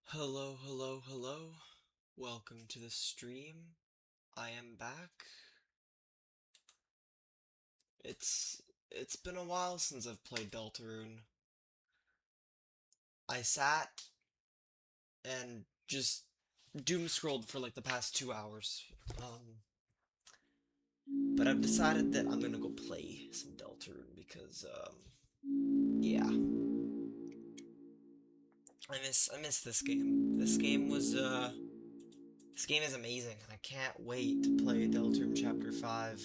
Hello, hello, hello. Welcome to the stream. I am back. It's been a while since I've played Deltarune. I sat and just doom scrolled for like the past 2 hours. But I've decided that I'm gonna go play some Deltarune because yeah. I miss this game. This game is amazing and I can't wait to play Deltarune Chapter 5.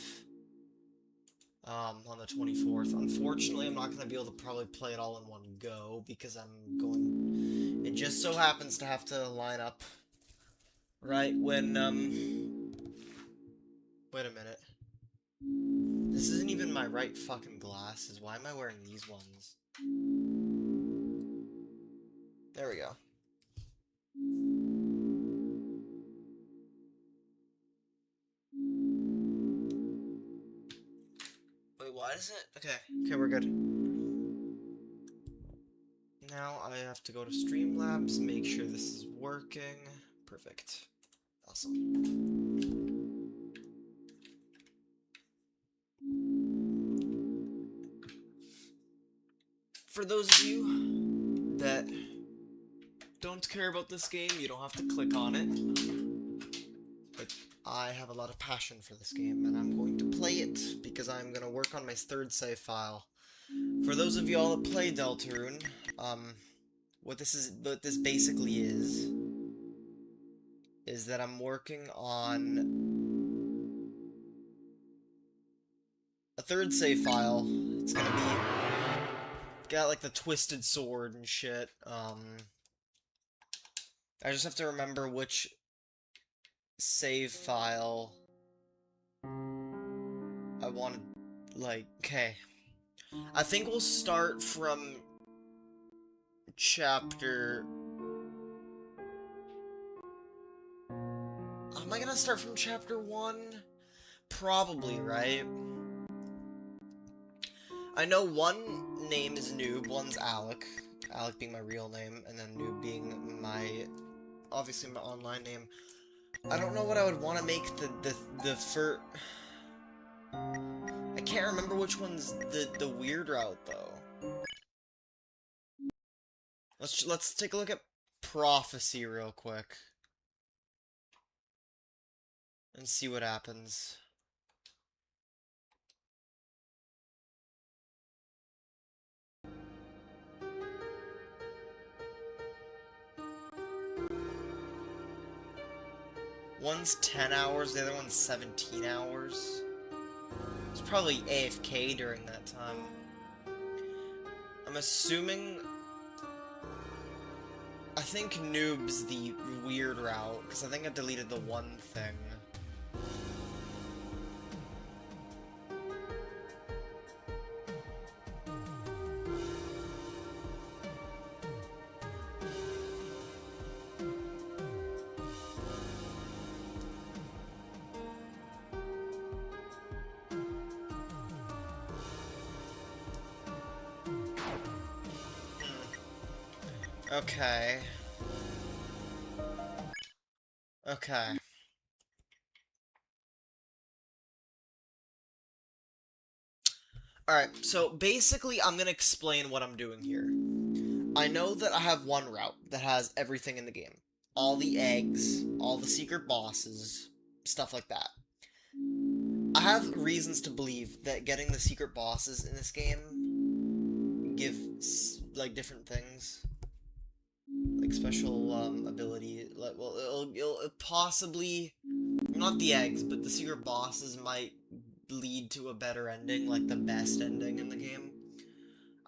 On the 24th. Unfortunately, I'm not going to be able to probably play it all in one go because it just so happens to have to line up right when, wait a minute. This isn't even my right fucking glasses. Why am I wearing these ones? There we go. Wait, why is it? Okay, we're good. Now I have to go to Streamlabs, make sure this is working. Perfect. Awesome. For those of you that don't care about this game, you don't have to click on it. But I have a lot of passion for this game, and I'm going to play it because I'm going to work on my third save file. For those of y'all that play Deltarune, what this basically is that I'm working on a third save file. It's gonna be got like the twisted sword and shit. I just have to remember which save file I wanted. Like, okay. I think we'll start from chapter... Am I gonna start from chapter 1? Probably, right? I know one name is Noob, one's Alec. Alec being my real name, and then Noob being obviously my online name. I don't know what I would want to make the first... I can't remember which one's the weird route, though. Let's take a look at Prophecy real quick. And see what happens. One's 10 hours, the other one's 17 hours. It's probably AFK during that time. I'm assuming... I think Noob's the weird route, because I think I deleted the one thing. Okay. Okay. Alright, so basically I'm gonna explain what I'm doing here. I know that I have one route that has everything in the game. All the eggs, all the secret bosses, stuff like that. I have reasons to believe that getting the secret bosses in this game give, like, different things. Like, special, ability. Like, well, it'll possibly... Not the eggs, but the secret bosses might lead to a better ending, like the best ending in the game.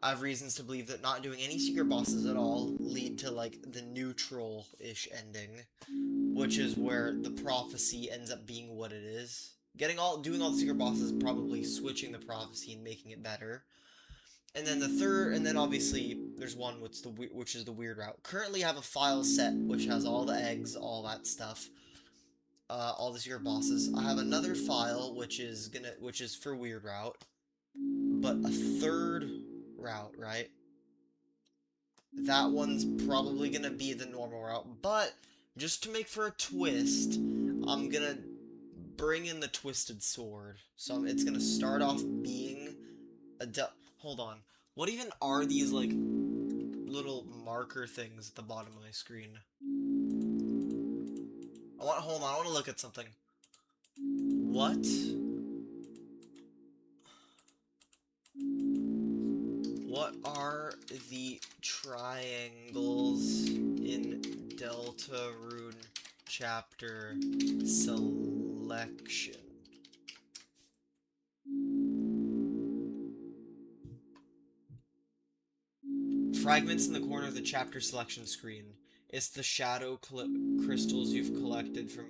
I have reasons to believe that not doing any secret bosses at all lead to, like, the neutral-ish ending, which is where the prophecy ends up being what it is. Doing all the secret bosses, probably switching the prophecy and making it better. And then the third, and then obviously there's one which is the weird route. Currently I have a file set which has all the eggs, all that stuff, all the secret bosses. I have another file which is for weird route, but a third route, right? that one's probably gonna be the normal route. But just to make for a twist, I'm gonna bring in the Twisted Sword. So it's gonna start off being a hold on. What even are these, like, little marker things at the bottom of my screen? Hold on, I wanna look at something. What? What are the triangles in Deltaune chapter selection? Fragments in the corner of the chapter selection screen. It's the shadow crystals you've collected from...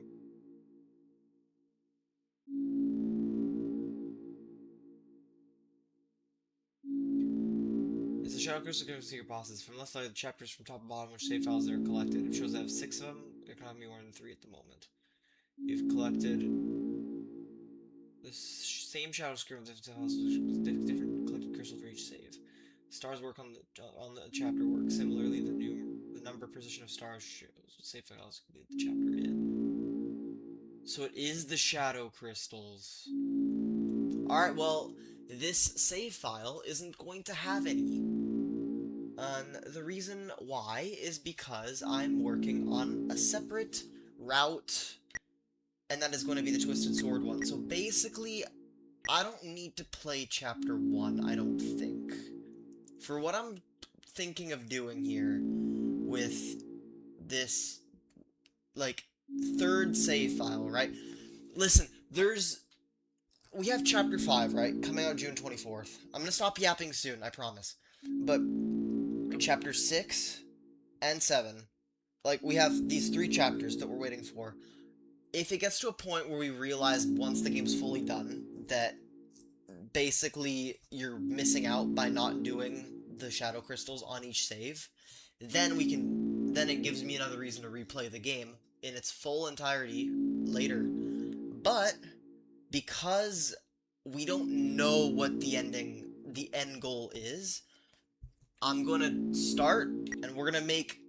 It's the shadow crystal gives secret bosses. From left side, the chapters from top to bottom, which save files that are collected. It shows I have 6 of them. There can be more than 3 at the moment. You've collected the same shadow scroll with different collected crystals for each save. Stars work on the chapter work. Similarly, the number position of stars shows what save files complete the chapter in. So it is the shadow crystals. Alright, well, this save file isn't going to have any. The reason why is because I'm working on a separate route, and that is going to be the Twisted Sword one. So basically, I don't need to play Chapter 1, I don't think. For what I'm thinking of doing here with this, like, third save file, right? Listen, we have Chapter 5, right? Coming out June 24th. I'm gonna stop yapping soon, I promise. But Chapter 6 and 7, like, we have these 3 chapters that we're waiting for. If it gets to a point where we realize once the game's fully done that basically you're missing out by not doing the shadow crystals on each save, then it gives me another reason to replay the game in its full entirety later. But because we don't know what the end goal is, I'm gonna start and we're gonna make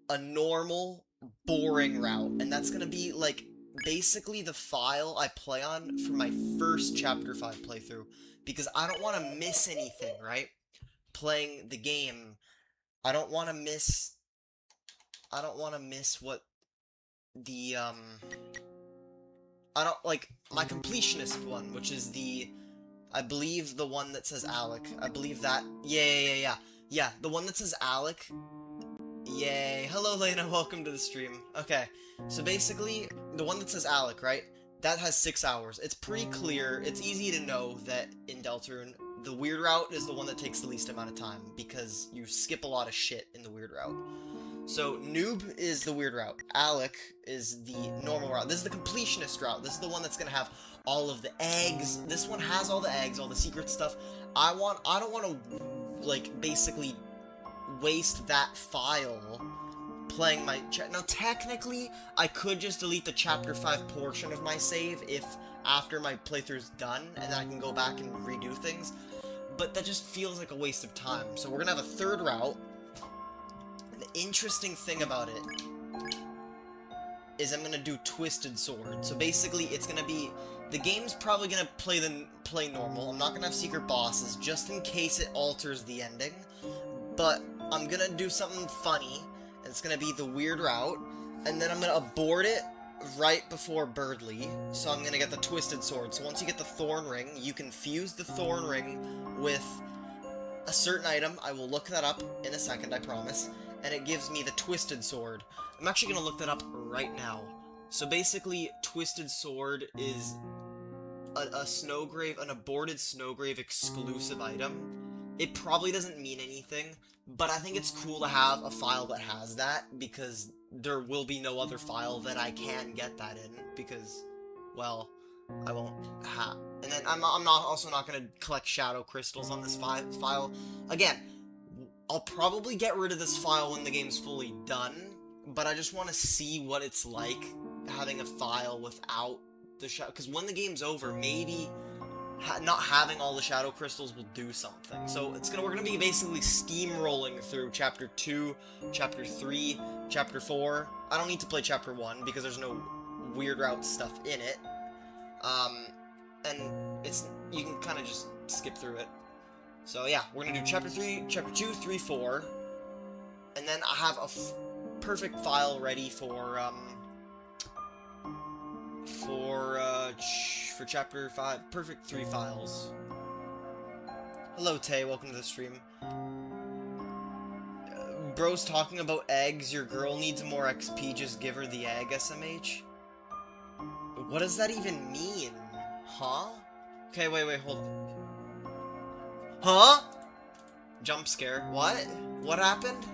a normal, boring route, and that's gonna be like basically the file I play on for my first Chapter 5 playthrough, because I don't want to miss anything, right? Playing the game, I don't want to miss what the, I don't, like, my completionist one, which is I believe the one that says Alec. I believe that, yeah, the one that says Alec. Yay. Hello, Lena, welcome to the stream. Okay, so basically, the one that says Alec, right? That has 6 hours. It's pretty clear, it's easy to know that in Deltaune, the weird route is the one that takes the least amount of time, because you skip a lot of shit in the weird route. So, Noob is the weird route. Alec is the normal route. This is the completionist route. This is the one that's gonna have all of the eggs. This one has all the eggs, all the secret stuff. I don't want to, like, basically waste that file playing my now technically I could just delete the chapter 5 portion of my save if after my playthrough's done, and then I can go back and redo things, but that just feels like a waste of time. So we're gonna have a third route. And the interesting thing about it is I'm gonna do Twisted Sword. So basically it's gonna be, the game's probably gonna play normal. I'm not gonna have secret bosses just in case it alters the ending, but I'm gonna do something funny, and it's gonna be the weird route, and then I'm gonna abort it right before Birdly, so I'm gonna get the Twisted Sword. So once you get the Thorn Ring, you can fuse the Thorn Ring with a certain item. I will look that up in a second, I promise, and it gives me the Twisted Sword. I'm actually gonna look that up right now. So basically, Twisted Sword is a Snowgrave, an aborted Snowgrave exclusive item. It probably doesn't mean anything, but I think it's cool to have a file that has that, because there will be no other file that I can get that in, because, well, I won't have... And then I'm also not going to collect shadow crystals on this file. Again, I'll probably get rid of this file when the game's fully done, but I just want to see what it's like having a file without the shadow, because when the game's over, maybe not having all the shadow crystals will do something. So we're gonna be basically steamrolling through Chapter 2, Chapter 3, Chapter 4. I don't need to play Chapter 1 because there's no weird route stuff in it. And you can kind of just skip through it. So yeah, we're gonna do Chapter 3, Chapter 2, 3, 4, and then I have a perfect file ready for Chapter 5. Perfect 3 files. Hello, Tay. Welcome to the stream. Bro's talking about eggs. Your girl needs more XP. Just give her the egg, SMH. What does that even mean? Huh? Okay, wait, hold on. Huh? Jump scare. What? What happened?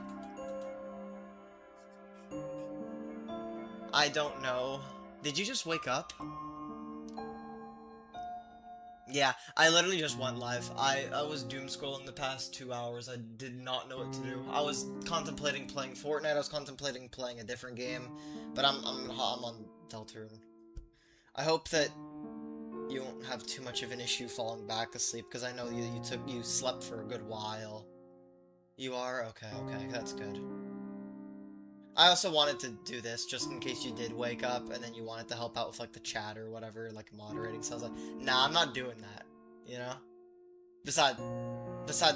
I don't know. Did you just wake up? Yeah, I literally just went live. I was doom scrolling the past 2 hours. I did not know what to do. I was contemplating playing Fortnite. I was contemplating playing a different game, but I'm on Deltaune. I hope that you won't have too much of an issue falling back asleep, because I know you slept for a good while. You are? Okay, that's good. I also wanted to do this just in case you did wake up and then you wanted to help out with like the chat or whatever, like moderating. So I was like, nah, I'm not doing that, you know? Besides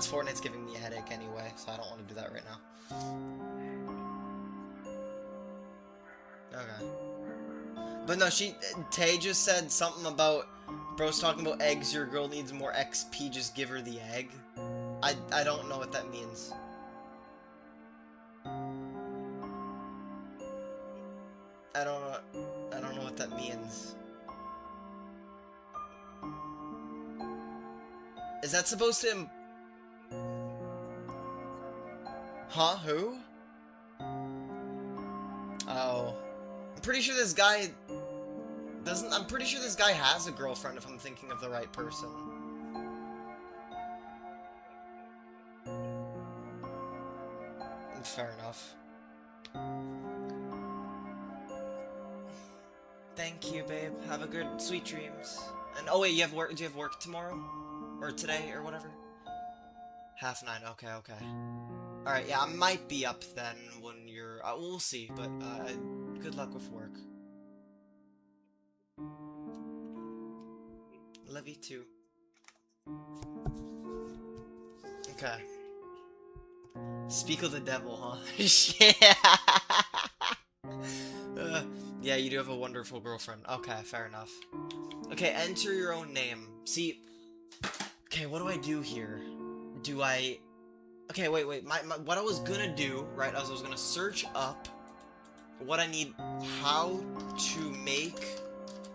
Fortnite's giving me a headache anyway, so I don't want to do that right now. Okay. But no, Tay just said something about, bro's talking about eggs, your girl needs more XP, just give her the egg. I don't know what that means. I don't know what that means. Is that supposed to Huh? Who? Oh. I'm pretty sure this guy has a girlfriend if I'm thinking of the right person. Fair enough. Thank you, babe. Have a good, sweet dreams. And oh wait, do you have work tomorrow? Or today, or whatever? 9:30, okay. Alright, yeah, I might be up then when you're, we'll see, but, good luck with work. Love you too. Okay. Speak of the devil, huh? Yeah. Yeah, you do have a wonderful girlfriend. Okay, fair enough. Okay, enter your own name. See, okay, what do I do here? Do I... Okay, wait, what I was gonna do, right, I was gonna search up what I need, how to make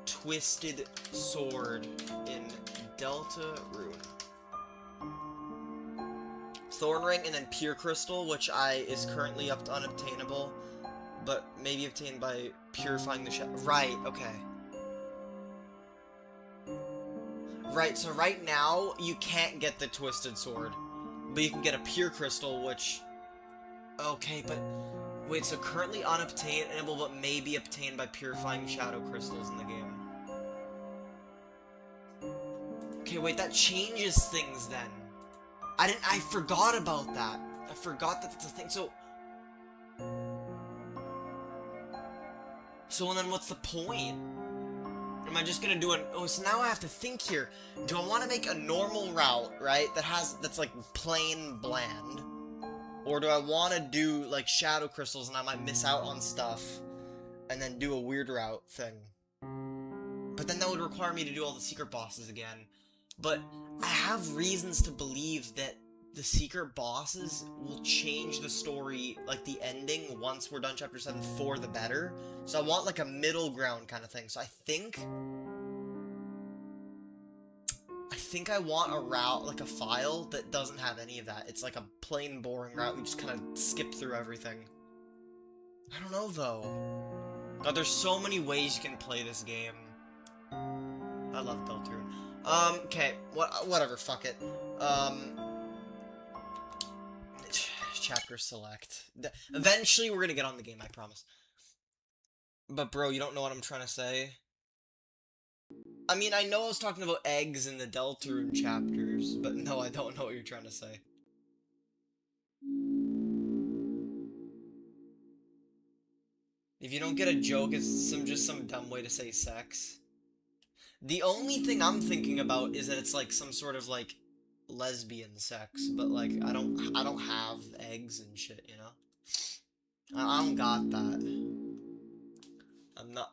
twisted sword in Deltaune. Thorn ring and then pure crystal, which is currently up to unobtainable, but may be obtained by purifying the shell. Right, okay. Right, so right now, you can't get the twisted sword, but you can get a pure crystal, which... Okay, but... Wait, so currently unobtainable, but may be obtained by purifying shadow crystals in the game. Okay, wait, that changes things then. I forgot about that. I forgot that that's a thing, so then what's the point? Am I just gonna do oh, so now I have to think here. Do I want to make a normal route, right, that's like plain bland? Or do I want to do like shadow crystals and I might miss out on stuff and then do a weird route thing? But then that would require me to do all the secret bosses again. But I have reasons to believe that the secret bosses will change the story, like the ending, once we're done Chapter 7 for the better. So I want like a middle ground kind of thing. So I think I want a route, like a file, that doesn't have any of that. It's like a plain boring route. We just kind of skip through everything. I don't know, though. God, there's so many ways you can play this game. I love Deltaune. Okay, whatever, fuck it. Chapter select. Eventually we're gonna get on the game, I promise. But bro, you don't know what I'm trying to say? I mean, I know I was talking about eggs in the Deltaune chapters, but no, I don't know what you're trying to say. If you don't get a joke, it's just some dumb way to say sex. The only thing I'm thinking about is that it's like some sort of like lesbian sex, but like I don't have eggs and shit, you know? I don't got that. I'm not.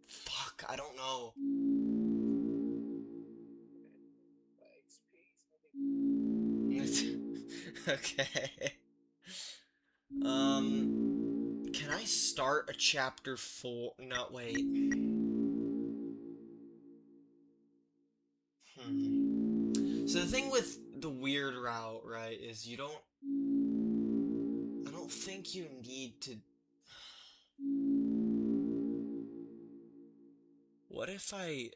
Fuck, I don't know. Okay. Can I start a chapter 4? No, wait. So the thing with the weird route, right, is you don't... I don't think you need to... What if I...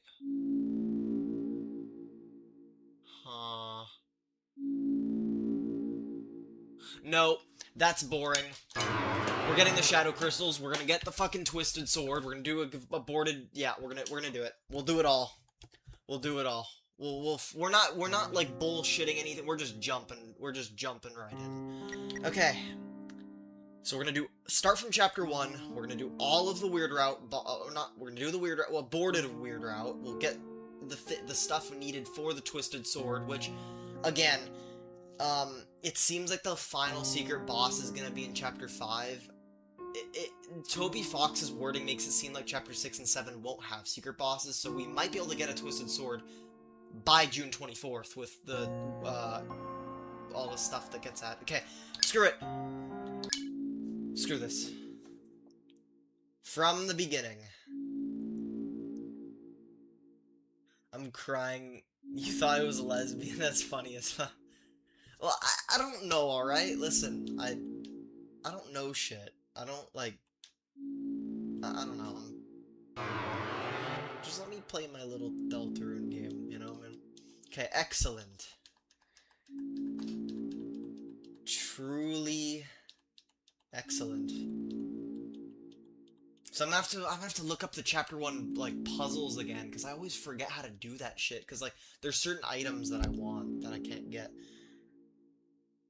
Huh... No, that's boring. We're getting the shadow crystals. We're gonna get the fucking twisted sword. We're gonna do a boarded. Yeah, we're gonna do it. We'll do it all. We'll do it all. We're not like bullshitting anything. We're just jumping. We're just jumping right in. Okay. So we're gonna start from chapter 1. We're gonna do all of the weird route. We're gonna do the weird route. Well, boarded weird route. We'll get the stuff needed for the twisted sword, which, again. It seems like the final secret boss is gonna be in chapter 5. Toby Fox's wording makes it seem like chapter 6 and 7 won't have secret bosses, so we might be able to get a twisted sword by June 24th with the, all the stuff that gets added. Okay, screw it. Screw this. From the beginning. I'm crying. You thought it was a lesbian? That's funny as fuck. Well, I don't know, alright? Listen, I don't know shit. I don't, like... I don't know. Just let me play my little Deltaune game, you know, man? Okay, excellent. Truly excellent. So I'm gonna have to look up the chapter 1, like, puzzles again, because I always forget how to do that shit, because, like, there's certain items that I want that I can't get.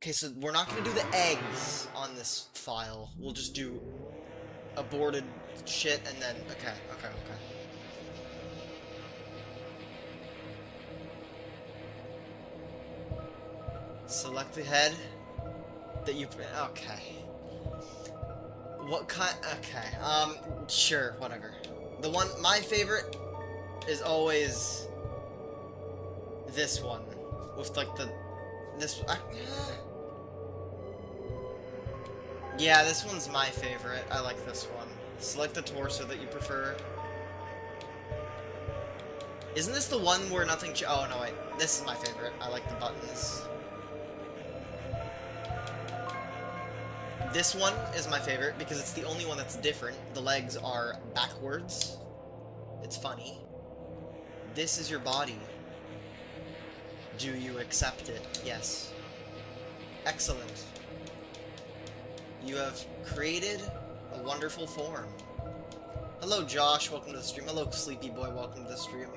Okay, so we're not gonna do the eggs on this file. We'll just do aborted shit and then... Okay. Select the head that you... Okay. What kind... Okay, sure, whatever. The one... My favorite is always... this one. With, like, the... This... Yeah, this one's my favorite. I like this one. Select the torso that you prefer. Isn't this the one where nothing oh, no, wait. This is my favorite. I like the buttons. This one is my favorite because it's the only one that's different. The legs are backwards. It's funny. This is your body. Do you accept it? Yes. Excellent. You have created a wonderful form. Hello, Josh. Welcome to the stream. Hello, Sleepy Boy. Welcome to the stream.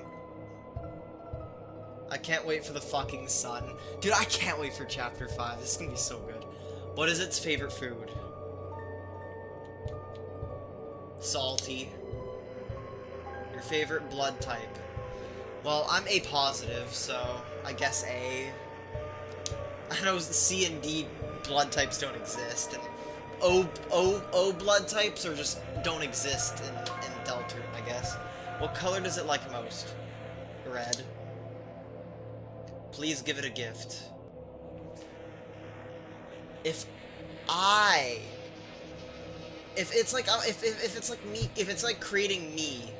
I can't wait for the fucking sun. Dude, I can't wait for chapter 5. This is gonna be so good. What is its favorite food? Salty. Your favorite blood type? Well, I'm A positive, so I guess A. I know C and D blood types don't exist, and O blood types are just don't exist in Deltaune, I guess. What color does it like most? Red. Please give it a gift. If it's like me, if it's like creating me,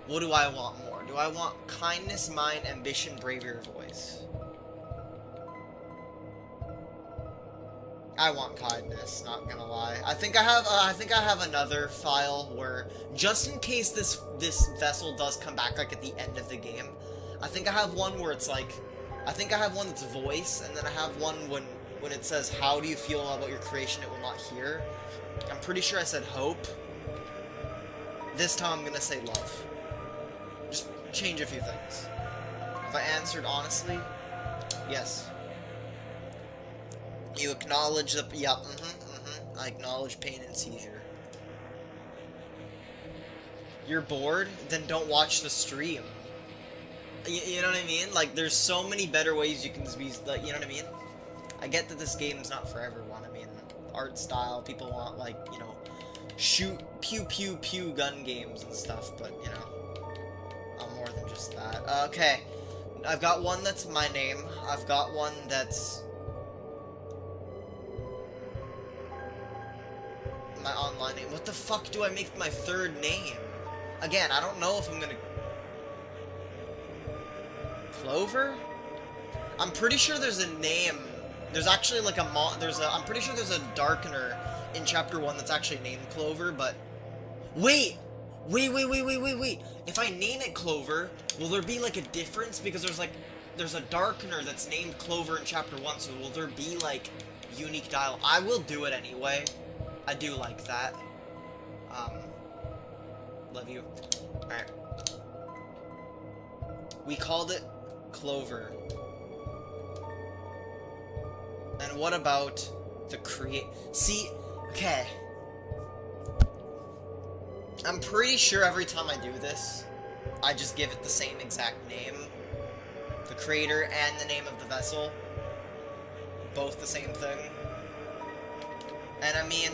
what do I want more? Do I want kindness, mind, ambition, bravery, voice? I want kindness, not gonna lie. I think I have another file where, just in case this vessel does come back like at the end of the game, I think I have one where it's like, I think I have one that's voice, and then I have one when it says, how do you feel about your creation, it will not hear. I'm pretty sure I said hope. This time I'm gonna say love. Just change a few things. If I answered honestly, yes. You acknowledge the... Yep, I acknowledge pain and seizure. You're bored? Then don't watch the stream. You know what I mean? Like, there's so many better ways you can be... Like, you know what I mean? I get that this game's not for everyone. I mean, art style, people want, like, you know, shoot, pew, pew, pew gun games and stuff, but, you know, I'm more than just that. Okay, I've got one that's my name. I've got one that's my online name. What the fuck do I make my third name? Again, I don't know if I'm gonna... Clover? I'm pretty sure there's a name. There's actually like I'm pretty sure there's a Darkener in Chapter 1 that's actually named Clover, but... Wait! Wait. If I name it Clover, will there be like a difference? Because there's a Darkener that's named Clover in Chapter 1, so will there be like unique dialogue? I will do it anyway. I do like that. Love you. Alright. We called it Clover. And what about the See, okay. I'm pretty sure every time I do this, I just give it the same exact name. The creator and the name of the vessel. Both the same thing. And I mean,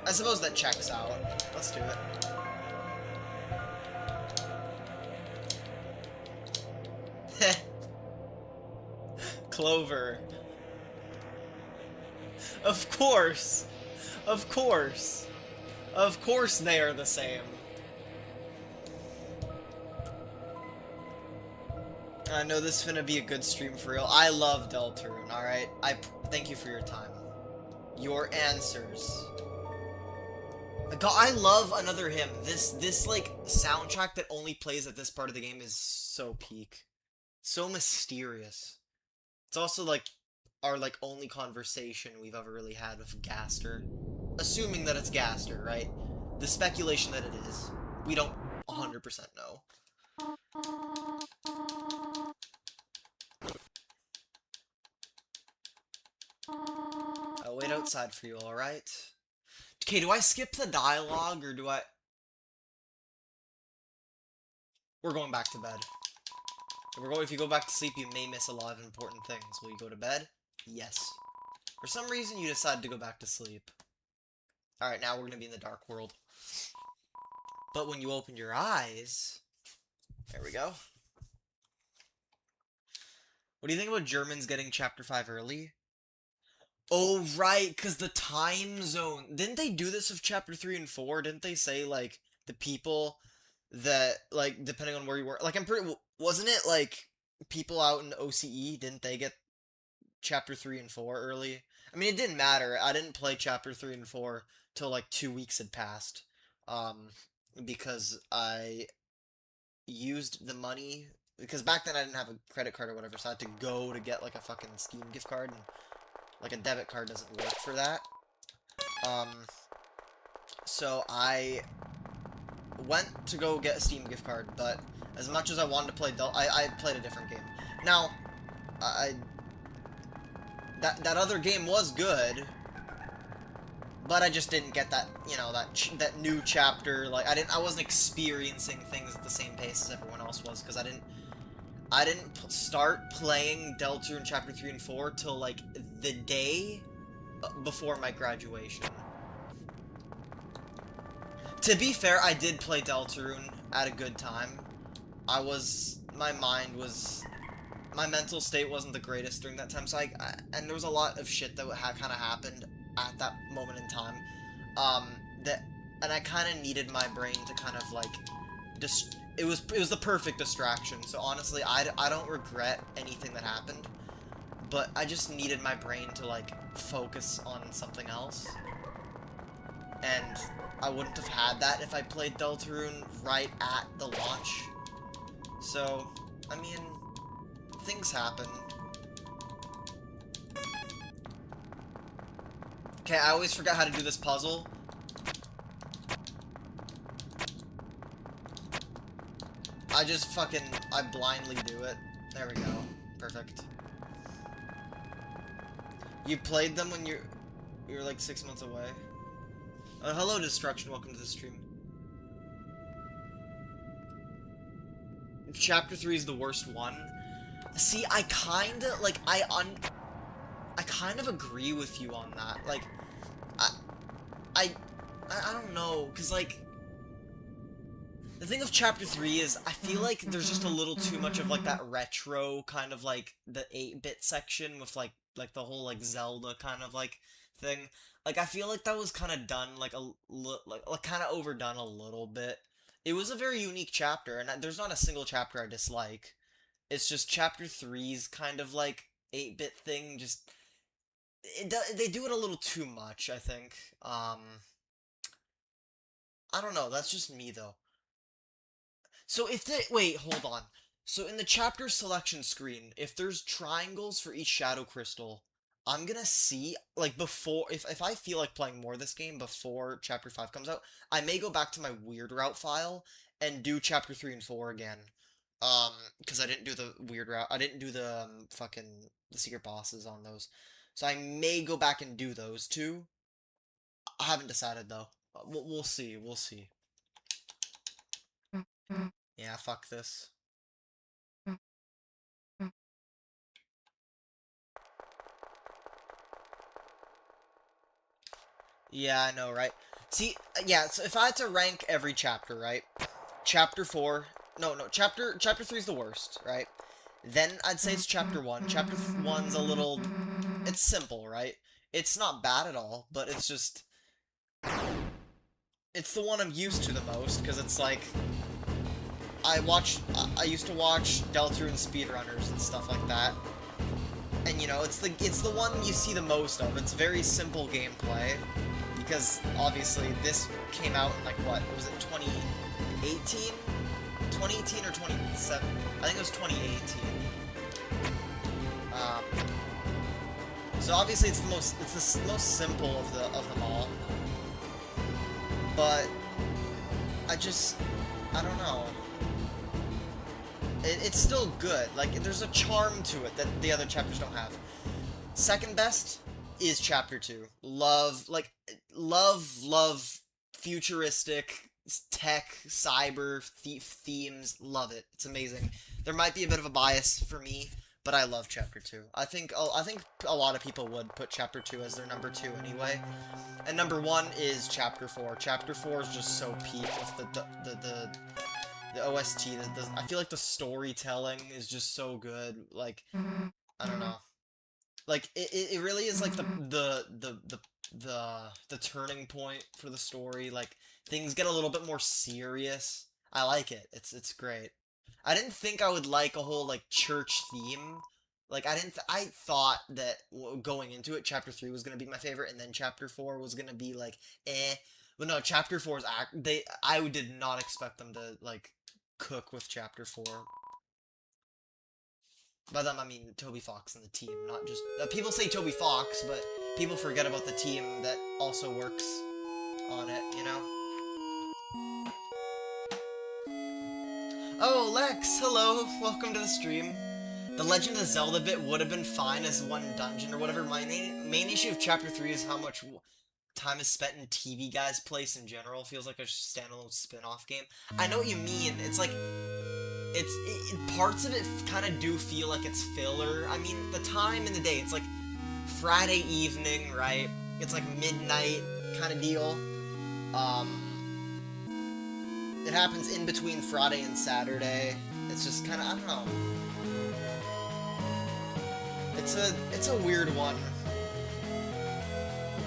I suppose that checks out. Let's do it. Clover. Of course! Of course! Of course they are the same. I know this is finna be a good stream for real. I love Deltaune, alright? Thank you for your time. Your answers. I love another hymn. This like soundtrack that only plays at this part of the game is so peak. So mysterious. It's also like our like only conversation we've ever really had with Gaster. Assuming that it's Gaster, right? The speculation that it is. We don't 100% know. I'll wait outside for you, alright? Okay, do I skip the dialogue, or do I... We're going back to bed. If you go back to sleep, you may miss a lot of important things. Will you go to bed? Yes. For some reason, you decided to go back to sleep. Alright, now we're gonna be in the dark world. But when you open your eyes... There we go. What do you think about Germans getting Chapter 5 early? Oh, right, because the time zone. Didn't they do this with Chapter 3 and 4? Didn't they say, like, the people that, like, depending on where you were... Like, I'm pretty... Wasn't it, like, people out in OCE, didn't they get Chapter 3 and 4 early? I mean, it didn't matter. I didn't play Chapter 3 and 4 till, like, 2 weeks had passed. Because I used the money... Because back then I didn't have a credit card or whatever, so I had to go to get, like, a fucking Steam gift card, and... Like, a debit card doesn't work for that. So I went to go get a Steam gift card, but as much as I wanted to play I played a different game. Now, that other game was good, but I just didn't get that, you know, that new chapter. Like, I wasn't experiencing things at the same pace as everyone else was, because I didn't start playing Deltaune Chapter 3 and 4 till, like, the day before my graduation. To be fair, I did play Deltaune at a good time. My mental state wasn't the greatest during that time, so and there was a lot of shit that kind of happened at that moment in time, and I kind of needed my brain to kind of, like, it was the perfect distraction, so honestly, I don't regret anything that happened, but I just needed my brain to, like, focus on something else, and I wouldn't have had that if I played Deltaune right at the launch. So, I mean, things happen. Okay, I always forgot how to do this puzzle. I just fucking, I blindly do it. There we go. Perfect. You played them when you were like 6 months away? Hello, Destruction. Welcome to the stream. Chapter 3 is the worst one. See, I kinda, like, I kind of agree with you on that. Like, I don't know, because, like, the thing of Chapter 3 is, I feel like there's just a little too much of, like, that retro kind of, like, the 8-bit section with, like, the whole, like, Zelda kind of, like, thing. Like, I feel like that was kind of done, like, like kind of overdone a little bit. It was a very unique chapter, and there's not a single chapter I dislike. It's just Chapter 3's kind of, like, 8-bit thing, just... they do it a little too much, I think. I don't know, that's just me, though. So if they... Wait, hold on. So in the chapter selection screen, if there's triangles for each shadow crystal, I'm gonna see, like, before... If I feel like playing more of this game before Chapter 5 comes out, I may go back to my weird route file and do Chapter 3 and 4 again. Because I didn't do the weird route. I didn't do the, fucking... the secret bosses on those. So I may go back and do those too. I haven't decided, though. We'll see, we'll see. Yeah, fuck this. Yeah, I know, right? See, yeah, so if I had to rank every chapter, right? Chapter 4... No, chapter 3 is the worst, right? Then I'd say it's Chapter 1. Chapter 1's a little... It's simple, right? It's not bad at all, but it's just... It's the one I'm used to the most, because it's like... I used to watch Deltaune speedrunners and stuff like that. And, you know, it's the one you see the most of. It's very simple gameplay. Because, obviously, this came out in, like, what? Was it 2018? 2018 or 2017? I think it was 2018. So obviously it's the most simple of them all. But I don't know. It's still good. Like, there's a charm to it that the other chapters don't have. Second best is Chapter 2. Love futuristic tech, cyber, themes. Love it. It's amazing. There might be a bit of a bias for me, but I love Chapter 2. I think a lot of people would put Chapter 2 as their number 2 anyway. And number 1 is Chapter 4. Chapter 4 is just so peak with the OST. I feel like the storytelling is just so good. Like, I don't know. Like, it really is like the turning point for the story. Like, things get a little bit more serious. I like it. It's great. I didn't think I would like a whole, like, church theme. Like, I thought that going into it, Chapter 3 was gonna be my favorite, and then Chapter 4 was gonna be, like, eh. But no, Chapter 4 is I did not expect them to, like, cook with Chapter 4. By them, I mean Toby Fox and the team, not just... people say Toby Fox, but people forget about the team that also works on it, you know? Oh, Lex! Hello! Welcome to the stream. The Legend of Zelda bit would have been fine as one dungeon or whatever. My main issue of Chapter 3 is how much time is spent in TV Guy's place in general. Feels like a standalone spin-off game. I know what you mean. It's like... parts of it kind of do feel like it's filler. I mean, the time in the day, it's like Friday evening, right? It's like midnight kind of deal. It happens in between Friday and Saturday. It's just kind of, I don't know. It's a weird one.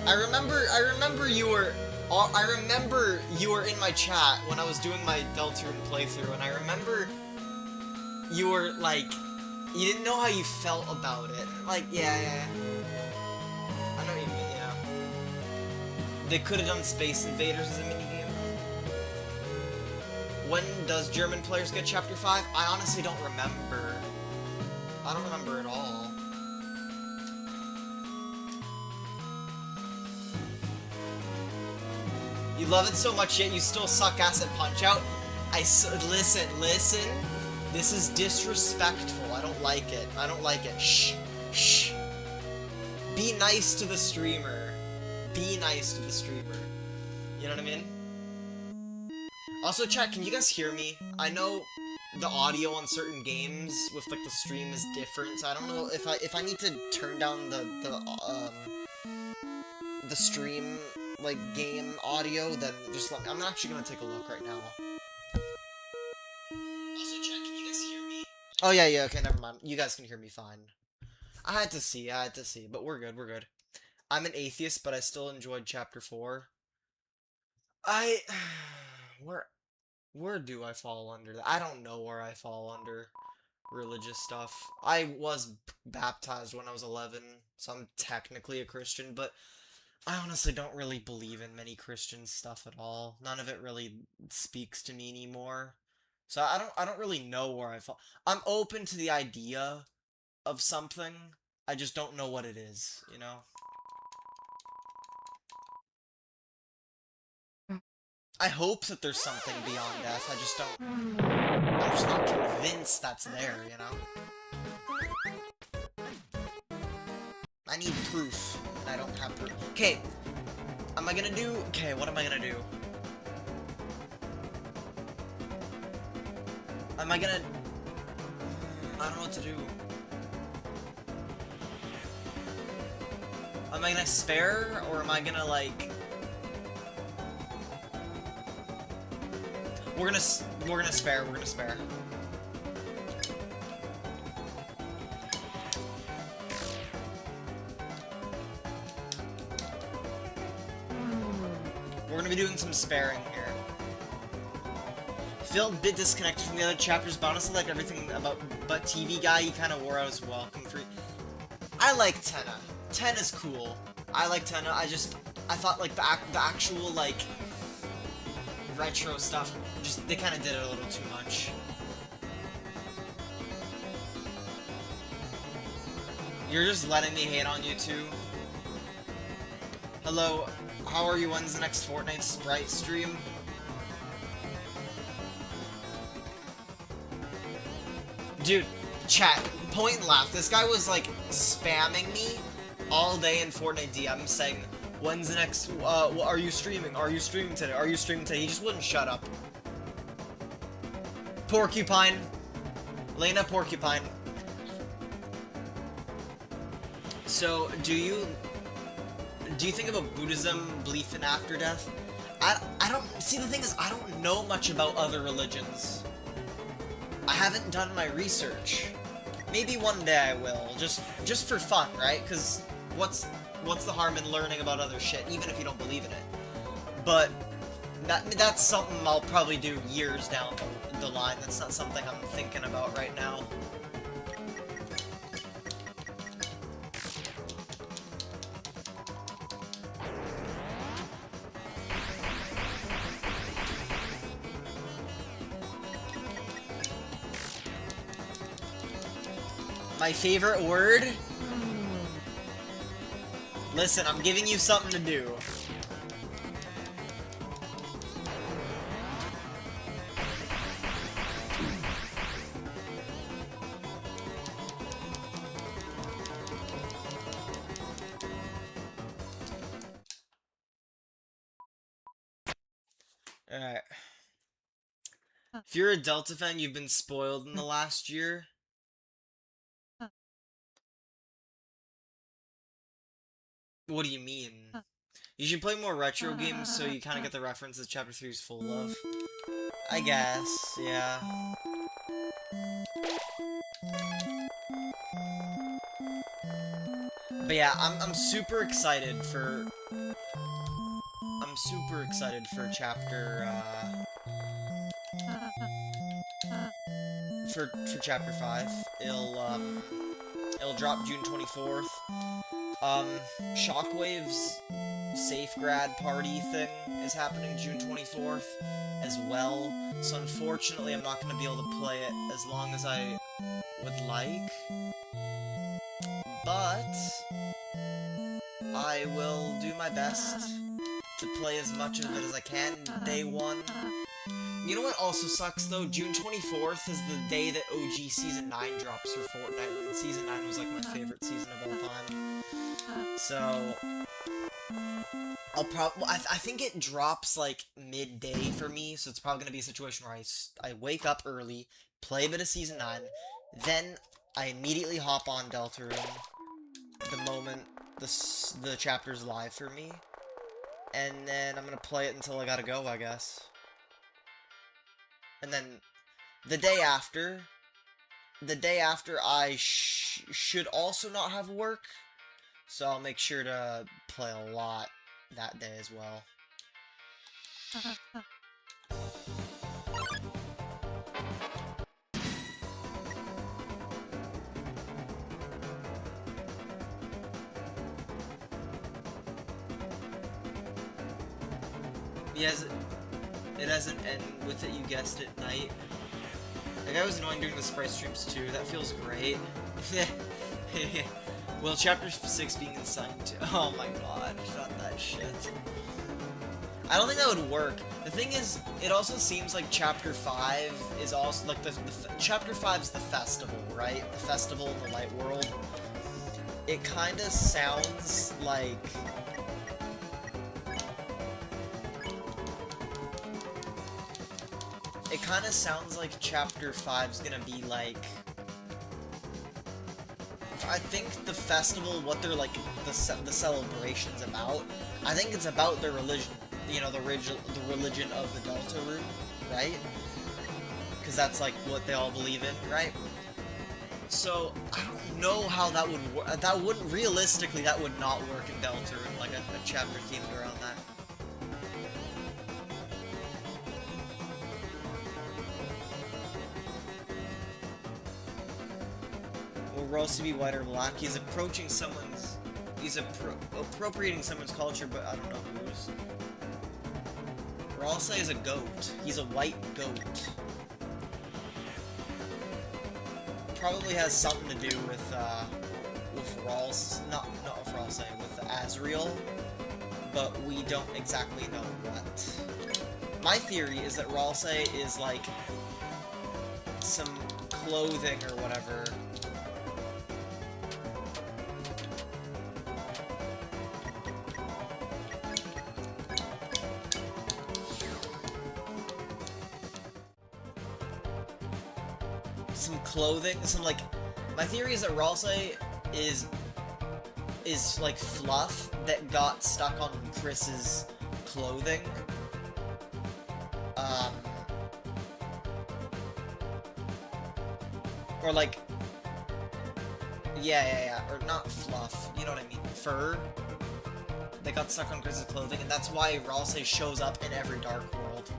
I remember you were in my chat when I was doing my Deltaune playthrough, and I remember you were, like, you didn't know how you felt about it. Like, yeah. I know what you mean, yeah. They could have done Space Invaders as a minigame. When does German players get Chapter 5? I honestly don't remember. I don't remember at all. You love it so much, yet you still suck ass at Punch-Out? Listen, listen. This is disrespectful. I don't like it. I don't like it. Shh. Shh. Be nice to the streamer. Be nice to the streamer. You know what I mean? Also, chat, can you guys hear me? I know the audio on certain games with like the stream is different, so I don't know if I need to turn down the stream like game audio, then just let me. I'm actually gonna take a look right now. Also, chat, can you guys hear me? Oh yeah, okay, never mind. You guys can hear me fine. I had to see, but we're good, we're good. I'm an atheist, but I still enjoyed Chapter 4. I... Where do I fall under that? I don't know where I fall under religious stuff. I was baptized when I was 11, so I'm technically a Christian, but I honestly don't really believe in many Christian stuff at all. None of it really speaks to me anymore. So I don't really know where I fall. I'm open to the idea of something. I just don't know what it is, you know? I hope that there's something beyond death. I'm just not convinced that's there, you know? I need proof, and I don't have proof. Okay, what am I gonna do? I don't know what to do. Am I gonna spare, or am I gonna, like... We're gonna spare. We're gonna be doing some sparing here. Feel a bit disconnected from the other chapters, but honestly, like everything but TV guy, he kind of wore out his welcome for. I like Tenna. Tenna's cool. I like Tenna. I thought like the actual like retro stuff, they kind of did it a little too much. You're just letting me hate on you too. Hello, how are you? When's the next Fortnite Sprite stream? Dude, chat, point and laugh. This guy was like spamming me all day in Fortnite DM saying, when's the next, are you streaming? Are you streaming today? Are you streaming today? He just wouldn't shut up. Porcupine. Lena Porcupine. So, do you think about Buddhism, belief in after death? I don't, see the thing is, I don't know much about other religions. I haven't done my research. Maybe one day I will, just for fun, right? Because what's the harm in learning about other shit, even if you don't believe in it? But that's something I'll probably do years down the line. That's not something I'm thinking about right now. My favorite word? Listen, I'm giving you something to do. Alright. If you're a Delta fan, you've been spoiled in the last year. What do you mean? You should play more retro games so you kind of get the references Chapter 3 is full of. I guess, yeah. But yeah, I'm super excited for... chapter, for Chapter 5. It'll drop June 24th. Shockwave's Safe Grad Party thing is happening June 24th as well, so unfortunately I'm not going to be able to play it as long as I would like, but I will do my best to play as much of it as I can day one. You know what also sucks though? June 24th is the day that OG Season 9 drops for Fortnite, and Season 9 was like my favorite season of all time. So, I think it drops like midday for me, so it's probably gonna be a situation where I wake up early, play a bit of Season 9, then I immediately hop on Deltaune the moment the chapter's live for me, and then I'm gonna play it until I gotta go, I guess. And then the day after I should also not have work, so I'll make sure to play a lot that day as well. It has an end with it, you guessed it, night. Like, I was annoying doing the sprite streams too, that feels great. Well, chapter 6 being insane too. Oh my god, fuck that shit. I don't think that would work. The thing is, it also seems like chapter 5 is also, like, chapter 5 is the festival, right? The festival in the light world. It kinda sounds like... It kind of sounds like Chapter 5's gonna be like... I think the festival, what they're like, the celebration's about, I think it's about their religion, you know, the religion of the Deltaune, right? Because that's like what they all believe in, right? So, I don't know how that would work. That wouldn't, realistically, that would not work in Deltaune, like a chapter themed around that. Will Ralsei be white or black? He's approaching someone's... He's appropriating someone's culture, but I don't know whose. Ralsei is a goat. He's a white goat. Probably has something to do with Ralsei... Not with Ralsei, with Azriel. But we don't exactly know what. My theory is that Ralsei is like... some clothing or whatever... some clothing, some like... My theory is that Ralsei is like fluff that got stuck on Chris's clothing. Or like... Yeah, or not fluff, you know what I mean, fur that got stuck on Chris's clothing, and that's why Ralsei shows up in every Dark World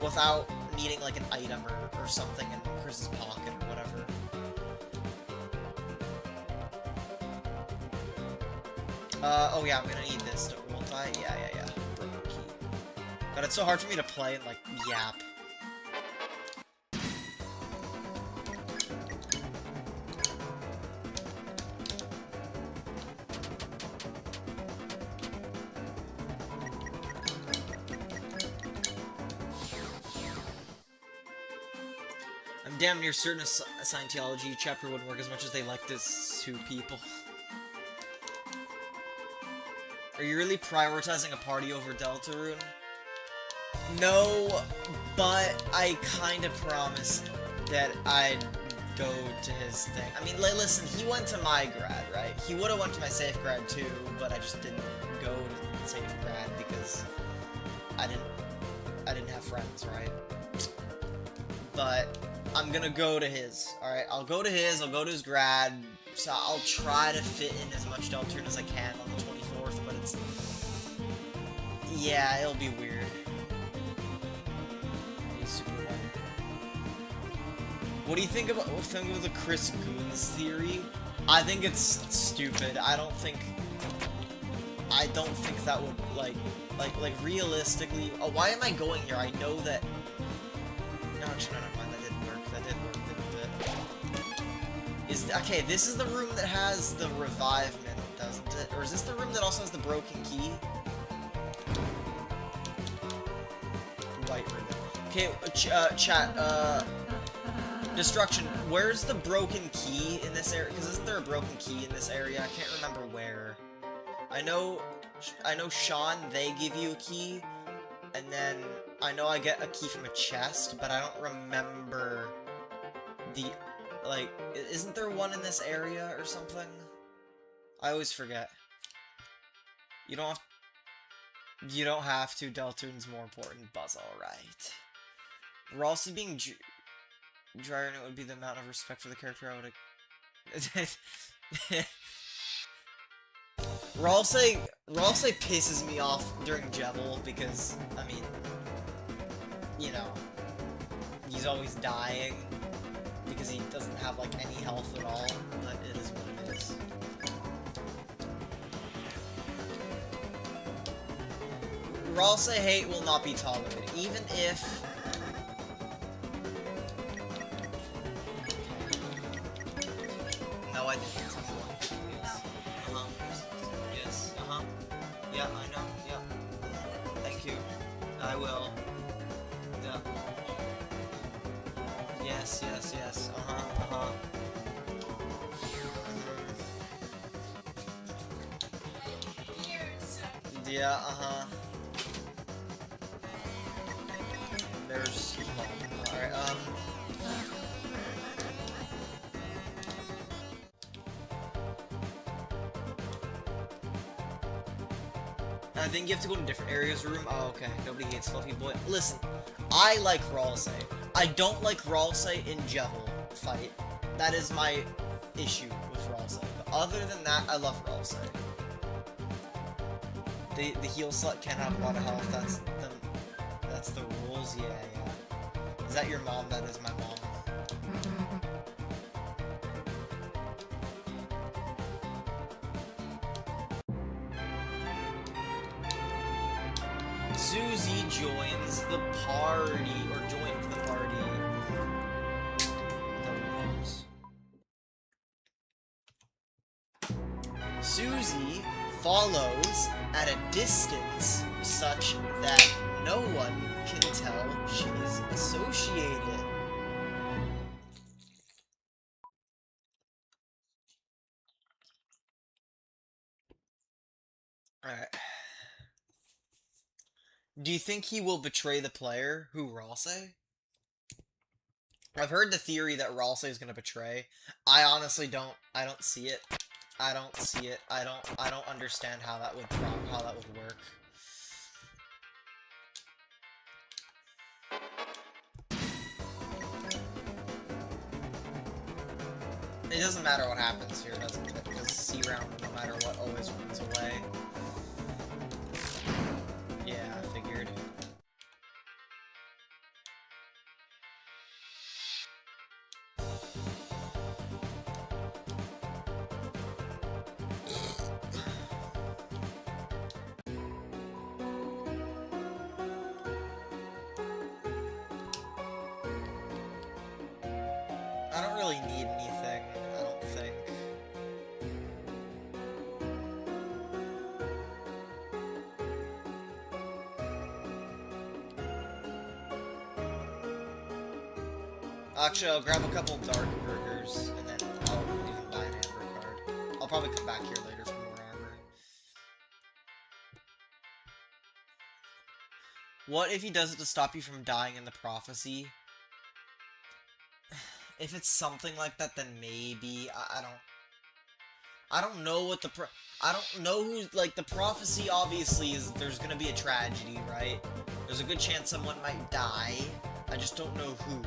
without needing like an item or something in Chris's pocket or whatever. Oh yeah, I'm gonna need this, won't I? Yeah. Broken key. God, it's so hard for me to play and like yap. I'm damn near certain Scientology chapter wouldn't work as much as they like to sue people. Are you really prioritizing a party over Deltaune? No, but I kinda promised that I'd go to his thing. I mean, listen, he went to my grad, right? He would've went to my safe grad too, but I just didn't go to safe grad because I didn't have friends, right? But I'm gonna go to his, alright? I'll go to his, I'll go to his grad, so I'll try to fit in as much Deltaune as I can on the 24th, but it's... Yeah, it'll be weird. It'll be super weird. What do you think about the Chris Goons theory? I think it's stupid. I don't think that would, like realistically... Oh, why am I going here? I know that... No, actually, never mind. That didn't work, didn't it? Okay, this is the room that has the revivement, doesn't it? Or is this the room that also has the broken key? White ribbon. Okay, chat, Destruction, where's the broken key in this area? Because isn't there a broken key in this area? I can't remember where. I know, Sean, they give you a key, and then I know I get a key from a chest, but I don't remember the, like, isn't there one in this area or something? I always forget. You don't have to. Deltaune's more important. Buzz, alright. We're also being drier, and it would be the amount of respect for the character I would... Ralsei pisses me off during Jebel because, I mean, you know, he's always dying because he doesn't have, like, any health at all, but it is what it is. Ralsei hate will not be tolerated, even if... No, I didn't. Yes, yeah, I know, yeah. Thank you. I will. Yeah. Yes, Yeah, There's... Alright, I think you have to go to different areas of the room. Oh, okay. Nobody hates Fluffy Boy. Listen, I like Ralsei. I don't like Ralsei in Jebel fight. That is my issue with Ralsei. But other than that, I love Ralsei. The heal slut can't have a lot of health. That's the rules. Yeah. Is that your mom? That is my mom. Susie joins the party, or joined the party. Susie follows at a distance such that no one can tell she's associated. Alright. Do you think he will betray the player? Who, Ralsei? I've heard the theory that Ralsei is gonna betray. I honestly don't. I don't see it. I don't see it. I don't understand how that would work. It doesn't matter what happens here, doesn't it? Because C-Round, no matter what, always runs away. Yeah, I figured. I don't really need anything, I don't think. Actually, I'll grab a couple dark burgers, and then I'll even buy an amber card. I'll probably come back here later for more armor. What if he does it to stop you from dying in the prophecy? If it's something like that, then maybe. I don't know what I don't know who, like, the prophecy obviously is there's gonna be a tragedy, right? There's a good chance someone might die. I just don't know who.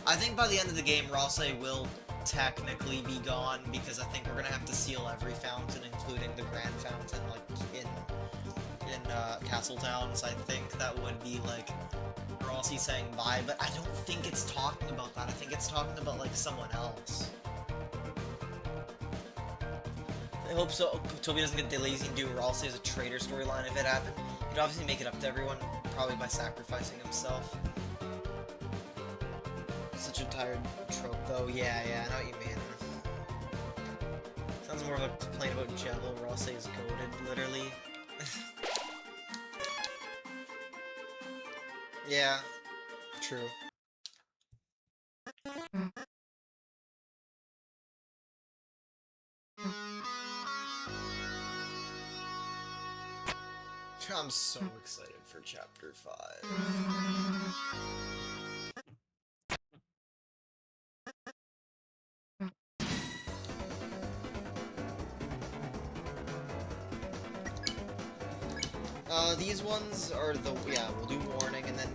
I think by the end of the game, Ralsei will technically be gone, because I think we're gonna have to seal every fountain, including the Grand Fountain, like, in Castletown, so I think that would be, like, Ralsei saying bye, but I don't think it's talking about that. I think it's talking about, like, someone else. I hope so. Toby doesn't get lazy and do Ralsei as a traitor storyline if it happened. He'd obviously make it up to everyone, probably by sacrificing himself. Such a tired trope, though. Yeah, I know what you mean. Sounds more of a complaint about Jebel. Ralsei is goated, literally. Yeah, true. I'm so excited for Chapter 5. These ones are the, yeah, we'll do warning, and then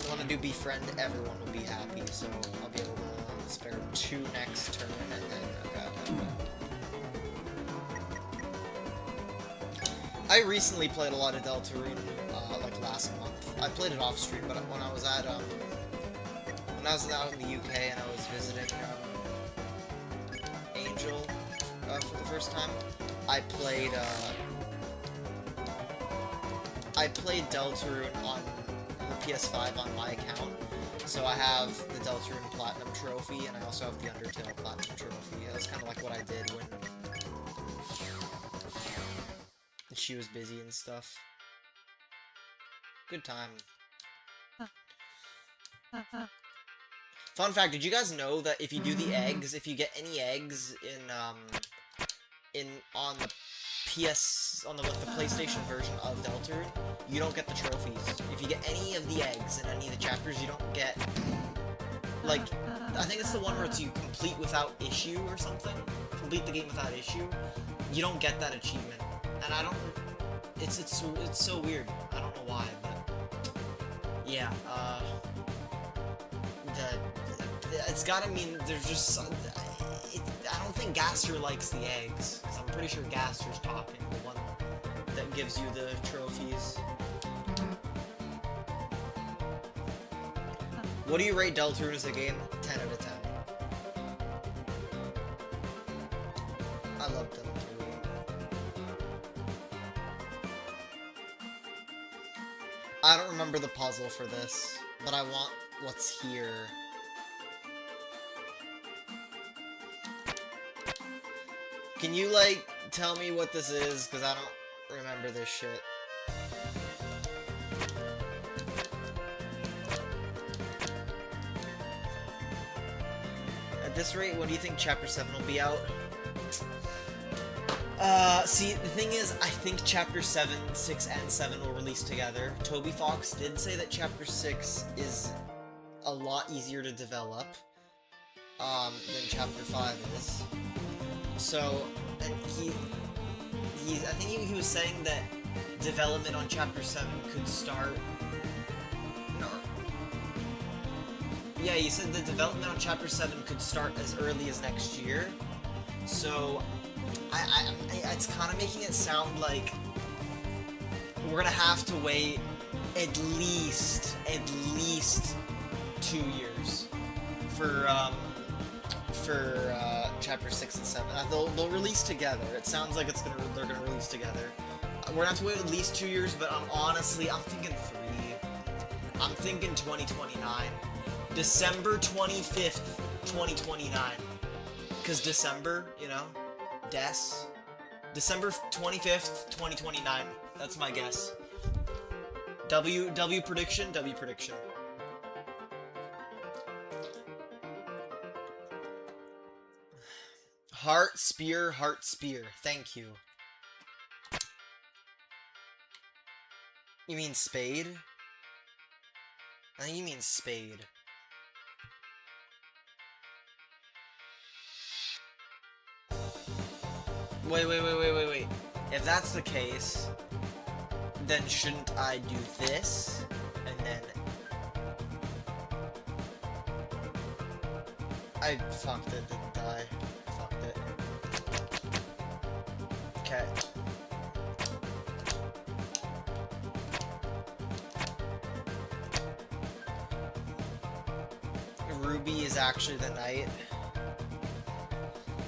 when I do befriend, everyone will be happy, so I'll be able to spare 2 next turn, and then, okay. I recently played a lot of Deltaune, like last month. I played it off stream, but when I was out in the UK and I was visiting, Angel, for the first time, I played Deltaune on her PS5 on my account. So I have the Deltaune Platinum Trophy, and I also have the Undertale Platinum Trophy. That's kind of like what I did when she was busy and stuff. Good time. Fun fact, did you guys know that if you do the eggs, if you get any eggs on the PlayStation version of Deltaune, you don't get the trophies. If you get any of the eggs in any of the chapters, you don't get, like, I think it's the one where it's you complete without issue or something. Complete the game without issue. You don't get that achievement. And I don't, it's so weird. I don't know why, but yeah, it's gotta mean there's just some, I don't think Gaster likes the eggs, because I'm pretty sure Gaster's talking, the one that gives you the trophies. What do you rate Deltaune as a game? 10 out of 10. I love Deltaune. I don't remember the puzzle for this, but I want what's here. Can you, like, tell me what this is? Because I don't remember this shit. At this rate, when do you think Chapter 7 will be out? See, the thing is, I think Chapter 7, 6, and 7 will release together. Toby Fox did say that Chapter 6 is a lot easier to develop, than Chapter 5 is. So, and I think he was saying that development on Chapter 7 could start... No. Yeah, he said the development on Chapter 7 could start as early as next year. So, it's kind of making it sound like we're gonna have to wait at least 2 years for Chapter 6 and 7. They'll release together. It sounds like they're gonna release together. We're gonna have to wait at least 2 years, but I'm thinking 3. I'm thinking 2029. December 25th, 2029. Because December, you know? December 25th, 2029. That's my guess. W prediction. Heart spear. Thank you. You mean spade? I think you mean spade. Wait. If that's the case, then shouldn't I do this, and then... I fucked it, didn't I? Fucked it. Okay. Ruby is actually the knight.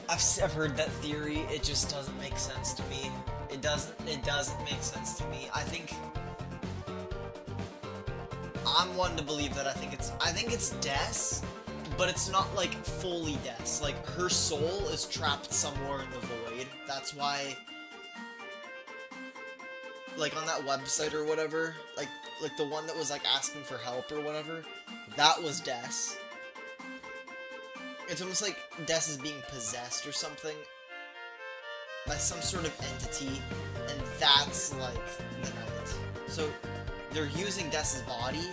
I've heard that theory. It just doesn't make sense to me. It doesn't make sense to me. I think I'm one to believe that I think it's Des, but it's not like fully Des. Like her soul is trapped somewhere in the void. That's why like on that website or whatever, like the one that was like asking for help or whatever, that was Des. It's almost like Des is being possessed or something by some sort of entity, and that's like the night. So they're using Des's body,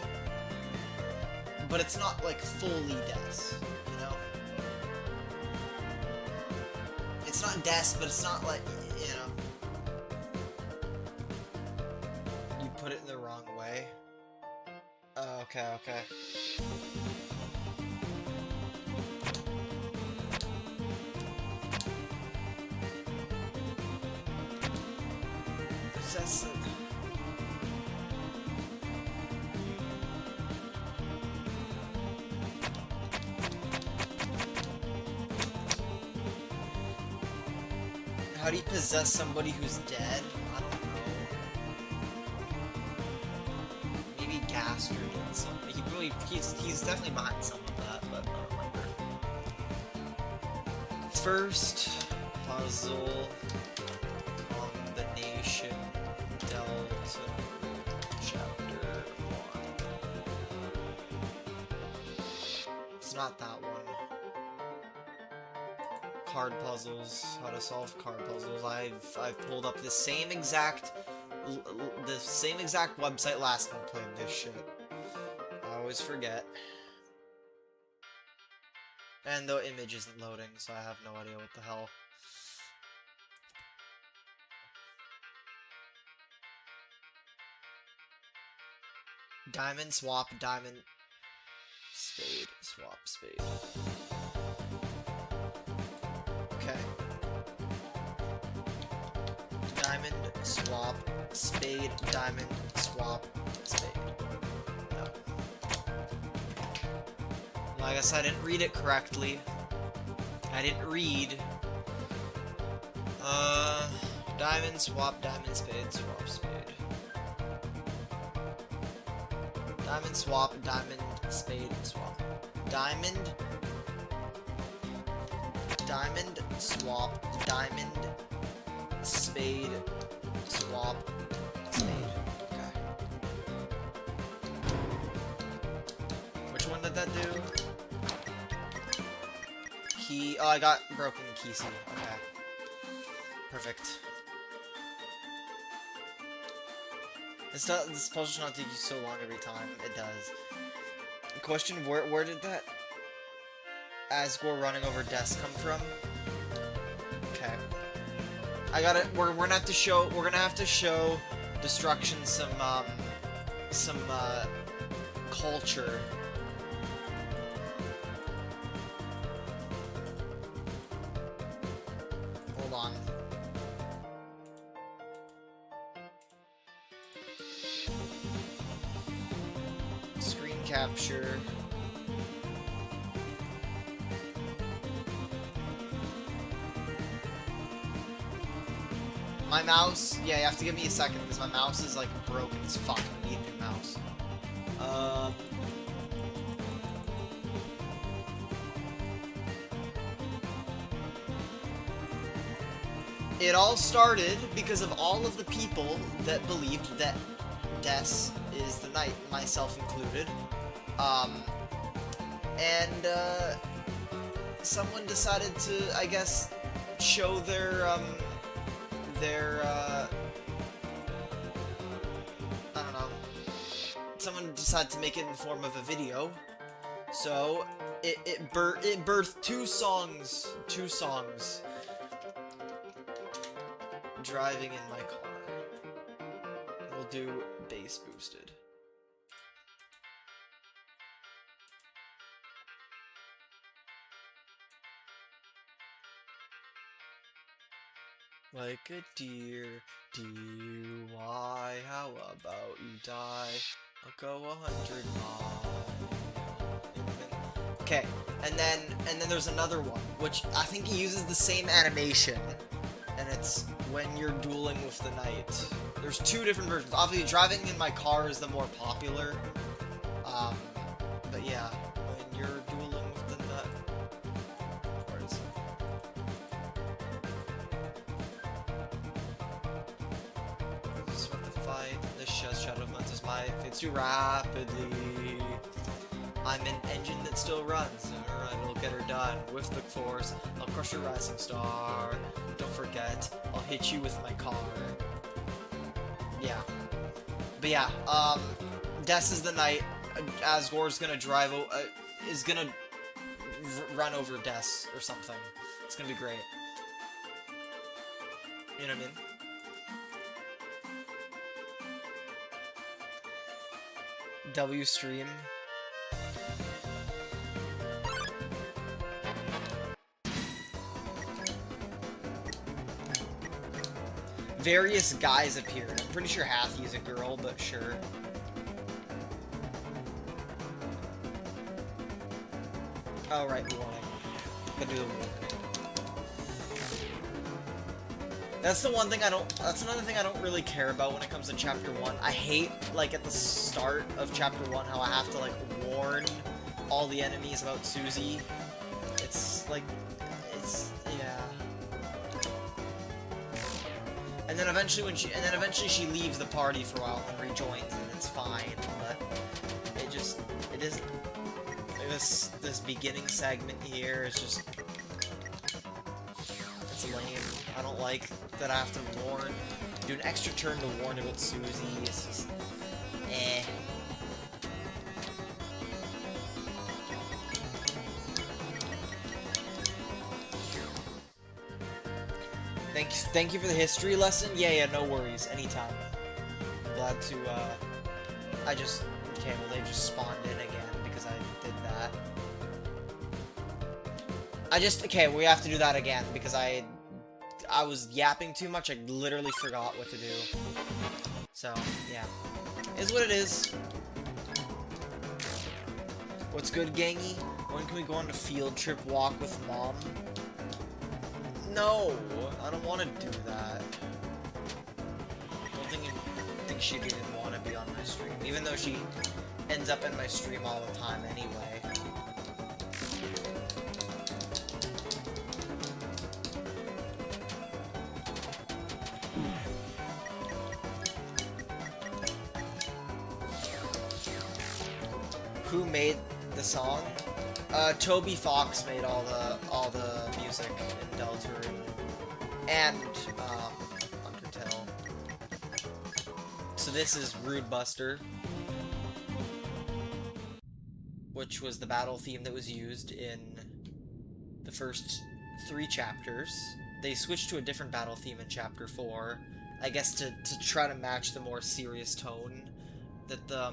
but it's not like fully Des, you know? It's not Des, but it's not like, you know. You put it in the wrong way. Oh, okay, okay. Possess it. How do you possess somebody who's dead? I don't know. Maybe Gaster did something. He's definitely behind some of that, but I don't remember. First puzzle on the nation Deltaune, chapter 1. It's not that one. Card puzzles, how to solve card puzzles. I've pulled up the same exact website last time I played this shit. I always forget. And the image isn't loading, so I have no idea what the hell. Diamond, swap, diamond, spade, swap, spade. Okay. Diamond, swap, spade, diamond, swap, spade. No. Well, I guess I didn't read it correctly. I didn't read. Diamond, swap, diamond, spade, swap, spade. Diamond, swap, diamond, spade, swap. Diamond, diamond, swap, diamond, spade, swap, spade. Okay. Which one did that do? Key. Oh, I got broken key C. Okay. Perfect. This puzzle should not take you so long every time. It does. Question: Where did that Asgore running over Des come from? Okay. I got it. We're gonna have to show. We're gonna have to show Destruction some culture. Hold on. Screen capture. My mouse, yeah, you have to give me a second because my mouse is like broken as fuck. I need a new mouse. It all started because of all of the people that believed that Des is the knight, myself included. Someone decided to, I guess, show their I don't know. Someone decided to make it in the form of a video. So it birthed two songs. Driving in my car. We'll do bass boosted. Like a deer, D-U-Y, how about you die? I'll go 100 miles. Okay, and then there's another one, which I think he uses the same animation, and it's when you're dueling with the knight. There's two different versions. Obviously, driving in my car is the more popular, but yeah, when you're dueling with the knight. Where is it? What the as Shadow Fences my fades too rapidly. I'm an engine that still runs, and I'll get her done with the force. I'll crush your rising star. Don't forget, I'll hit you with my car. Yeah. But yeah, Des is the knight. Asgore's gonna is gonna run over Des or something. It's gonna be great. You know what I mean? W stream. Various guys appeared. I'm pretty sure Hathy's a girl, but sure. Oh, right, the warning. Gotta do the warning. That's the one thing I don't... That's another thing I don't really care about when it comes to Chapter 1. I hate, like, at the start of Chapter 1, how I have to, like, warn all the enemies about Susie. It's, like... It's... yeah. And then eventually she leaves the party for a while and rejoins, and it's fine, but... It isn't... This beginning segment here is just... It's lame. I don't like that I have to warn. Do an extra turn to warn about Susie. It's just... eh. Thank you for the history lesson. Yeah, no worries. Anytime. I'm glad to, okay, well, they just spawned in again because I did that. Okay, we have to do that again because I was yapping too much. I literally forgot what to do. So, yeah. Is what it is. What's good, gangy? When can we go on a field trip walk with Mom? No, I don't want to do that. I don't think she'd even want to be on my stream, even though she ends up in my stream all the time anyway. Who made the song? Toby Fox made all the music in Deltaune and Undertale. So this is Rude Buster, which was the battle theme that was used in the first 3 chapters. They switched to a different battle theme in Chapter 4, I guess to try to match the more serious tone that the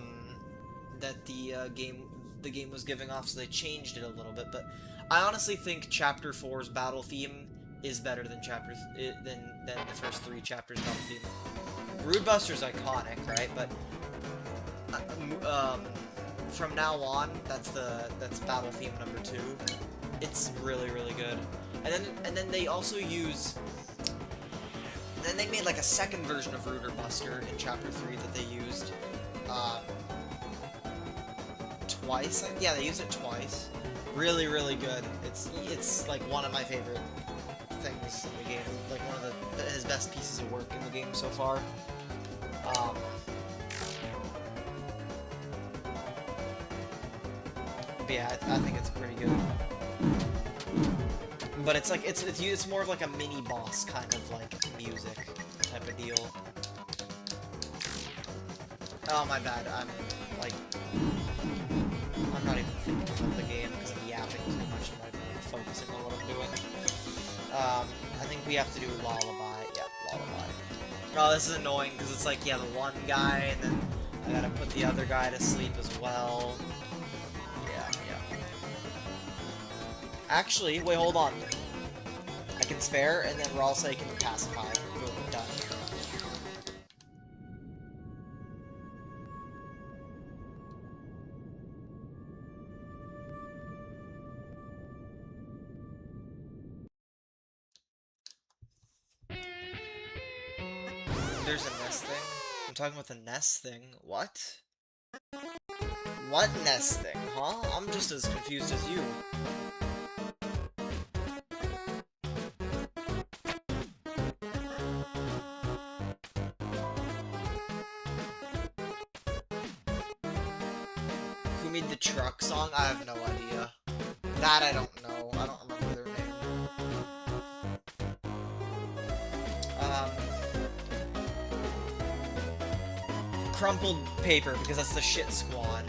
game was giving off, so they changed it a little bit. But I honestly think Chapter 4's battle theme is better than than the first 3 chapters' battle theme. Rude Buster's iconic, right? But from now on, that's battle theme number 2. It's really, really good. And then they also use. And then they made like a second version of Ruder Buster in Chapter 3 that they used. Twice? Yeah, they used it twice. Really, really good. It's like one of my favorite things in the game. Like one of his best pieces of work in the game so far. But yeah, I think it's pretty good. But it's like it's more of like a mini boss kind of like music type of deal. Oh my bad. I'm not even thinking about the game because I'm yapping too much and I'm like, focusing on what I'm doing. I think we have to do Lullaby. Yeah, Lullaby. Oh, this is annoying because it's like, yeah, the one guy and then I gotta put the other guy to sleep as well. Yeah. Actually, wait, hold on. I can spare and then Ralsei can pacify. Boom, done. There's a nest thing? I'm talking about the nest thing. What? What nest thing, huh? I'm just as confused as you. Who made the truck song? I have no idea. That I don't know. I don't remember their name. Crumpled paper, because that's the shit squad.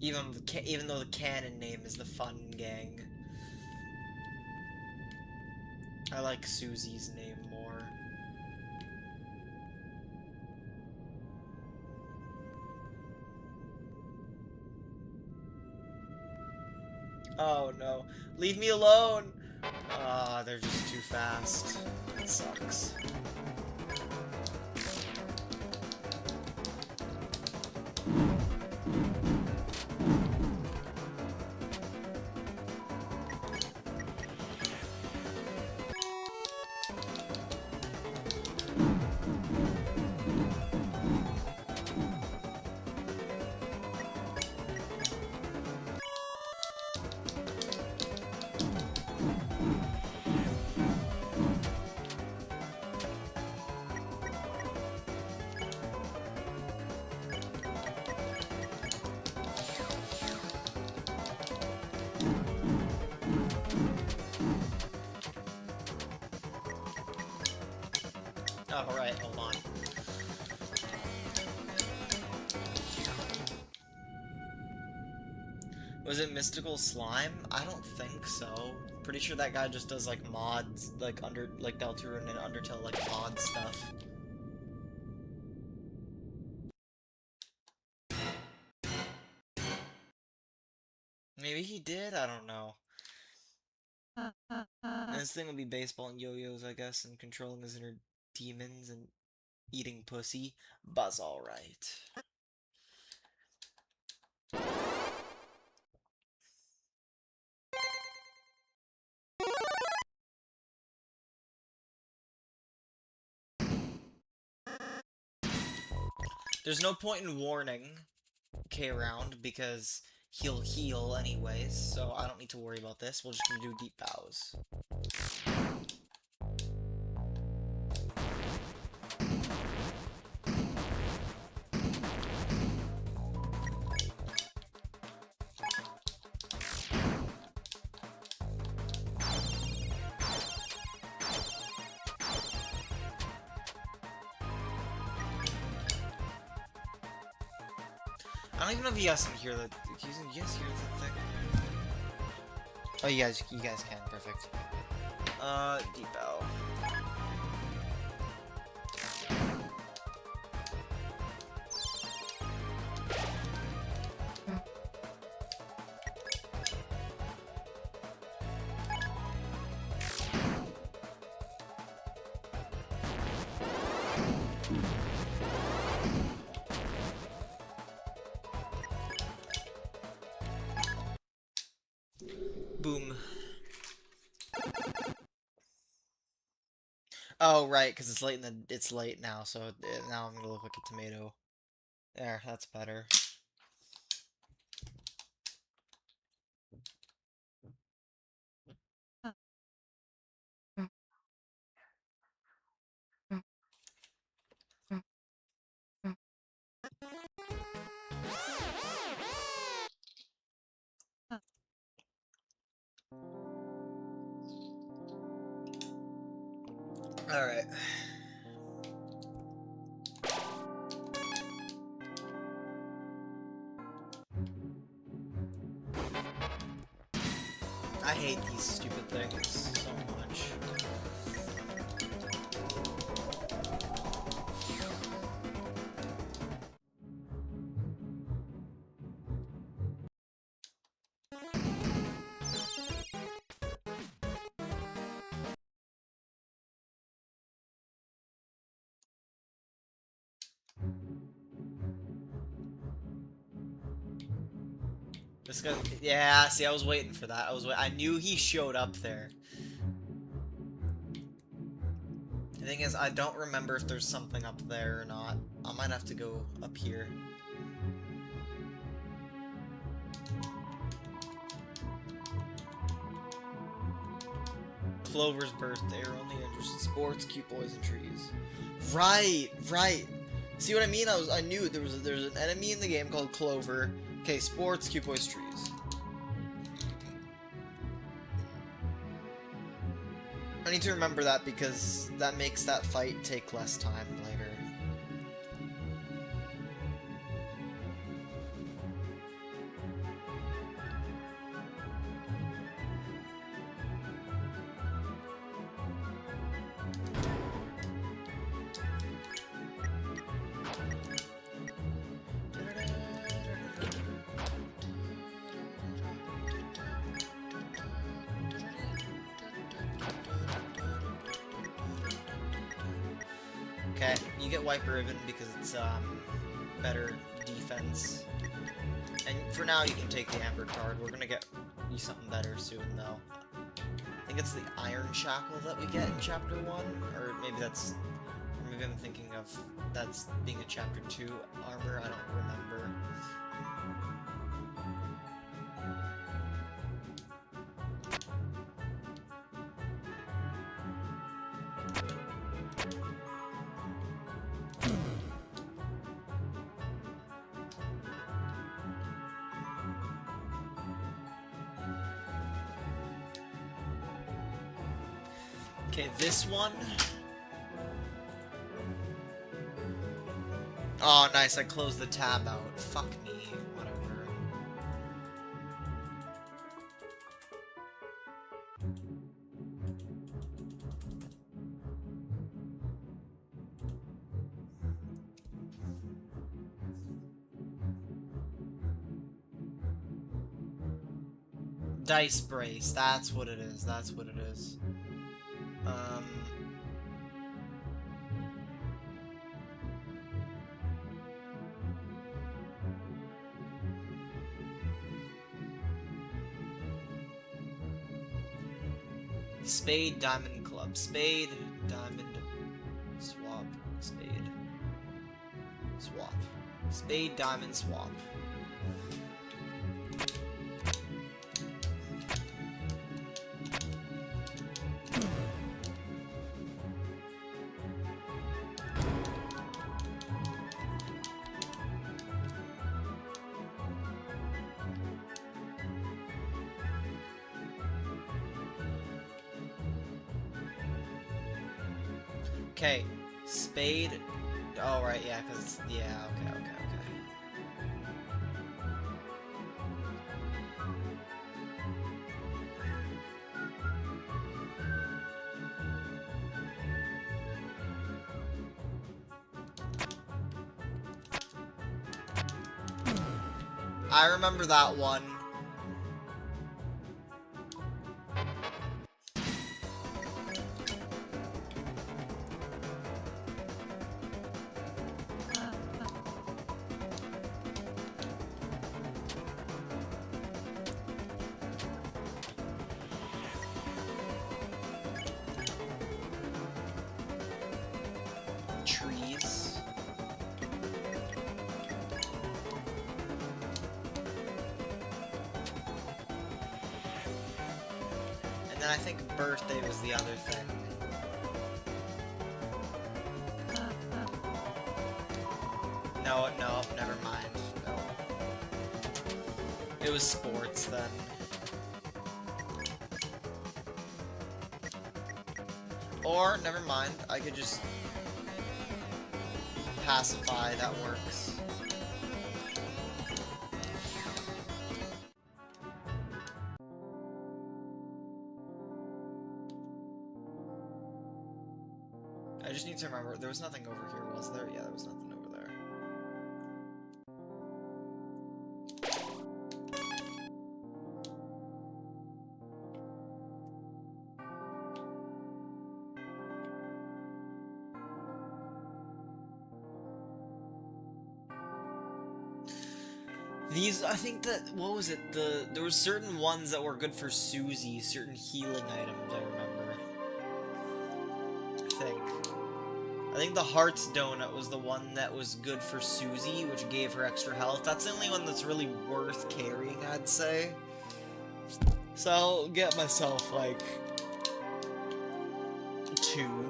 Even though the canon name is the Fun Gang. I like Susie's name more. Oh no. Leave me alone! Ah, they're just too fast. That sucks. Alright, hold on. Was it Mystical Slime? I don't think so. Pretty sure that guy just does like mods, like Deltaune and Undertale like mod stuff. Maybe he did? I don't know. And this thing will be baseball and yo-yos, I guess, and controlling his inner demons and eating pussy. Buzz alright. There's no point in warning K-Round because he'll heal anyways, so I don't need to worry about this. We're just gonna do deep bows. I don't even know if you guys can hear the. You guys hear the thing? Oh, you guys can. Perfect. Deep bow. Boom. Oh, right, because it's late it's late now, so now I'm gonna look like a tomato. There, that's better. Alright. I hate these stupid things so much. This guy, yeah, see, I was waiting for that. I knew he showed up there. The thing is, I don't remember if there's something up there or not. I might have to go up here. Clover's birthday. Are only interested in sports, cute boys, and trees. Right, right. See what I mean? I knew there's an enemy in the game called Clover. Okay, sports, cute boys, trees. I need to remember that because that makes that fight take less time later. Okay, you get Wiper Ribbon because it's better defense. And for now you can take the Amber card. We're gonna get you something better soon though. I think it's the Iron Shackle that we get in Chapter 1, or maybe that's... maybe I'm thinking of that's being a Chapter 2 armor, I don't remember. Okay, this one. Oh, nice. I closed the tab out. Fuck me. Whatever. Dice brace. That's what it is. That's what it is. Spade, diamond, club. Spade, diamond, swap, spade, swap. Spade, diamond, swap. Okay, spade. Oh, right, yeah, because it's. Yeah, okay. I remember that one. Trees. And then I think birthday was the other thing. No, never mind. No. It was sports then. Or, never mind, I could just pacify, that works. I just need to remember, there was nothing over here, was there? Yeah, there was nothing over there. These, I think that, what was it, there were certain ones that were good for Susie, certain healing items, I remember. I think the Hearts Donut was the one that was good for Susie, which gave her extra health. That's the only one that's really worth carrying, I'd say. So I'll get myself, like, 2,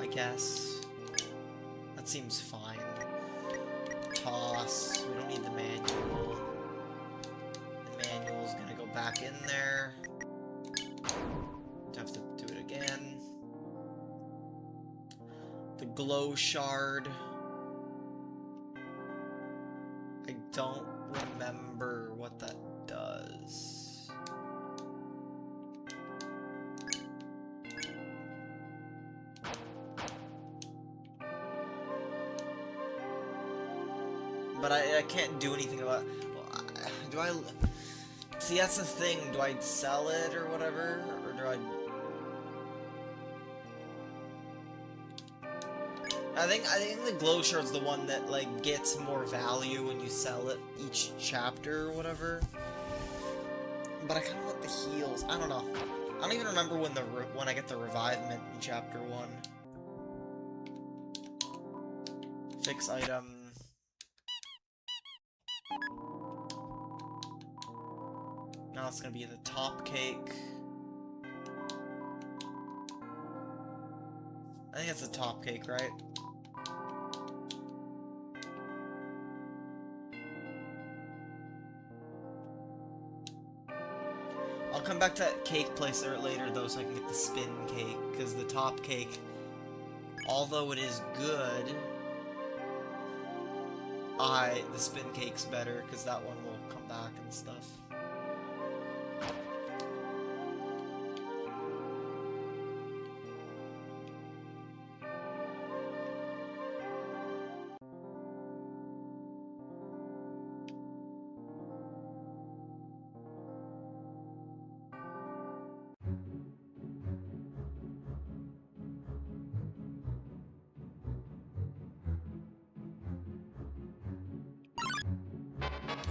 I guess. That seems fine. Toss. We don't need the manual. The manual's gonna go back in there. Have to do it again. The glow shard. I don't remember what that does. But I can't do anything about it. Well, do I... See, that's the thing. Do I sell it or whatever? Or do I... I think the glow shard's the one that, like, gets more value when you sell it each chapter or whatever. But I kind of want the heals. I don't know. I don't even remember when I get the revivement in chapter 1. Fix item. Now it's gonna be the top cake. I think it's the top cake, right? I'll come back to that cake place later, though, so I can get the spin cake, because the top cake, although it is good, the spin cake's better, because that one will come back and stuff.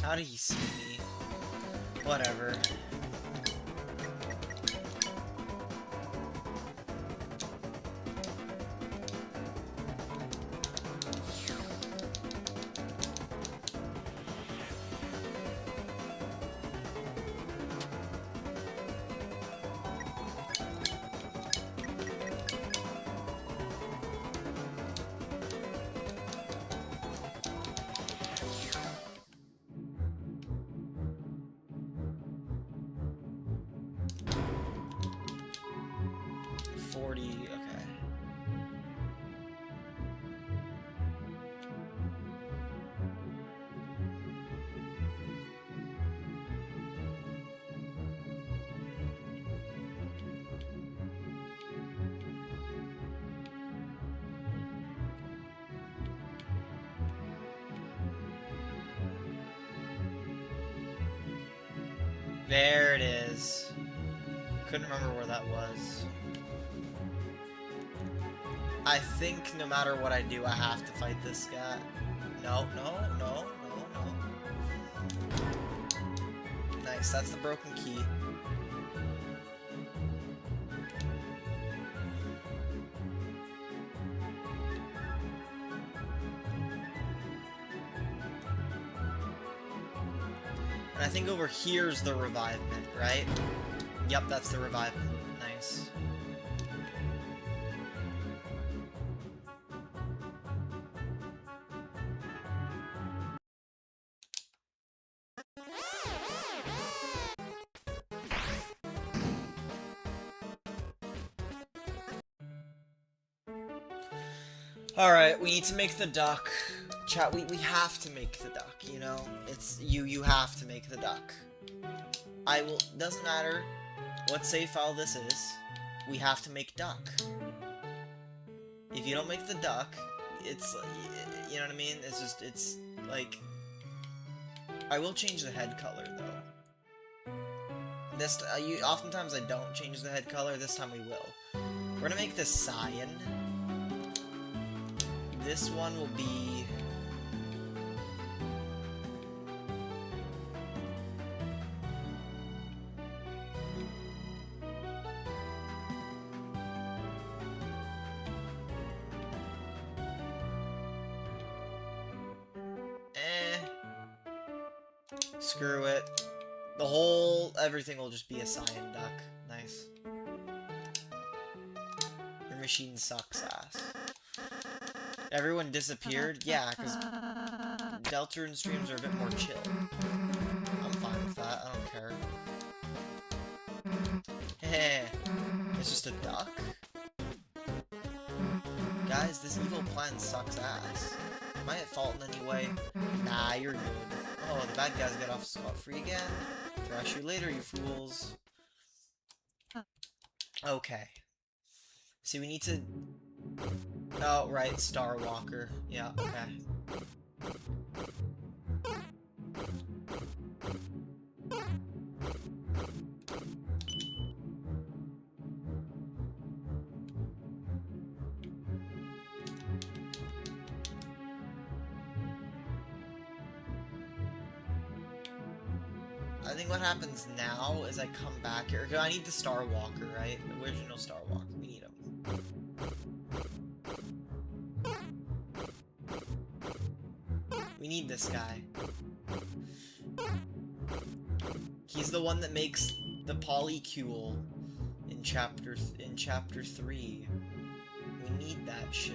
How did he see me? Whatever. Okay. There it is. Couldn't remember where that was. I think no matter what I do, I have to fight this guy. No. Nice, that's the broken key. And I think over here's the revivement, right? Yep, that's the revivement. Nice. Alright, we need to make the duck. Chat, we have to make the duck, you know? It's, you have to make the duck. Doesn't matter what save file this is, we have to make duck. If you don't make the duck, it's, you know what I mean? It's just, it's, like, I will change the head color, though. Oftentimes I don't change the head color, this time we will. We're gonna make this cyan. This one will be... Screw it. Everything will just be a cyan duck. Nice. Your machine sucks ass. Everyone disappeared? Yeah, because Deltaune streams are a bit more chill. I'm fine with that, I don't care. Heh, it's just a duck? Guys, this evil plan sucks ass. Am I at fault in any way? Nah, you're good. Oh, the bad guys get off scot-free again? Thrash you later, you fools. Okay. See, we need to... Oh, right, Star Walker. Yeah, okay. I think what happens now is I come back here. I need the Star Walker, right? The original Star Walker. We need him. We need this guy. He's the one that makes the polycule in chapter 3. We need that shit.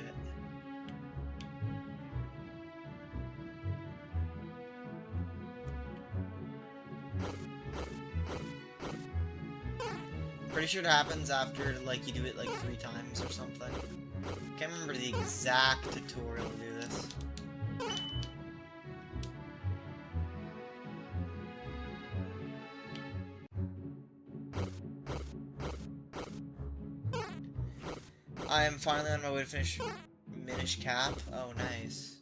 Pretty sure it happens after, like, you do it, like, 3 times or something. Can't remember the exact tutorial to do this. I am finally on my way to finish Minish Cap. Oh, nice.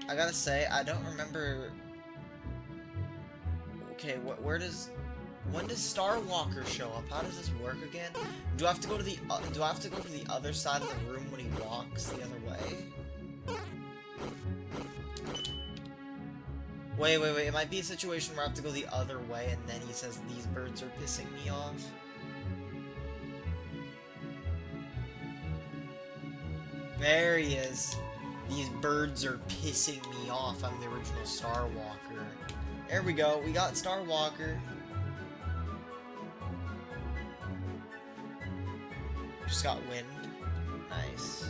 I gotta say, I don't remember... Okay, when does Star Walker show up? How does this work again? Do I have to go to the other side of the room when he walks the other way? Wait, it might be a situation where I have to go the other way and then he says these birds are pissing me off. There he is. These birds are pissing me off. I'm the original Star Walker. There we go. We got Star Walker. Just got wind. Nice.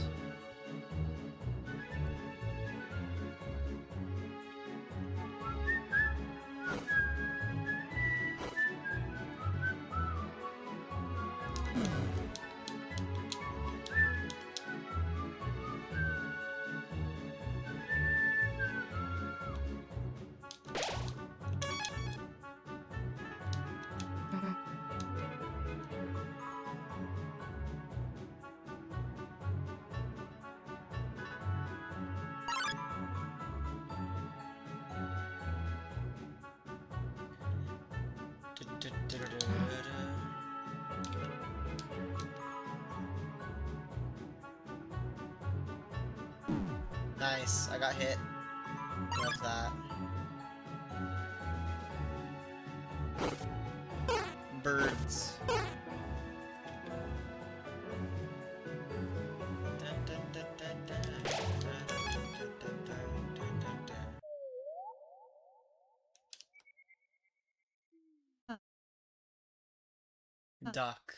Nice, I got hit. Love that. Birds. Duck.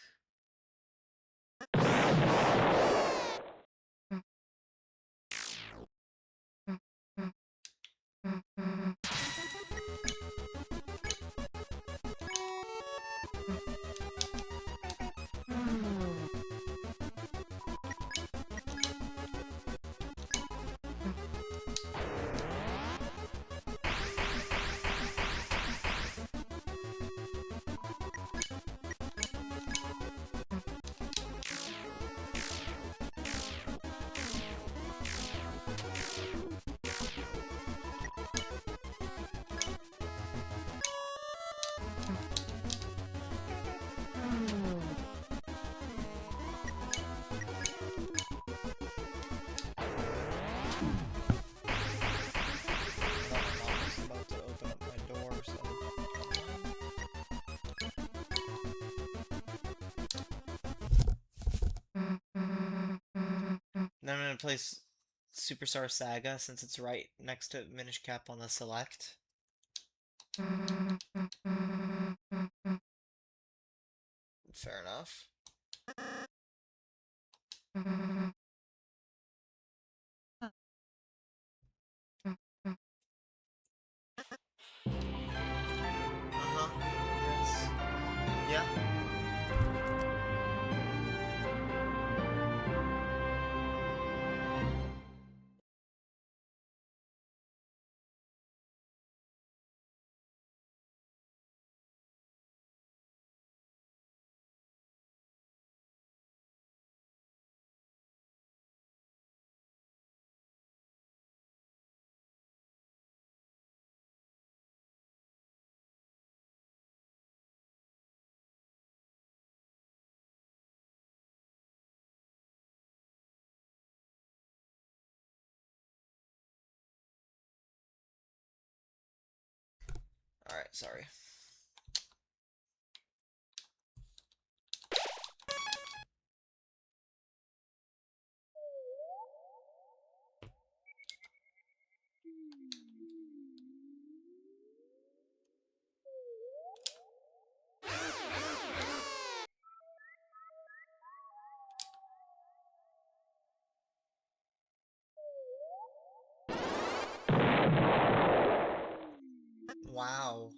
Then I'm gonna place Superstar Saga since it's right next to Minish Cap on the select. Fair enough. Uh-huh. Yes. Yeah. Alright, sorry. Wow.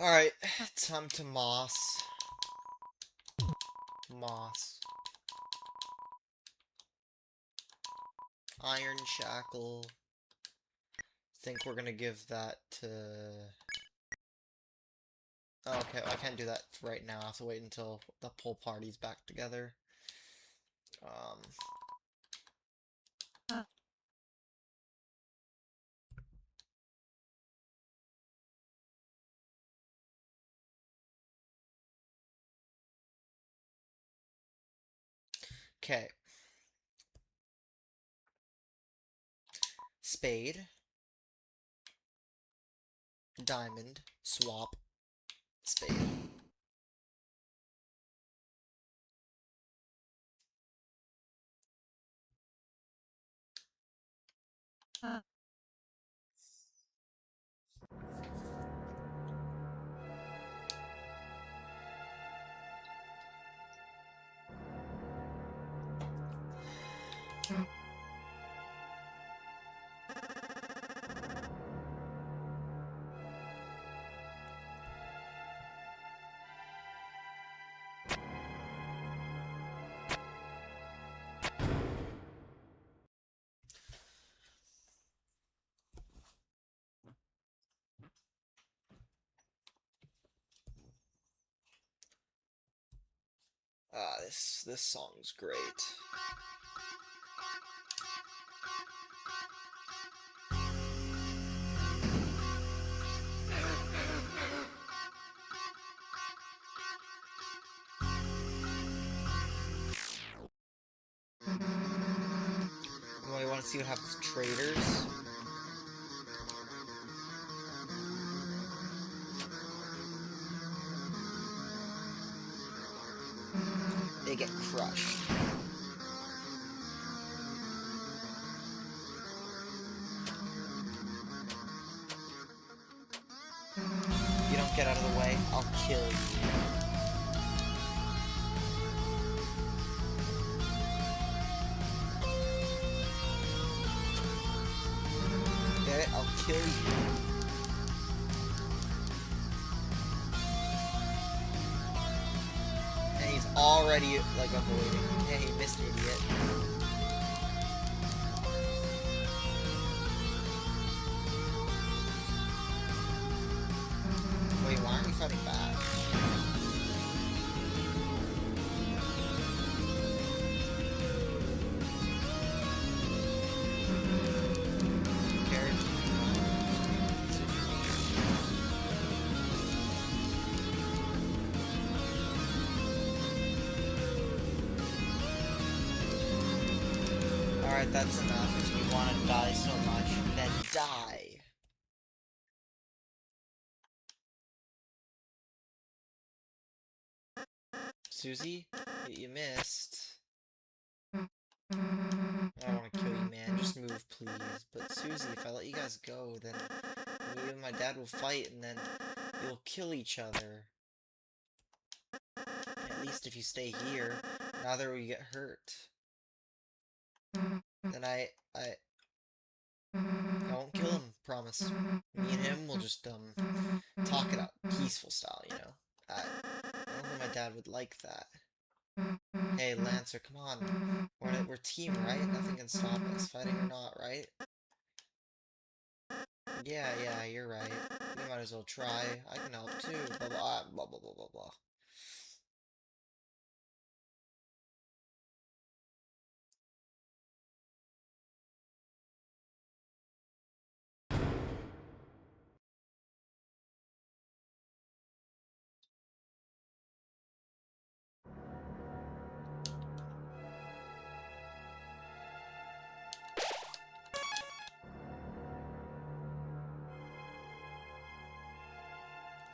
Alright, time to Moss. Moss. Iron Shackle. Think we're gonna give that to... Oh, okay, I can't do that right now. I have to wait until the whole party's back together. Okay. Spade. Diamond. Swap. Spade. This song's great. Let's see what happens. Traders. They get crushed. If you don't get out of the way, I'll kill you. Get it? I'll kill you. And he's already, like, avoiding. Yeah, he missed, idiot. Wait, why aren't we fighting back? Alright, that's enough. If you want to die so much, then die. Susie, you missed. I don't want to kill you, man. Just move, please. But Susie, if I let you guys go, then you and my dad will fight, and then you'll kill each other. At least if you stay here, neither will you get hurt. Then I won't kill him, promise. Me and him will just, talk it out, peaceful style, you know? I don't think my dad would like that. Hey, Lancer, come on. We're team, right? Nothing can stop us, fighting or not, right? Yeah, you're right. You might as well try. I can help too. Blah, blah, blah, blah, blah, blah, blah.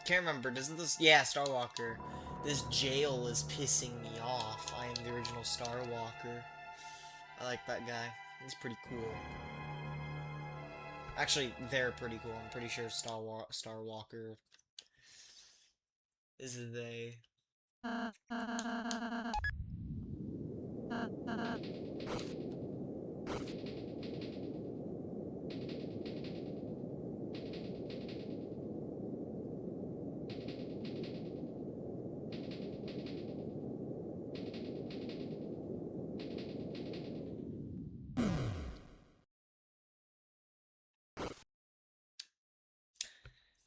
Can't remember, doesn't this... Yeah, Starwalker. This jail is pissing me off. I am the original Starwalker. I like that guy. He's pretty cool. Actually, they're pretty cool. I'm pretty sure Starwalker is they.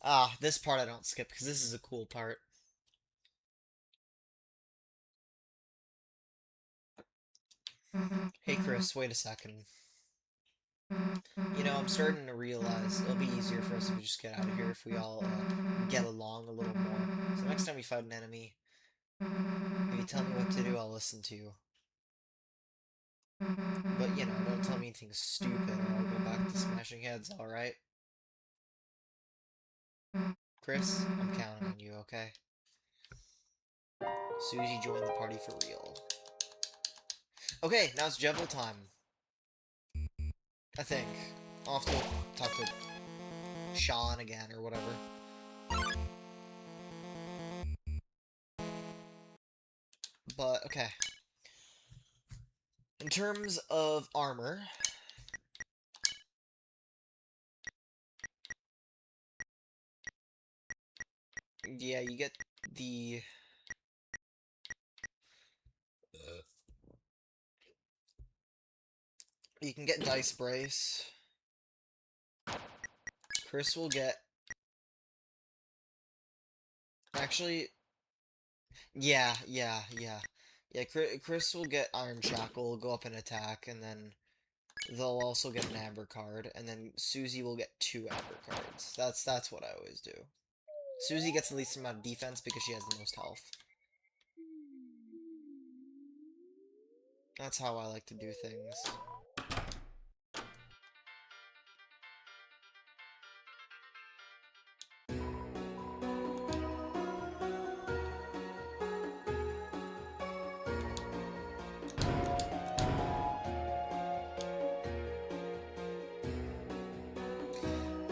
Ah, this part I don't skip because this is a cool part. Hey Chris, wait a second. You know, I'm starting to realize it'll be easier for us if we just get out of here if we all get along a little more. So next time we fight an enemy, if you tell me what to do, I'll listen to you. But, you know, don't tell me anything stupid or I'll go back to smashing heads, alright? Chris, I'm counting on you, okay? Susie joined the party for real. Okay, now it's Jevil time. I think. I'll have to talk to Sean again or whatever. But, okay. In terms of armor... Yeah, you get the... You can get Dice Brace. Chris will get... Actually... Yeah. Yeah, Chris will get Iron Shackle, go up and attack, and then they'll also get an Amber card, and then Susie will get 2 Amber cards. That's what I always do. Susie gets the least amount of defense because she has the most health. That's how I like to do things.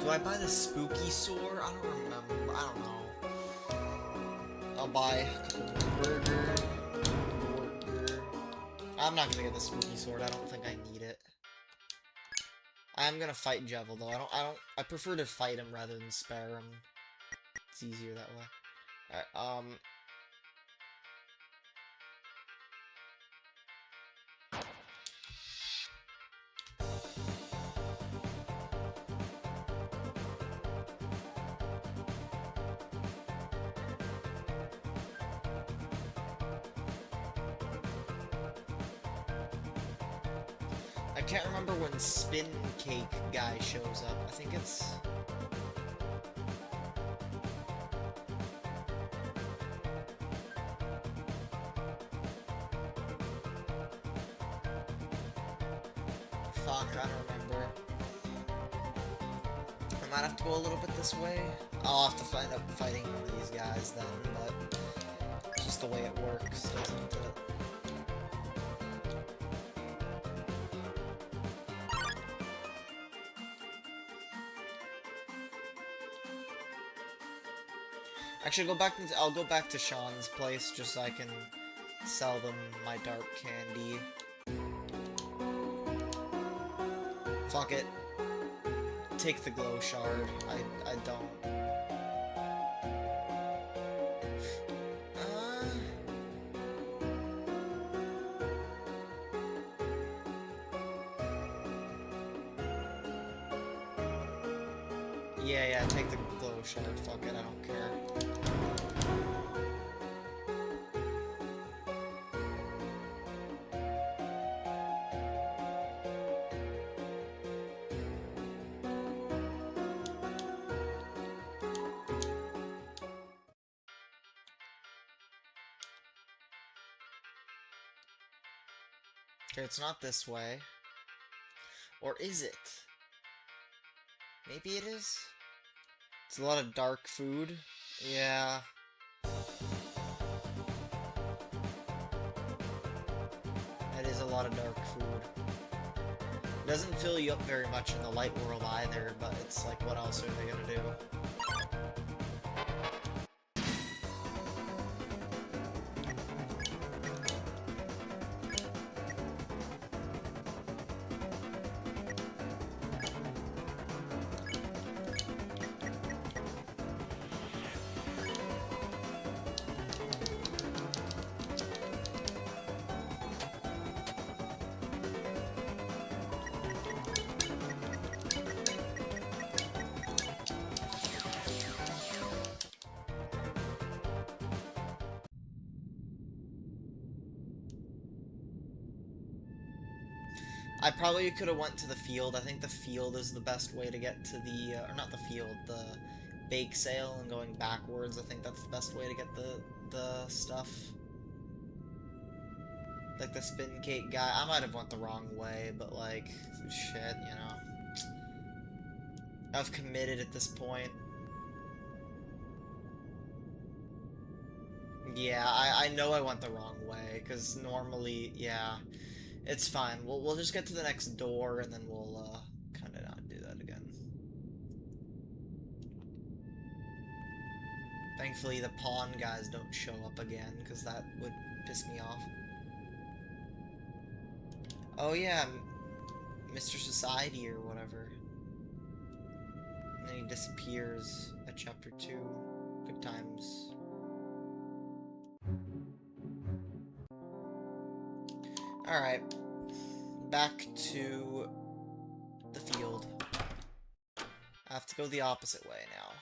Do I buy the spooky sword? I don't remember. I don't know. I'll buy a couple more burger. I'm not gonna get the spooky sword. I don't think I need it. I'm gonna fight Jevil though. I prefer to fight him rather than spare him. It's easier that way. Alright, I can't remember when Spin Cake guy shows up. I think it's... Fuck, I don't remember. I might have to go a little bit this way. I'll have to find up fighting one of these guys then, but... It's just the way it works, doesn't it? Actually, I'll go back to Sean's place just so I can sell them my dark candy. Fuck it. Take the glow shard. I don't. Yeah, take the glow shard. Fuck it, I don't care. Okay, it's not this way. Or is it? Maybe it is? It's a lot of dark food. Yeah. That is a lot of dark food. It doesn't fill you up very much in the light world either, but it's like, what else are they gonna do? I probably could have went to the field. I think the field is the best way to get to the, or not the field, the bake sale and going backwards. I think that's the best way to get the stuff. Like the spin cake guy. I might have went the wrong way, but like, shit, you know. I've committed at this point. Yeah, I know I went the wrong way, because normally, yeah. It's fine. We'll just get to the next door, and then we'll, kind of not do that again. Thankfully, the pawn guys don't show up again, because that would piss me off. Oh, yeah. Mr. Society or whatever. And then he disappears at Chapter 2. Good times. Alright, back to the field. I have to go the opposite way now.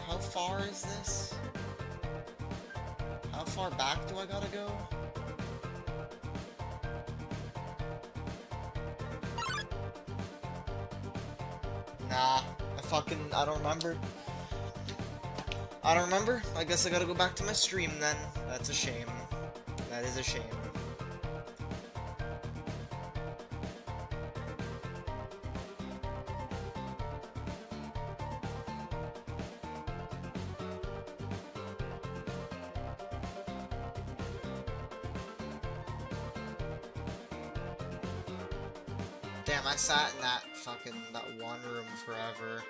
How far is this? How far back do I gotta go? Nah, I don't remember. I don't remember. I guess I gotta go back to my stream then. That's a shame. That is a shame. Damn, I sat in that one room forever.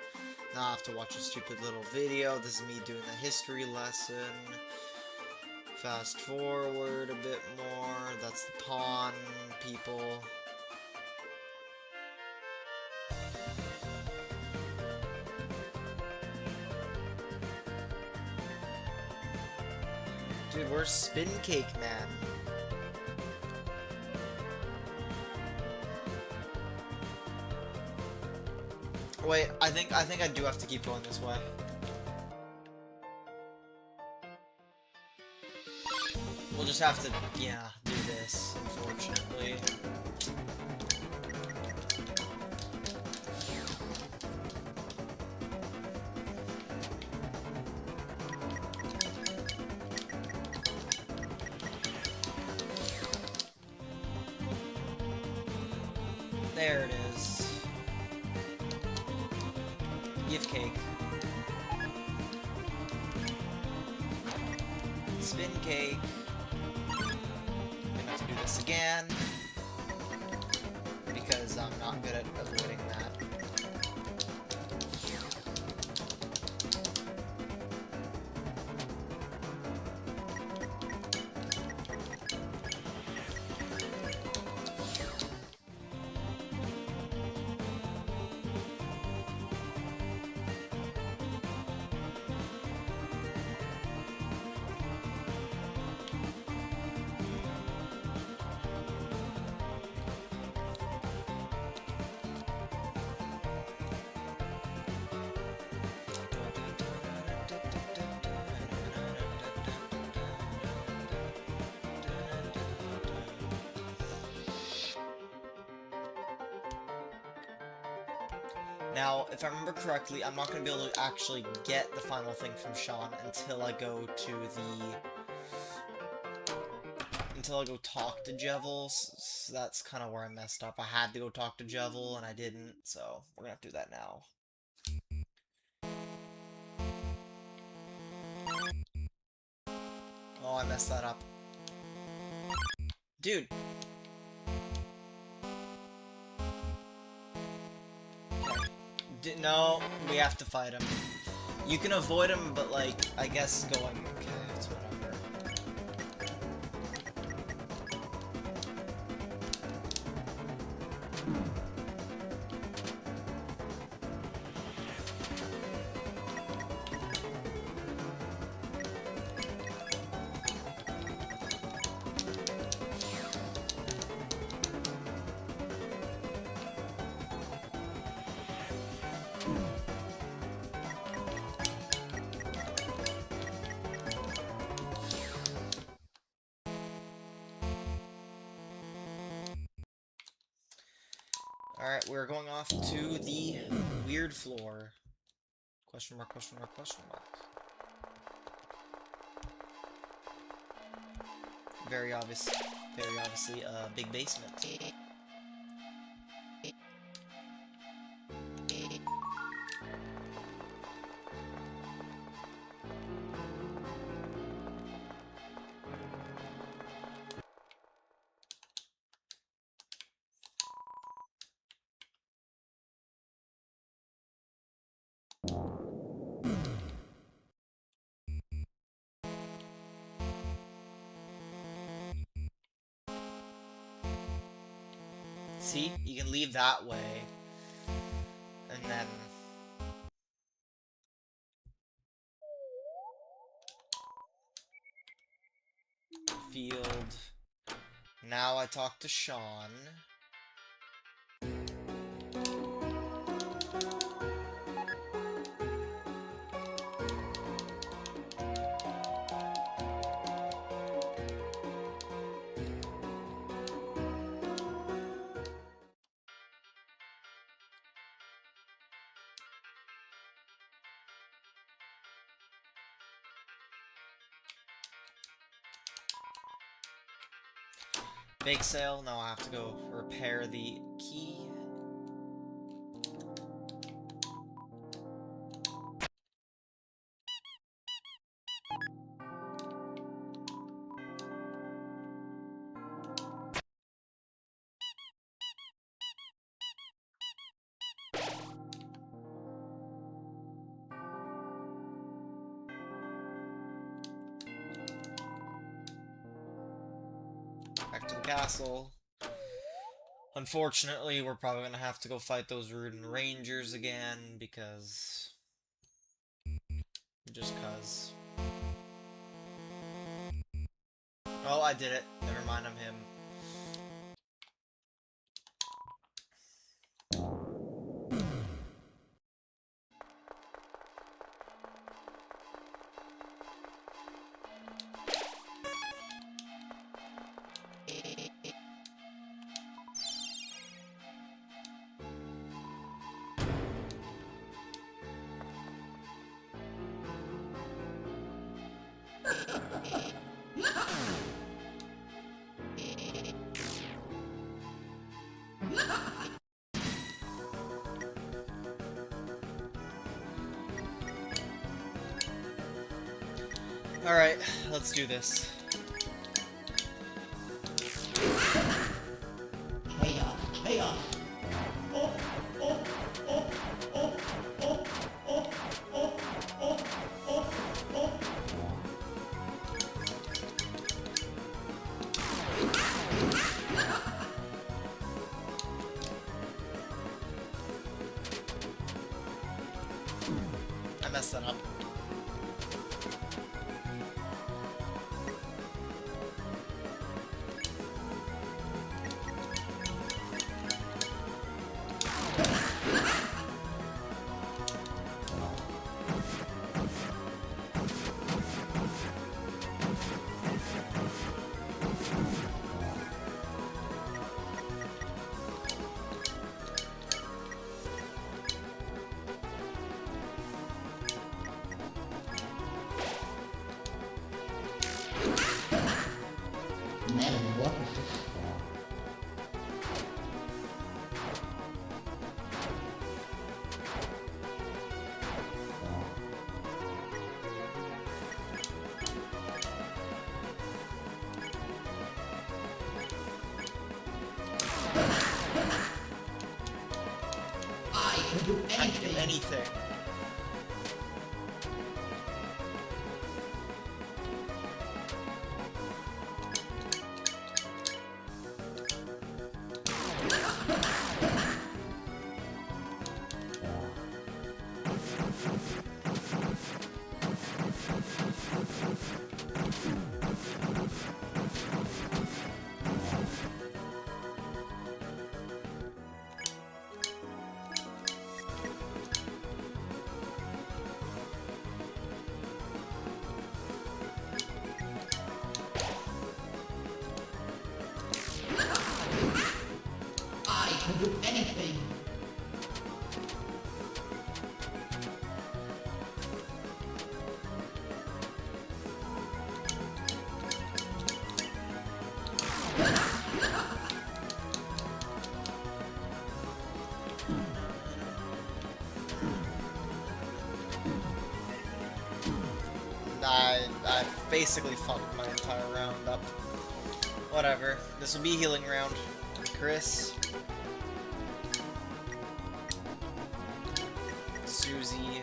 Now I have to watch a stupid little video. This is me doing the history lesson. Fast forward a bit more. That's the pawn people. Dude, where's Spin Cake Man? Wait, I think I do have to keep going this way. We'll just have to, yeah, do this, unfortunately. There it is. Give cake. Spin cake. I'm gonna have to do this again. Because I'm not good at avoiding that. Now, if I remember correctly, I'm not going to be able to actually get the final thing from Sean until I go to until I go talk to Jevil, so that's kind of where I messed up. I had to go talk to Jevil, and I didn't, so we're going to have to do that now. Oh, I messed that up. Dude. No, we have to fight him. You can avoid him, but, like, I guess going... Okay, it's whatever. Alright, we're going off to the weird floor. Question mark, question mark, question mark. Very obviously, a big basement. See? You can leave that way. And then... Field. Now I talk to Sean. Bake sale. Now I have to go repair the key. Back to the castle. Unfortunately, we're probably gonna have to go fight those Rudin Rangers again, because... Just cuz. Oh, I did it. Never mind, I'm him. Alright, let's do this. Chaos, chaos. Oh, oh, oh, oh, oh, oh, oh, oh, oh, oh. I messed that up. Man, what is this? I can do I can do anything. anything. I can do anything. I basically fucked my entire round up. Whatever. This will be healing round. Chris. Susie.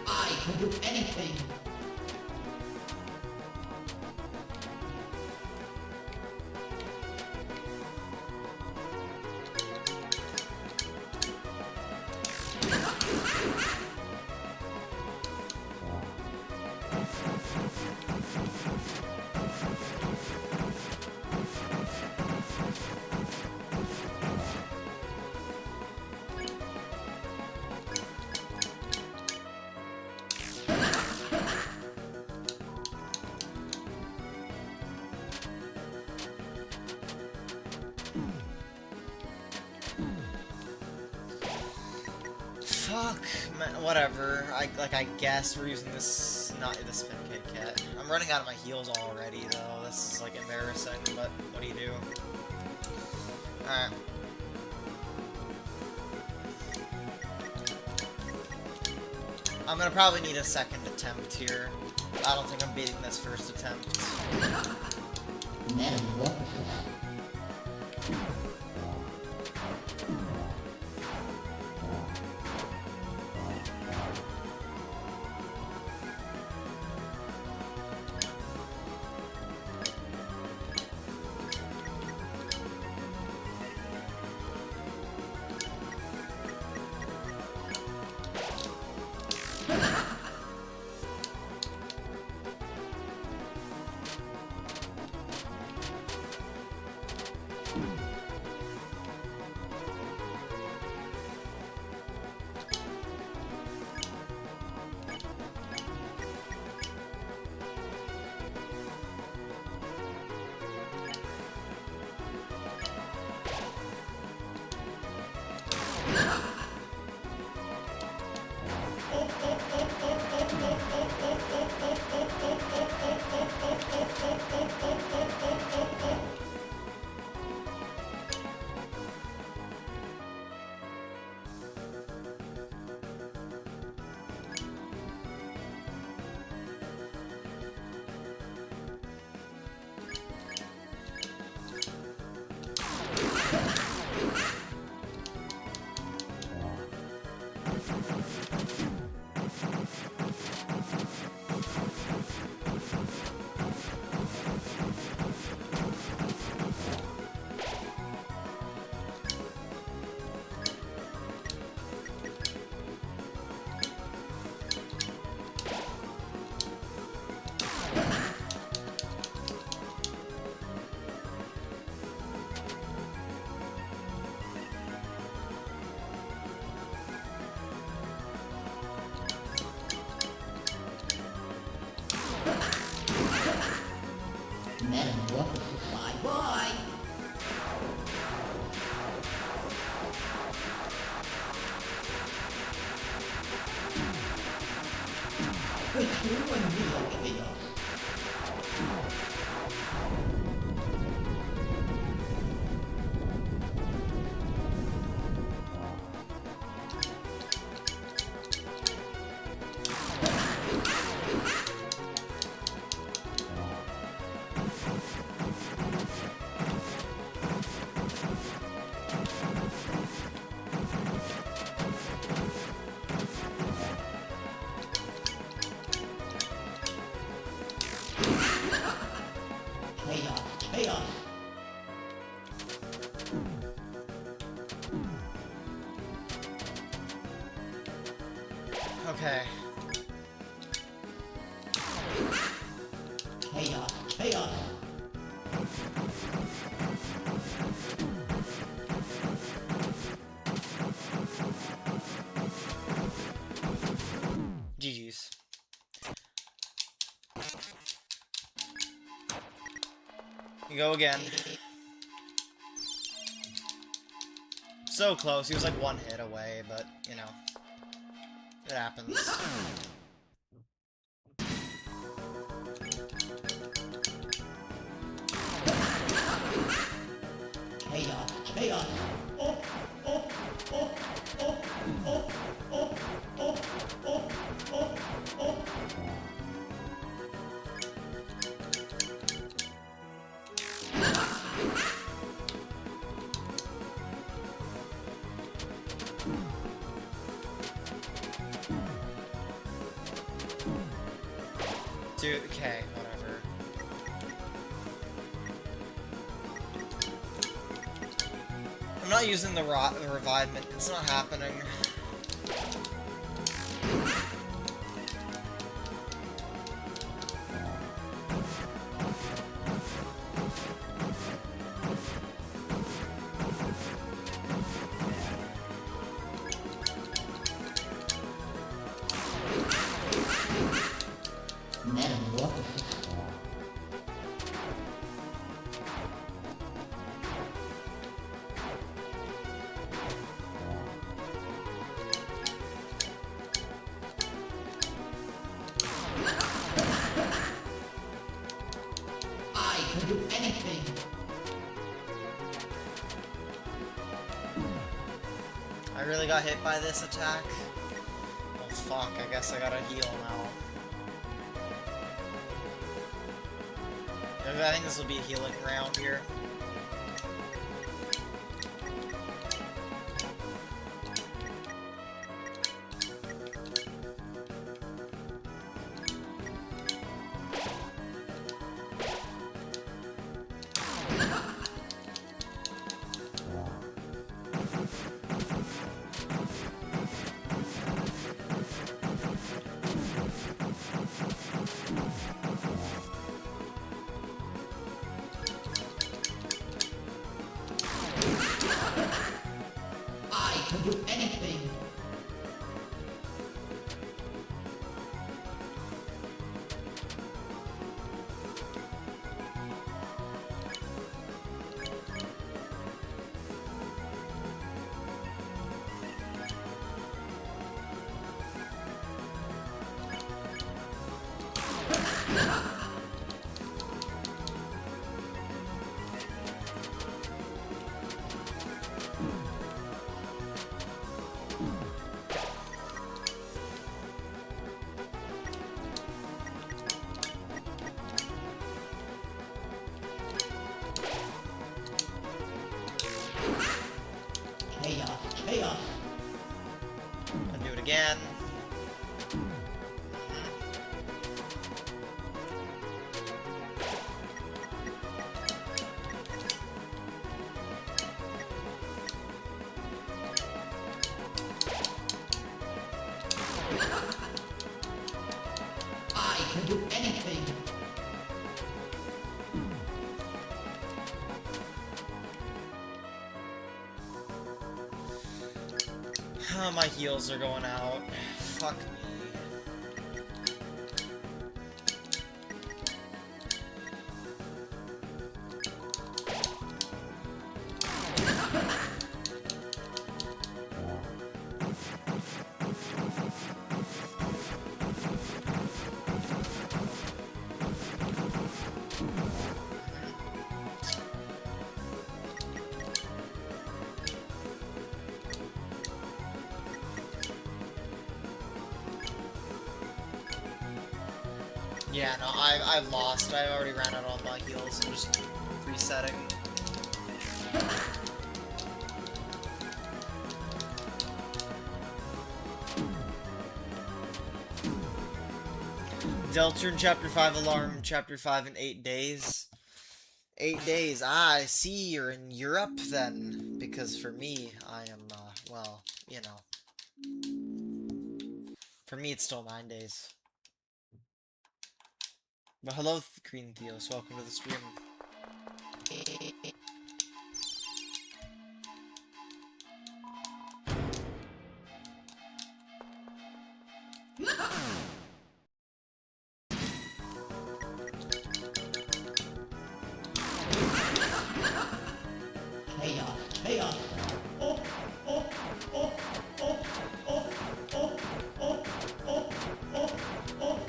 I can do anything. Fuck, man, whatever. I guess we're using this, not the spin kick yet. I'm running out of my heals already, though. This is, like, embarrassing, but what do you do? Alright. I'm gonna probably need a second attempt here. I don't think I'm beating this first attempt. Man, what is this? Metamorphosis, bye-bye. Between real chaos. Chaos, chaos. Okay. Chaos, chaos. GG's. You go again. So close. He was like one hit away, but, you know. It happens. Chaos, chaos. Dude, okay, whatever. I'm not using the revivement. It's not happening. Metamorphosis. I can do anything. I really got hit by this attack. Oh fuck, I guess I gotta heal now. I think this will be a healing round here. I can do anything. Chaos, chaos. I'll do it again. I can do anything. My heals are going out. Fuck me. Yeah, no, I lost. I already ran out on my heals. I'm just resetting. Deltaune Chapter 5 alarm. Chapter 5 in 8 days. 8 days. Ah, I see you're in Europe then. Because for me, I am, well, you know. For me, it's still 9 days. But hello, Green Theos. Welcome to the stream. Chaos, chaos. Oh, oh, oh, oh, oh, oh, oh, oh, oh, oh.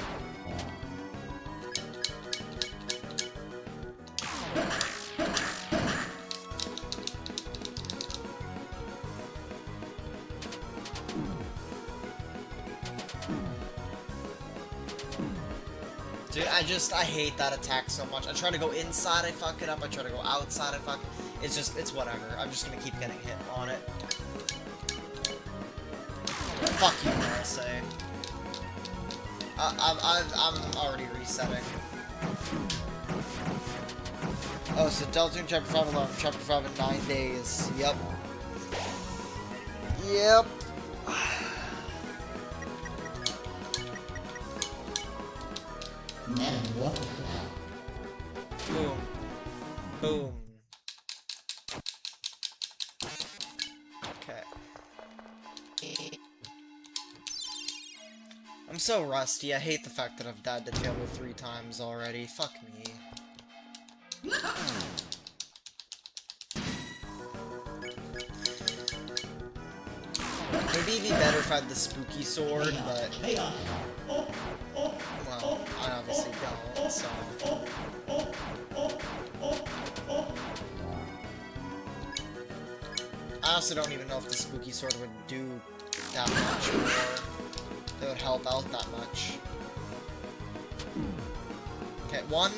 Dude, I hate that attack so much. I try to go inside, I fuck it up. I try to go outside, I fuck it. It's whatever. I'm just gonna keep getting hit on it. Fuck you, Marseille. I'm already resetting. Oh, so Deltaune Chapter 5 alone. Chapter 5 in 9 days. Yep. Yep. Metamorphosis. Boom. Boom. Okay. I'm so rusty. I hate the fact that I've died to Diablo 3 times already. Fuck me. Maybe it'd be better if I had the spooky sword, but... Chaos. Oh, oh, well, I obviously don't, so... I also don't even know if the spooky sword would do that much more. That would help out that much. Okay, one,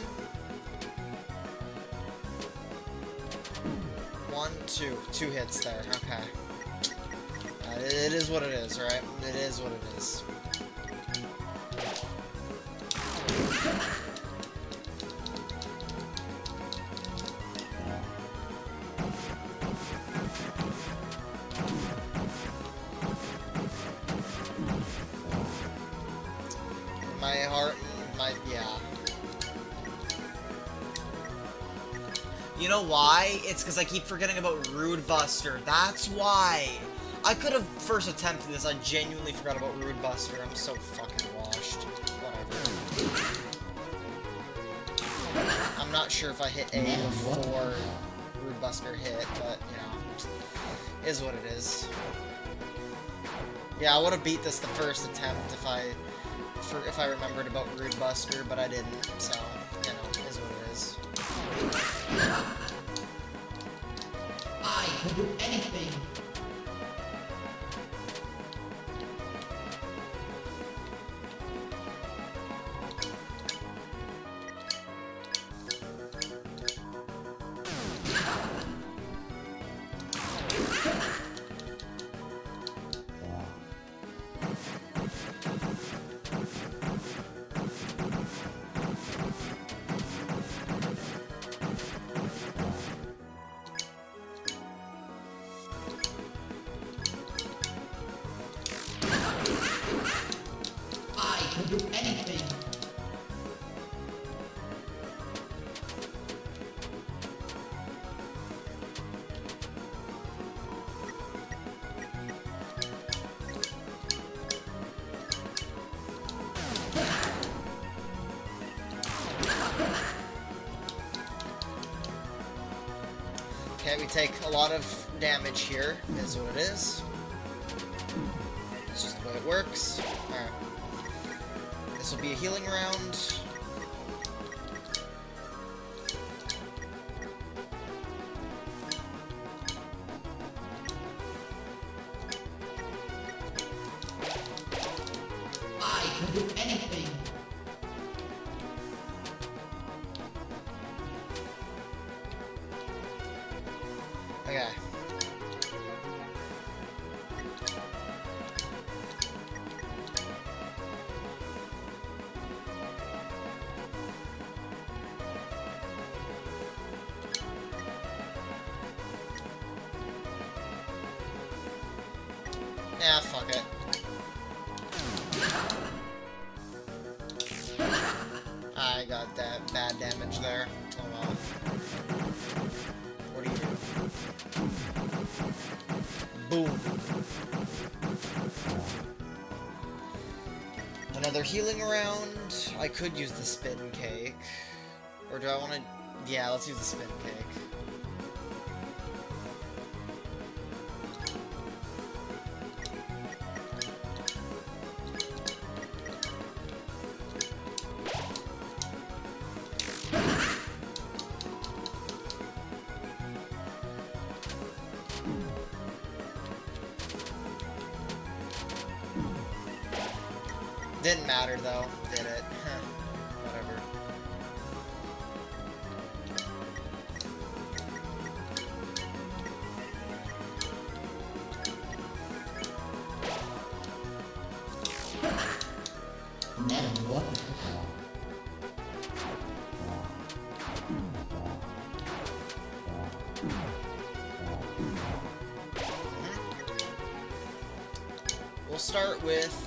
two. 2 hits there, okay. It is what it is, right? It is what it is. My heart, yeah. You know why? It's because I keep forgetting about Rude Buster. That's why! I could have first attempted this. I genuinely forgot about Rude Buster. I'm so fucking washed. Whatever. I'm not sure if I hit A before Rude Buster hit, but, you know, is what it is. Yeah, I would have beat this the first attempt if I for if I remembered about Rude Buster, but I didn't, so, you know, is what it is. I can do anything. I can do anything. Okay, we take a lot of damage here, is what it is. It's just the way it works. Alright. This will be a healing round. I can do anything. Okay. Yeah, fuck it. I got that bad damage there. Oh well. What do you do? Boom. Another healing round. I could use the spin cake. Or do I want to... Yeah, let's use the spin cake. Didn't matter though, did it? Whatever. Madam, what? We'll start with...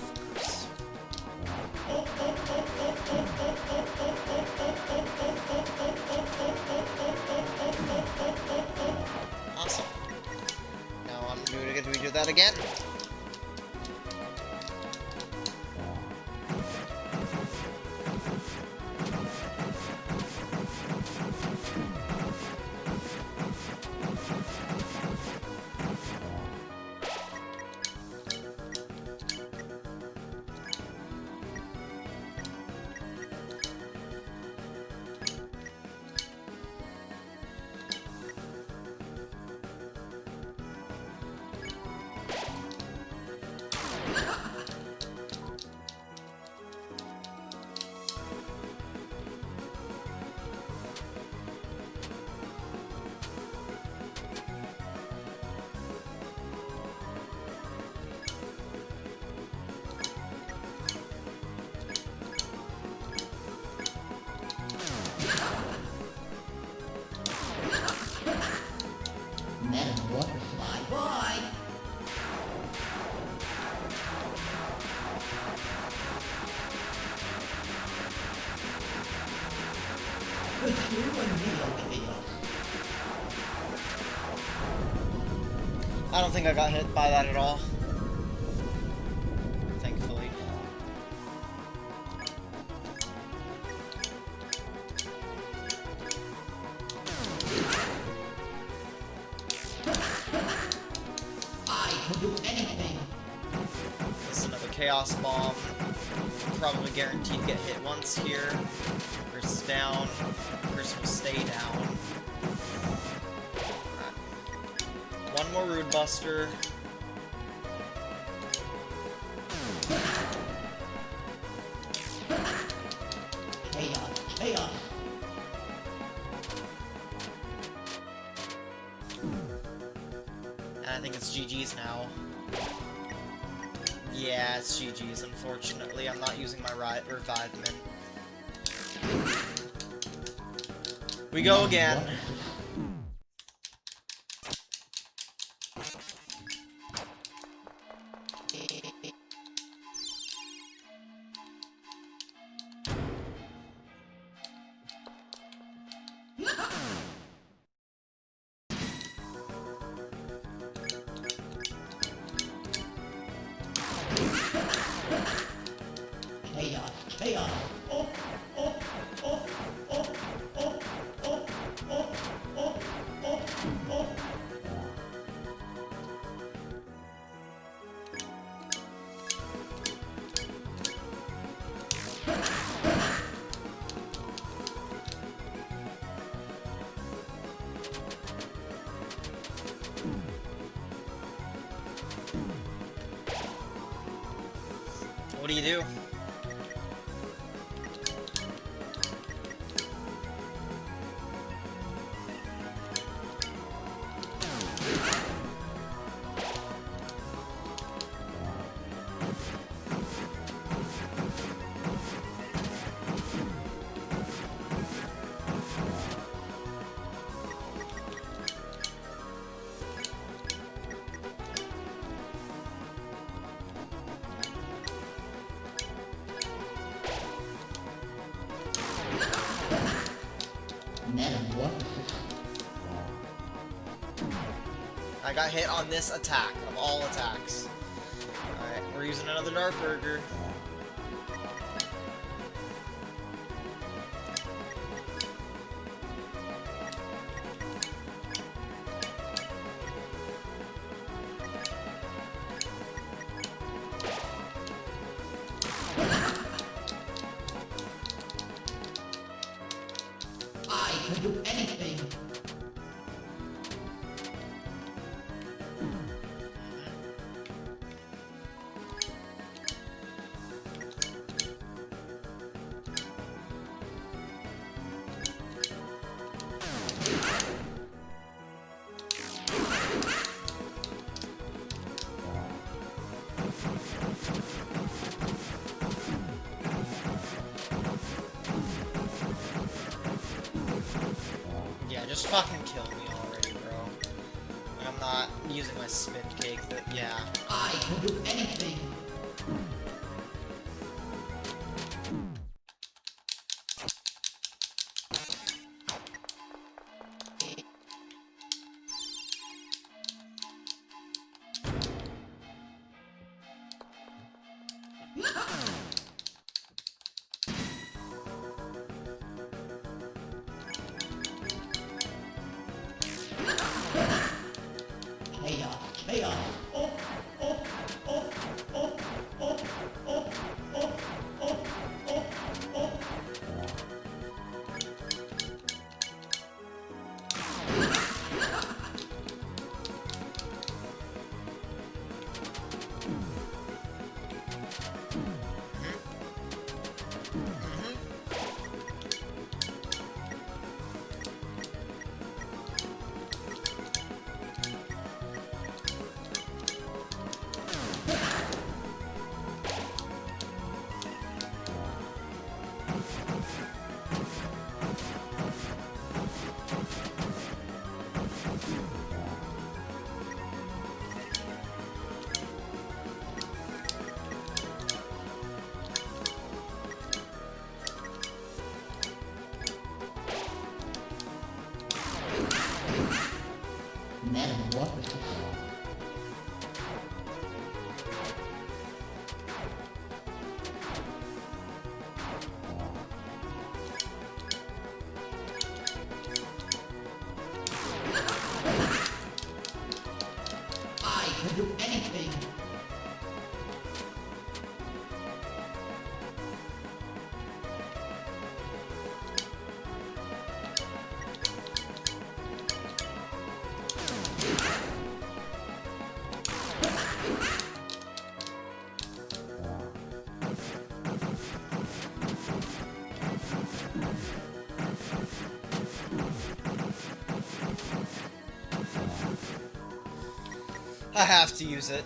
Awesome. Now I'm doing it. Do we do that again? Madam, what? Bye-bye. The true and real chaos. I don't think I got hit by that at all. Thankfully. I can do anything. This is another Chaos Bomb. probably guaranteed to get hit once here. Chris is down. Chris will stay down. Right. One more Rude Buster. Chaos. And I think it's GG's now. Yeah, it's GG's, unfortunately. I'm not using my revive min. We go again. Chaos. What do you do? I got hit on this attack, of all attacks. Alright, we're using another Dark Burger. I can do anything. Yeah, just fucking kill me already, bro. I'm not using my spin cake, yeah. I can do anything. Chaos. Metamorphosis. I can do anything. I have to use it.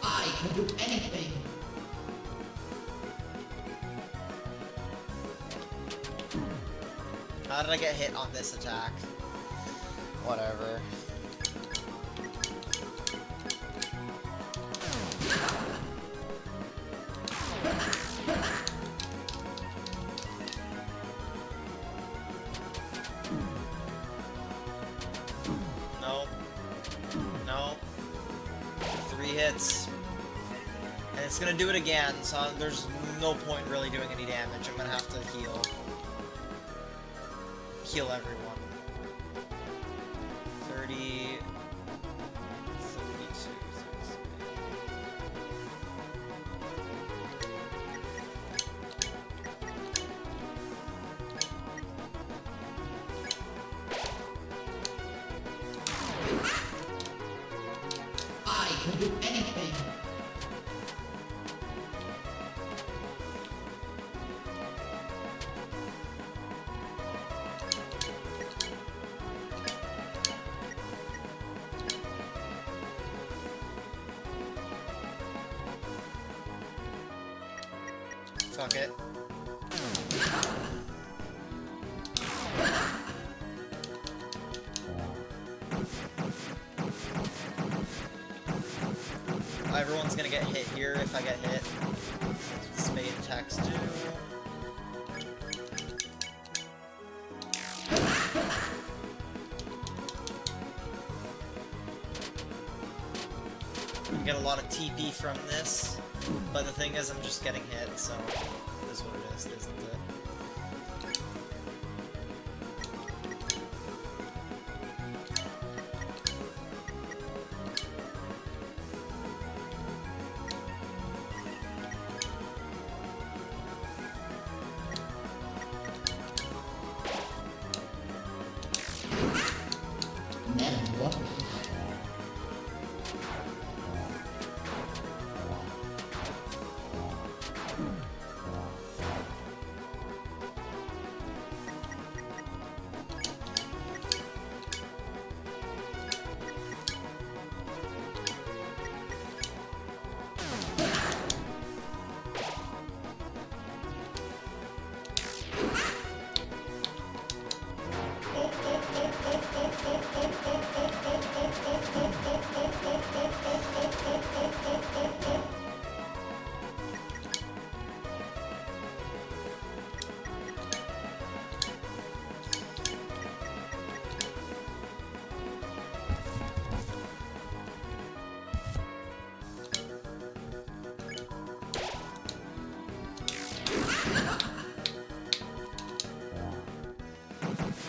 I can do anything. How did I get hit on this attack? Whatever. Nope. Nope. 3 hits. And it's gonna do it again, so there's no point really doing any damage. I'm gonna have to heal. Heal everyone. 30... 32... I can do anything. Fuck it. Everyone's gonna get hit here if I get hit. Spade attacks do. You get a lot of TP from this, but the thing is I'm just getting hit, so it is what it is, isn't it?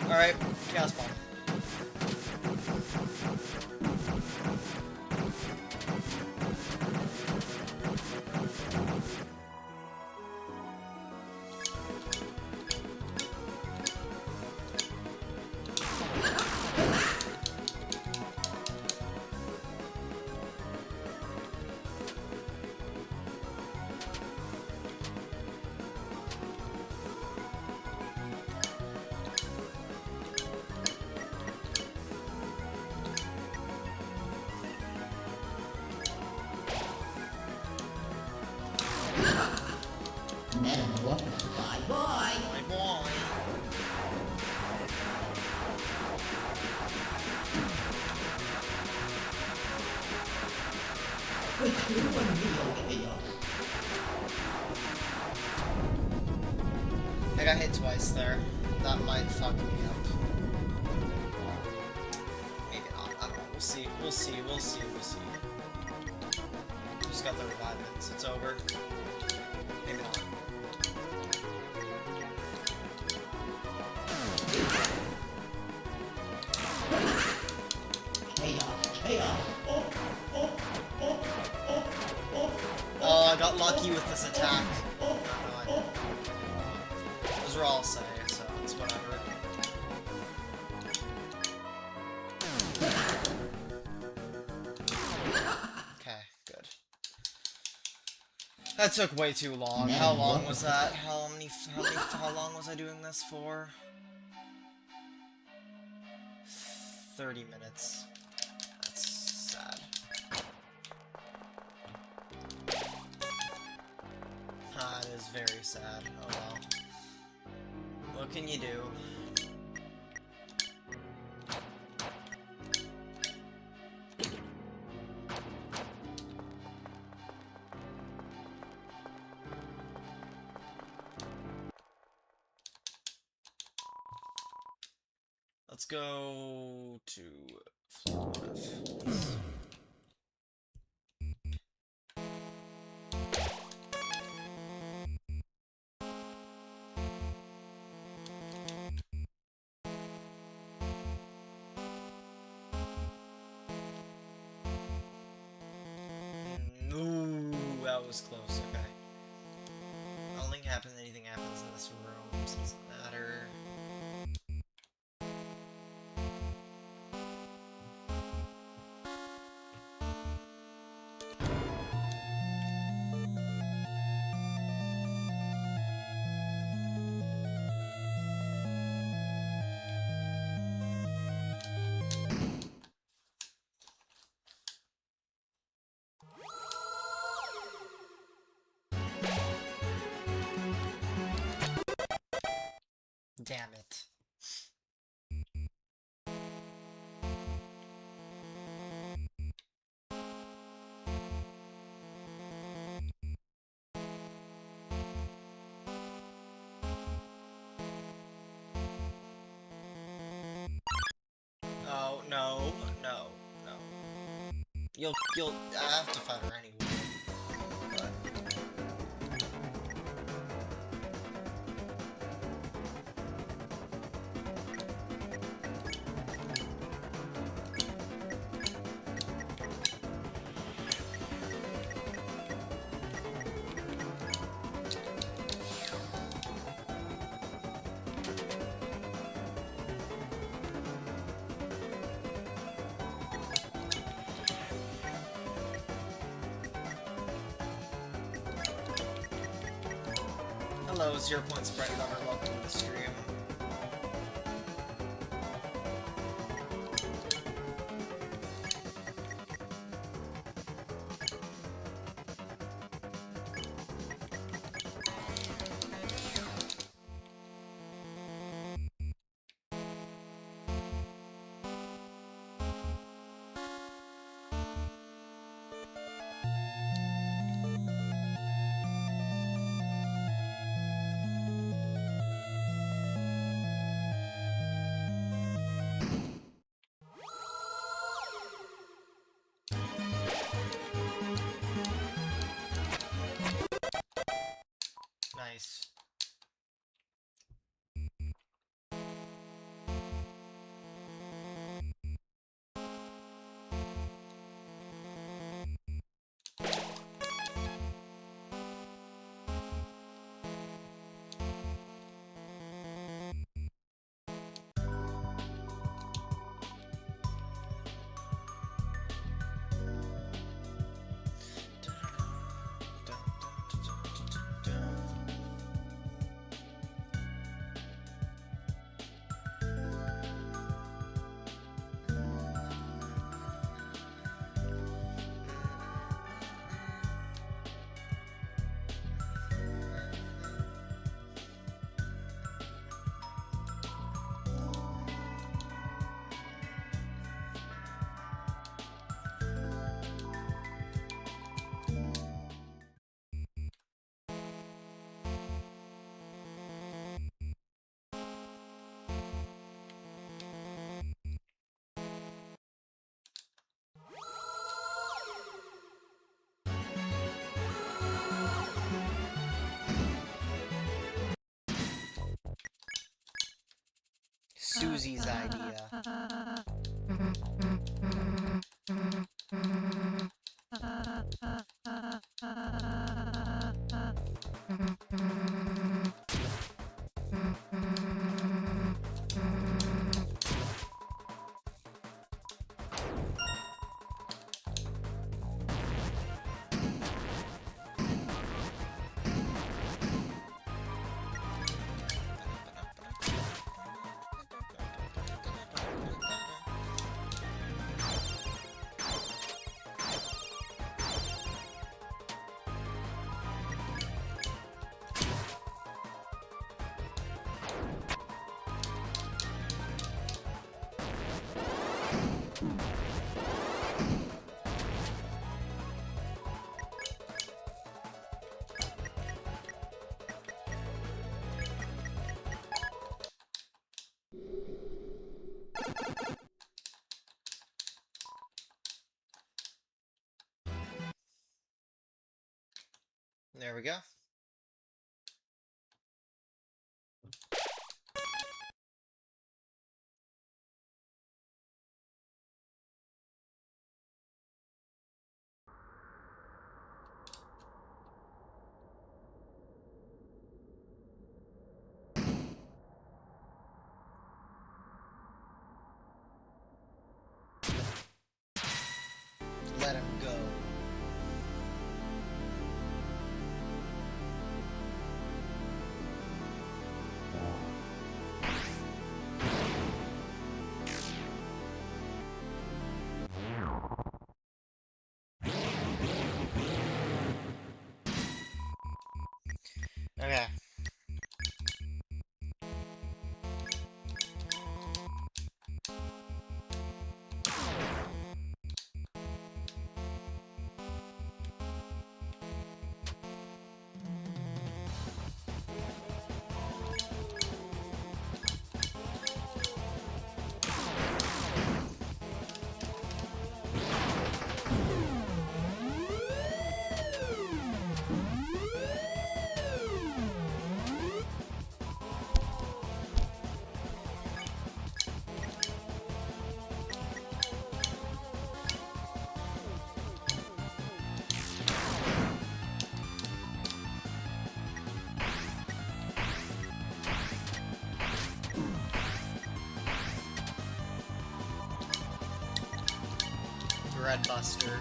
Alright, Chaos Bomb. Bye bye. My boy. I got hit twice there. That might fuck me up. Maybe not. I don't know. We'll see. We'll see. We'll see. We'll see. Just got the revivements. It's over. Maybe not. Oh, I got lucky with this attack. No, I didn't. Those are all say, so it's whatever. Okay, good. That took way too long. How long was that? How long was I doing this for? 30 minutes. That's sad. Ah, it is very sad. Oh well. What can you do? Let's go to floor 1F. Ooh, that was close, okay. I don't think anything happens in this room, so it doesn't matter. Damn it. Oh, no, no, no. I have to fight her anyway. But... Hello, 0 Point Sprite Lover, welcome to the stream. Nice. Susie's idea. There we go. Let him go. Okay. Red Buster.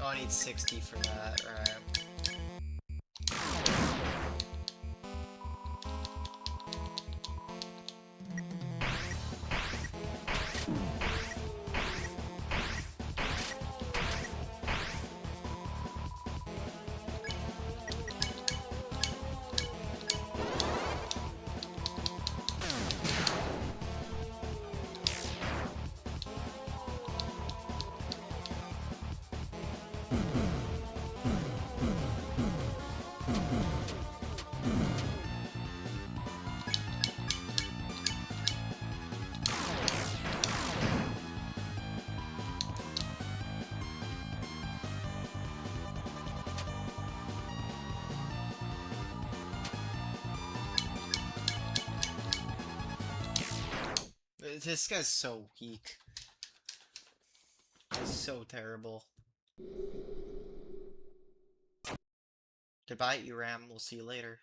Oh, I need 60 for that, right. This guy's so weak. He's so terrible. Goodbye, ERAM. We'll see you later.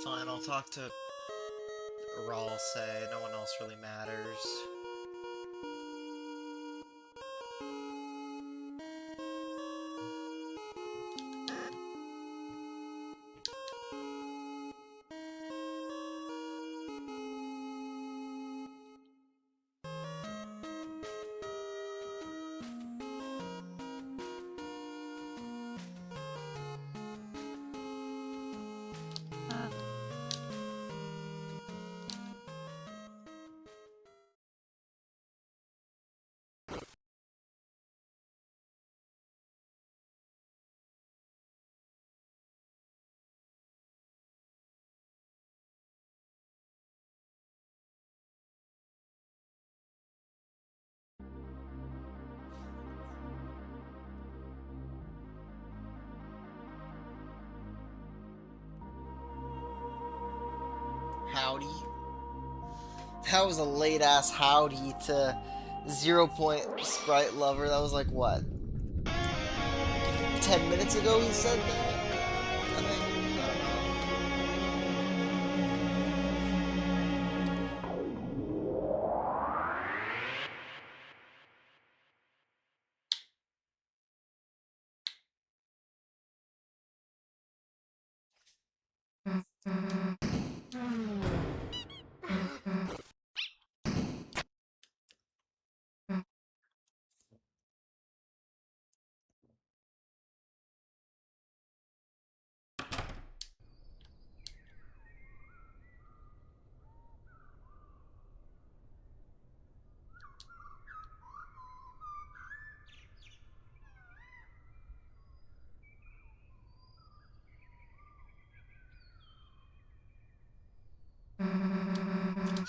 Fine, I'll talk to Rawl, say. No one else really matters. Howdy. That was a late ass howdy to 0 Point Sprite Lover. That was like what? 10 minutes ago he said that? I think. I don't know.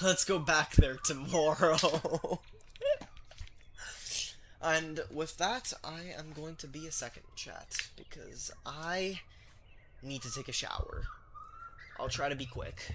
Let's go back there tomorrow. And with that, I am going to be a second chat because I need to take a shower. I'll try to be quick.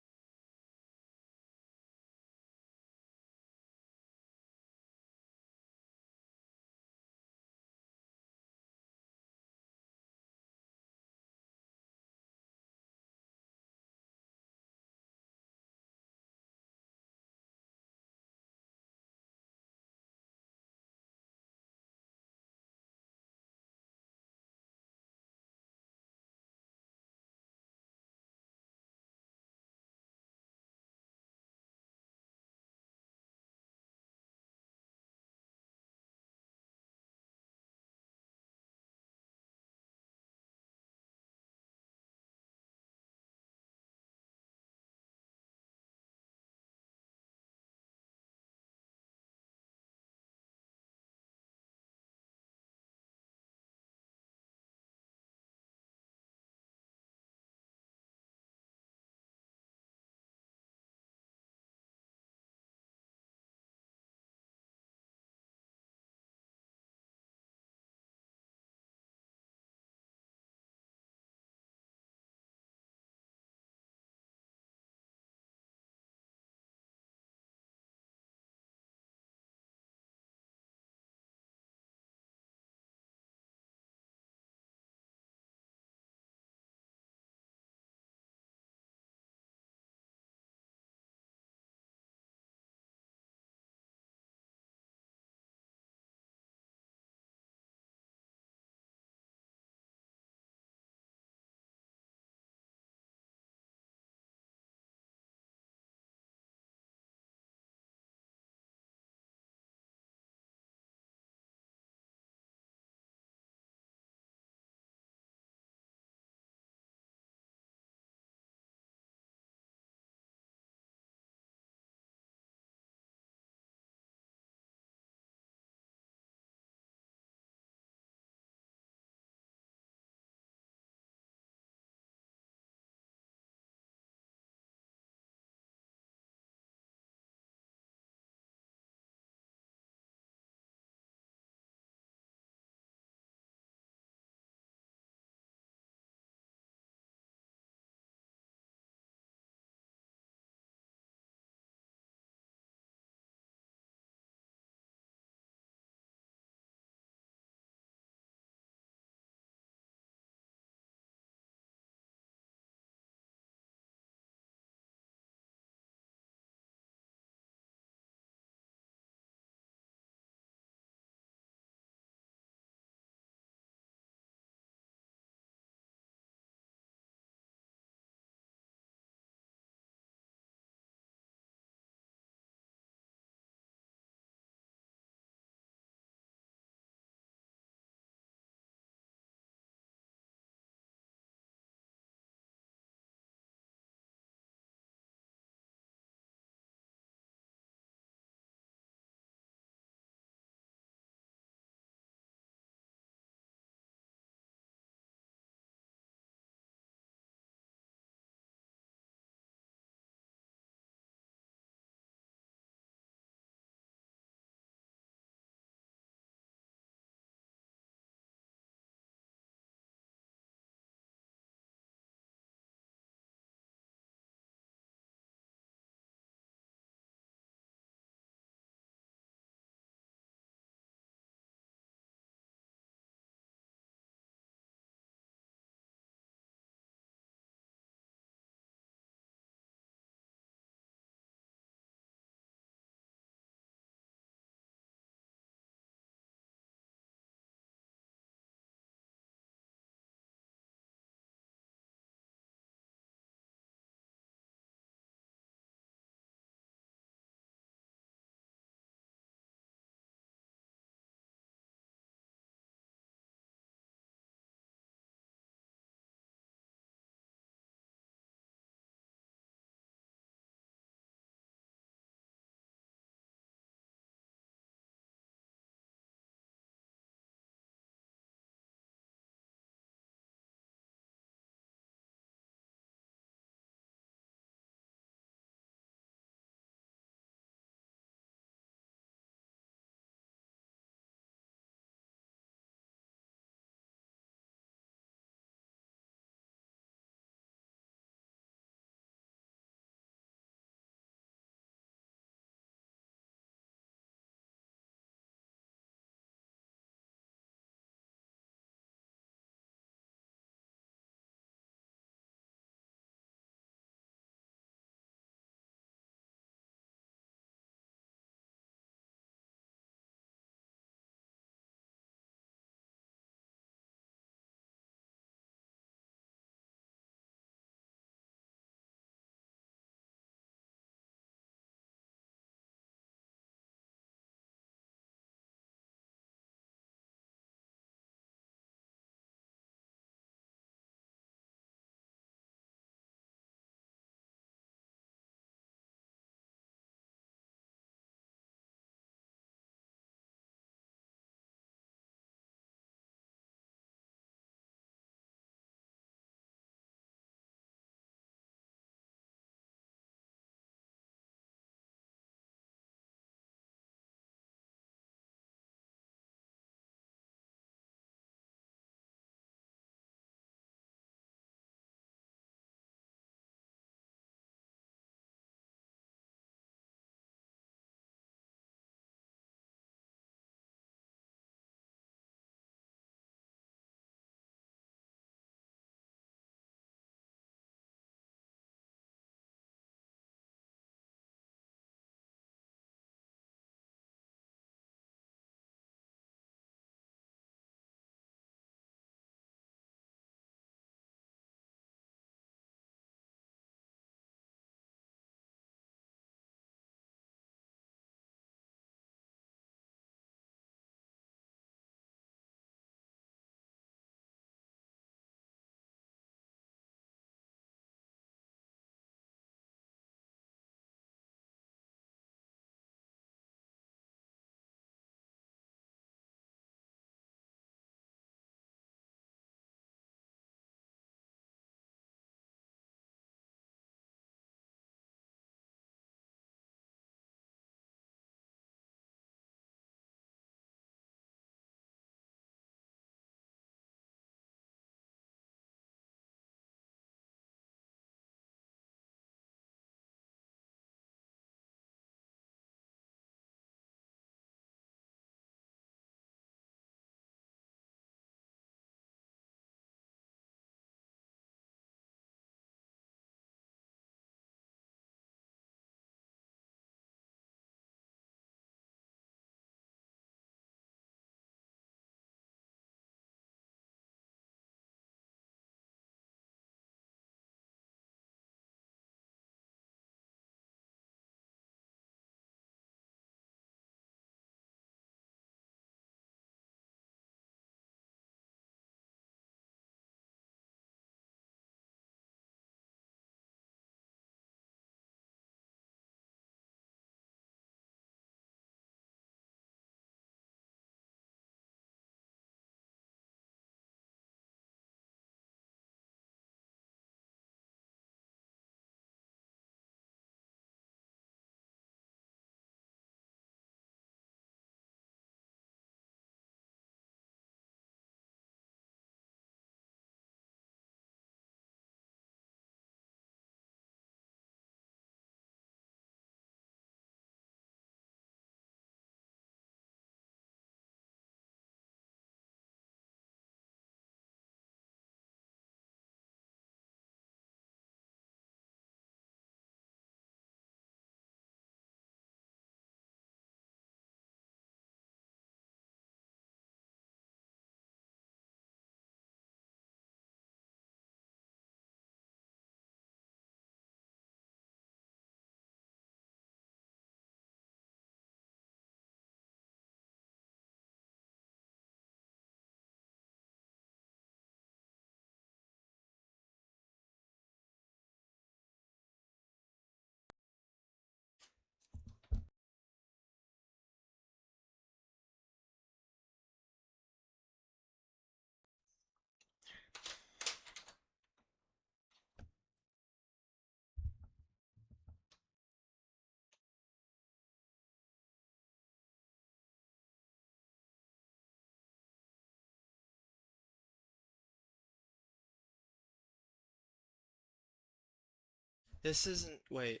This isn't. Wait.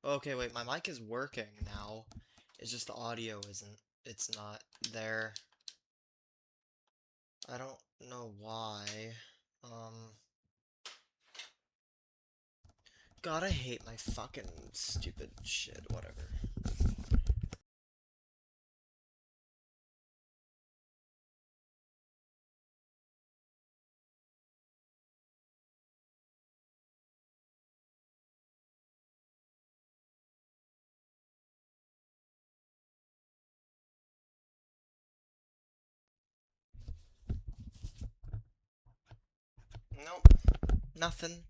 Okay, wait. My mic is working now. It's just the audio isn't. It's not there. I don't know why. Um. God, I hate my fucking stupid shit. Whatever. Nope. Nothing.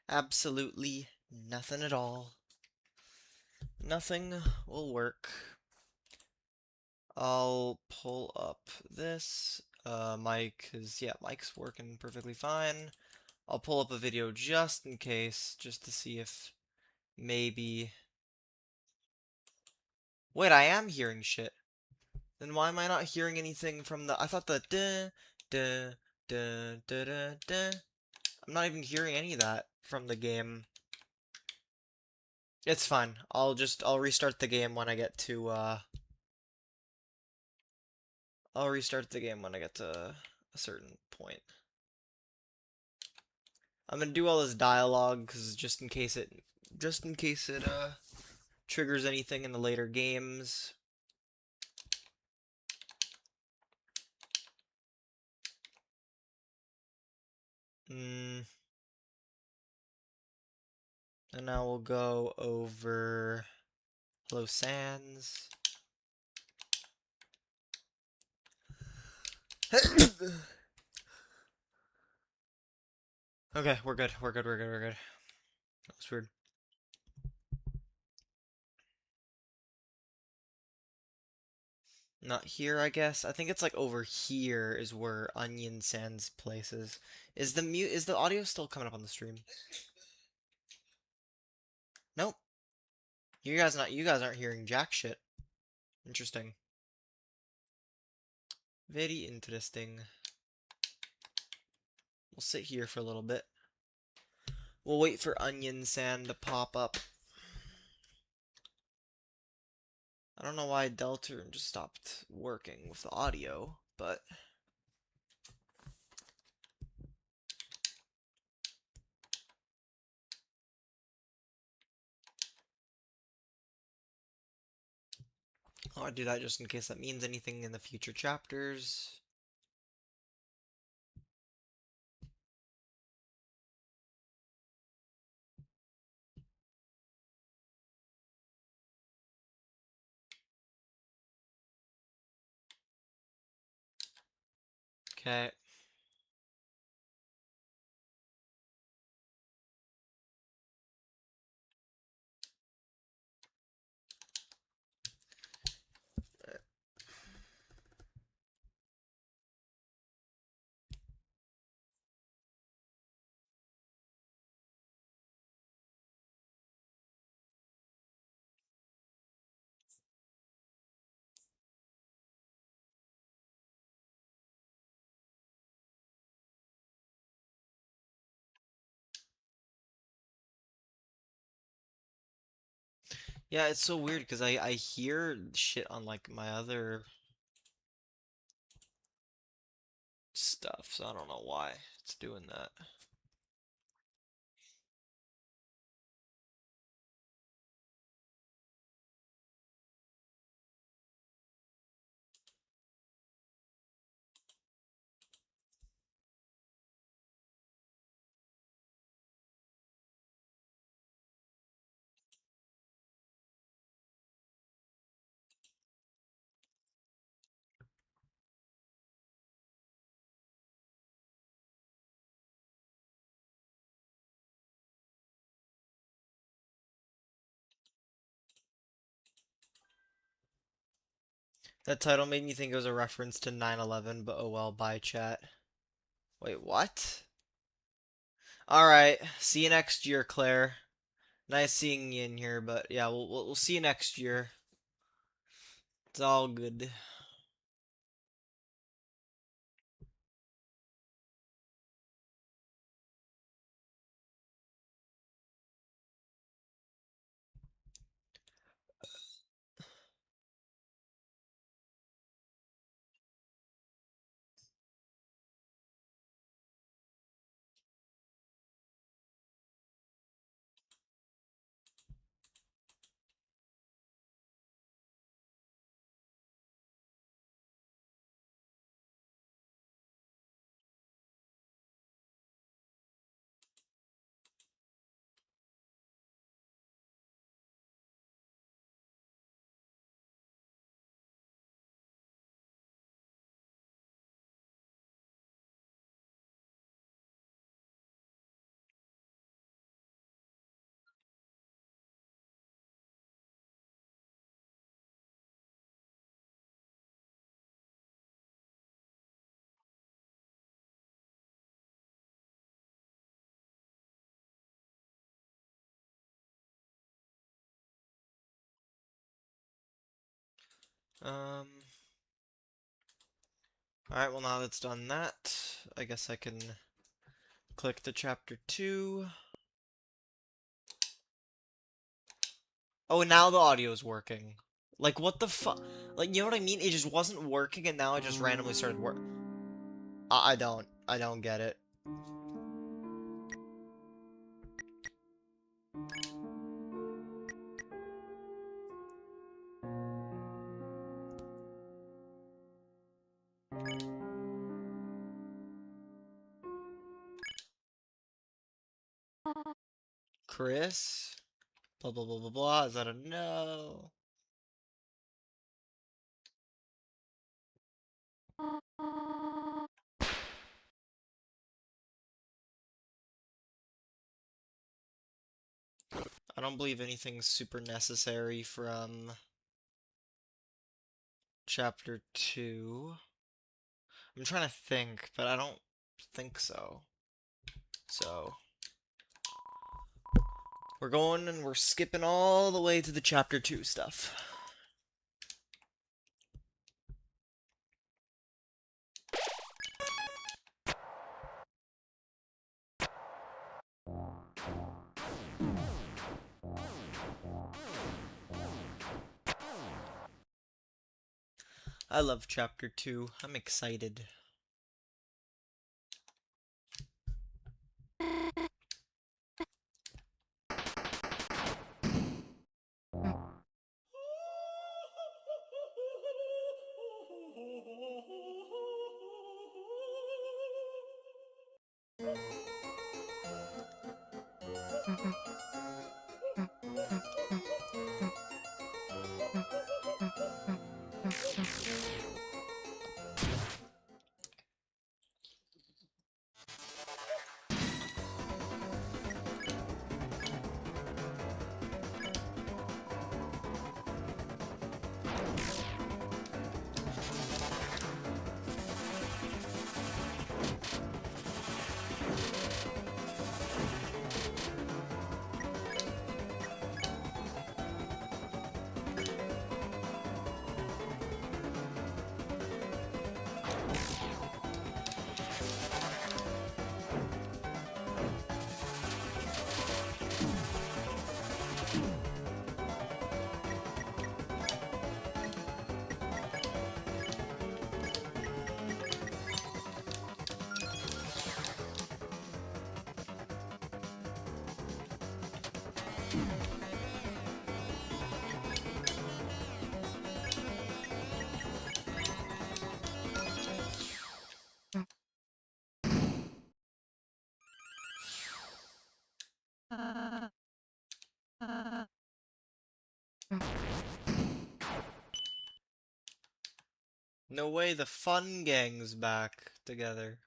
Absolutely nothing at all. Nothing will work. I'll pull up this. Mic is, yeah, mic's working perfectly fine. I'll pull up a video just in case, just to see if maybe. Wait, I am hearing shit. Then why am I not hearing anything from the. I thought the duh, duh, duh, duh, duh, duh. I'm not even hearing any of that from the game. It's fine. I'll restart the game when I get to, I'll restart the game when I get to a certain point. I'm gonna do all this dialogue because just in case it triggers anything in the later games. And now we'll go over Hello Sans. Okay, we're good. We're good. We're good. We're good. That was weird. Not here, I guess. I think it's like over here is where Onion Sans places. Is the audio still coming up on the stream? Nope. You guys aren't hearing jack shit. Interesting. Very interesting. We'll sit here for a little bit. We'll wait for Onion Sand to pop up. I don't know why Deltaune just stopped working with the audio, but I'll do that just in case that means anything in the future chapters. Okay. Yeah, it's so weird because I hear shit on like my other stuff, so I don't know why it's doing that. That title made me think it was a reference to 9/11, but oh well, bye chat. Wait, what? Alright, see you next year, Claire. Nice seeing you in here, but yeah, we'll see you next year. It's all good. Alright, well now that's done that, I guess I can click to chapter 2. Oh, and now the audio's working. Like, what the fuck? Like, you know what I mean? It just wasn't working, and now it just randomly started work. I don't get it. Chris? Blah, blah, blah, blah, blah. Is that a no? I don't believe anything's super necessary from chapter 2. I'm trying to think, but I don't think so. So, we're going and we're skipping all the way to the chapter 2 stuff. I love chapter 2. I'm excited. No way, the fun gang's back together.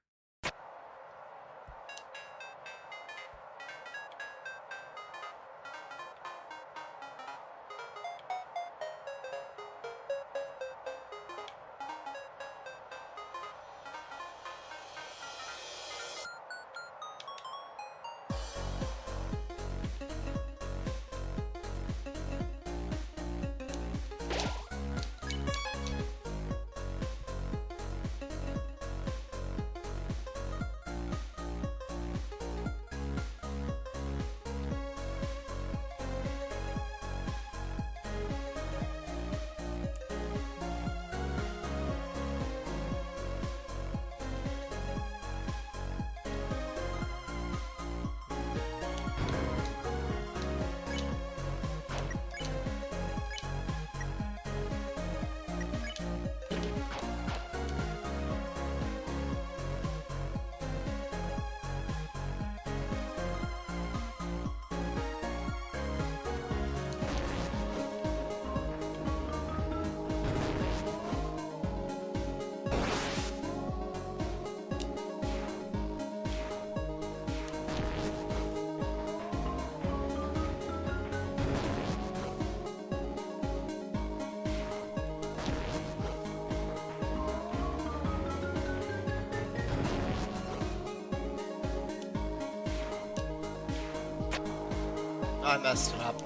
I messed it up.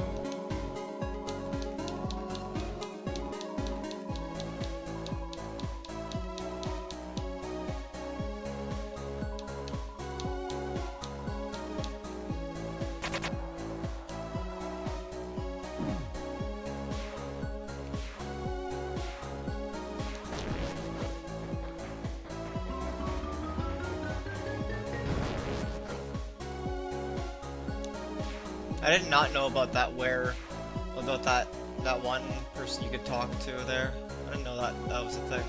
I did not know about that about that one person you could talk to there. I didn't know that was a thing.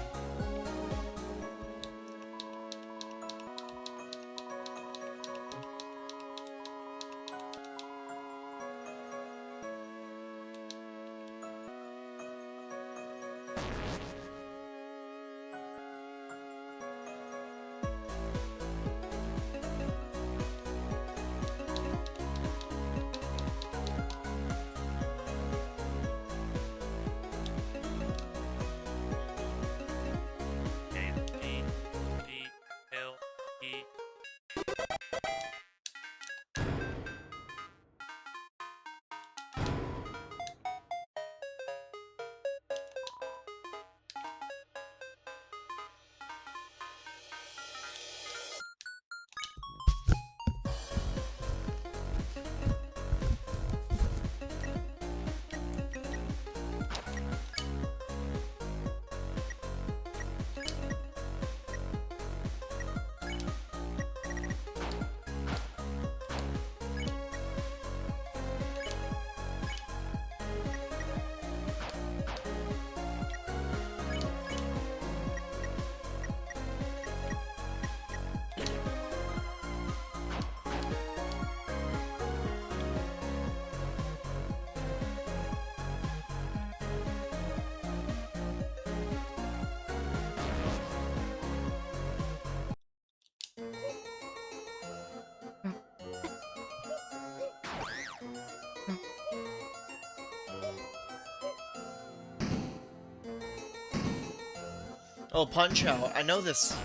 Oh, Punch Out. I know this.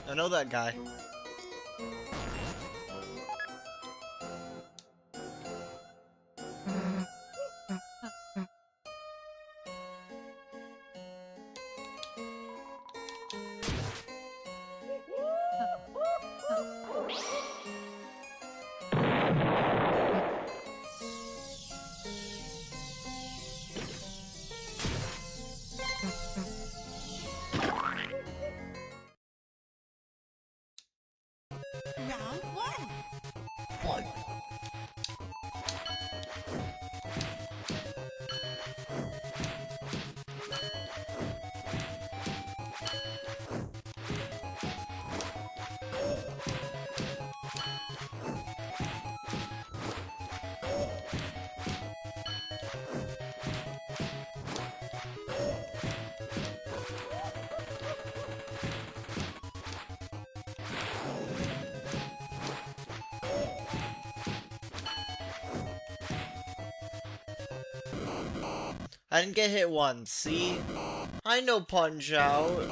I know that guy. Round one. Fight. I didn't get hit once, see? I know Punch Out.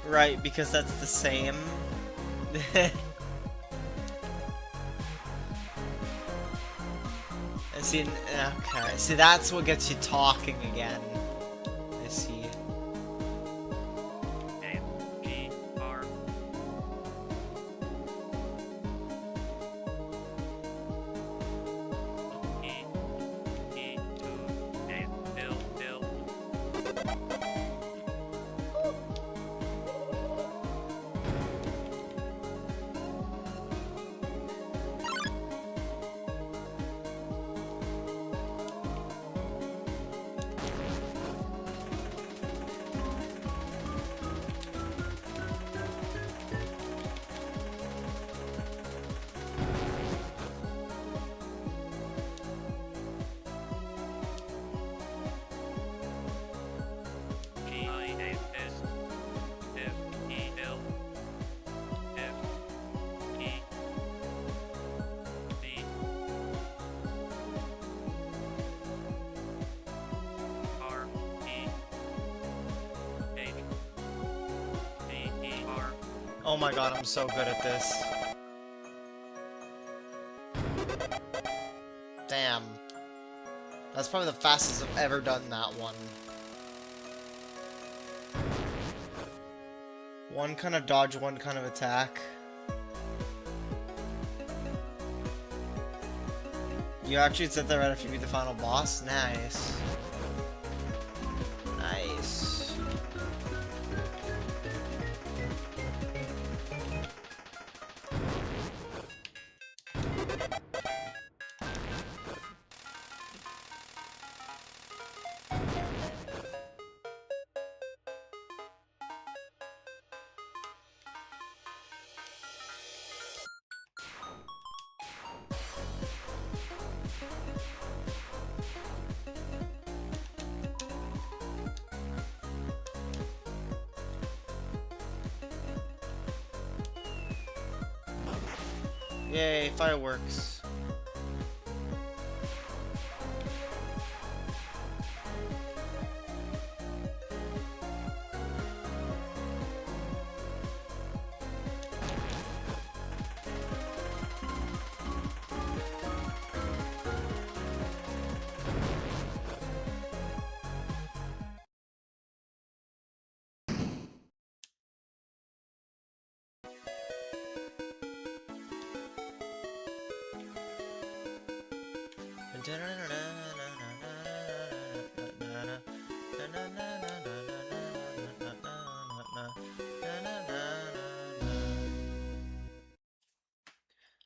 Right, because that's the same. And see, okay, see, that's what gets you talking again. I see. Oh my god, I'm so good at this. Damn. That's probably the fastest I've ever done that one. One kind of dodge, one kind of attack. You actually said that right after you beat the final boss? Nice. Nice. Yay, fireworks.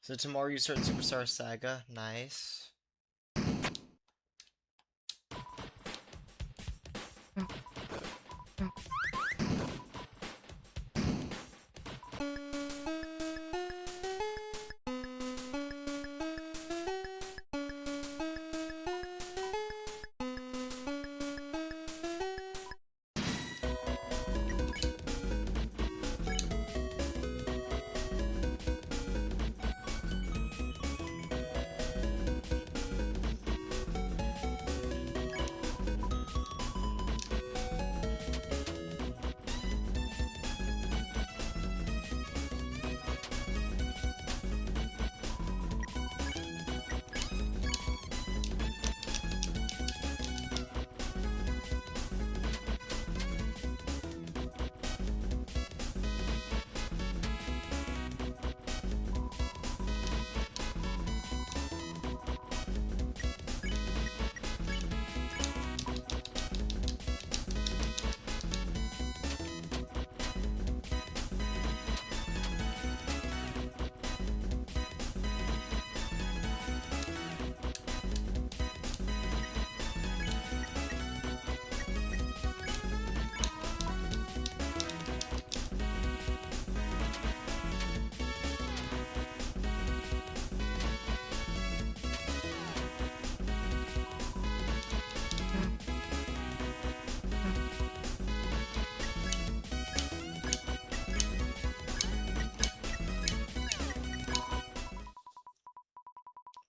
So tomorrow you start Superstar Saga. Nice.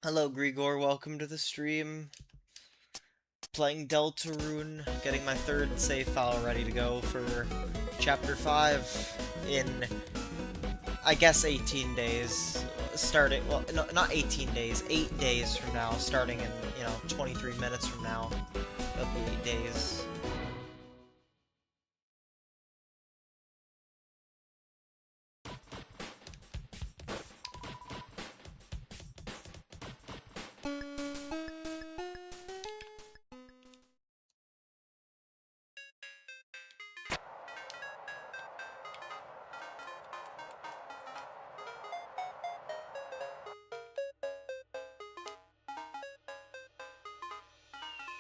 Hello, Grigor. Welcome to the stream. Playing Deltaune, getting my third save file ready to go for Chapter 5 in, I guess, 18 days. Starting, well, no, not 18 days, 8 days from now, starting in, 23 minutes from now. It'll be 8 days.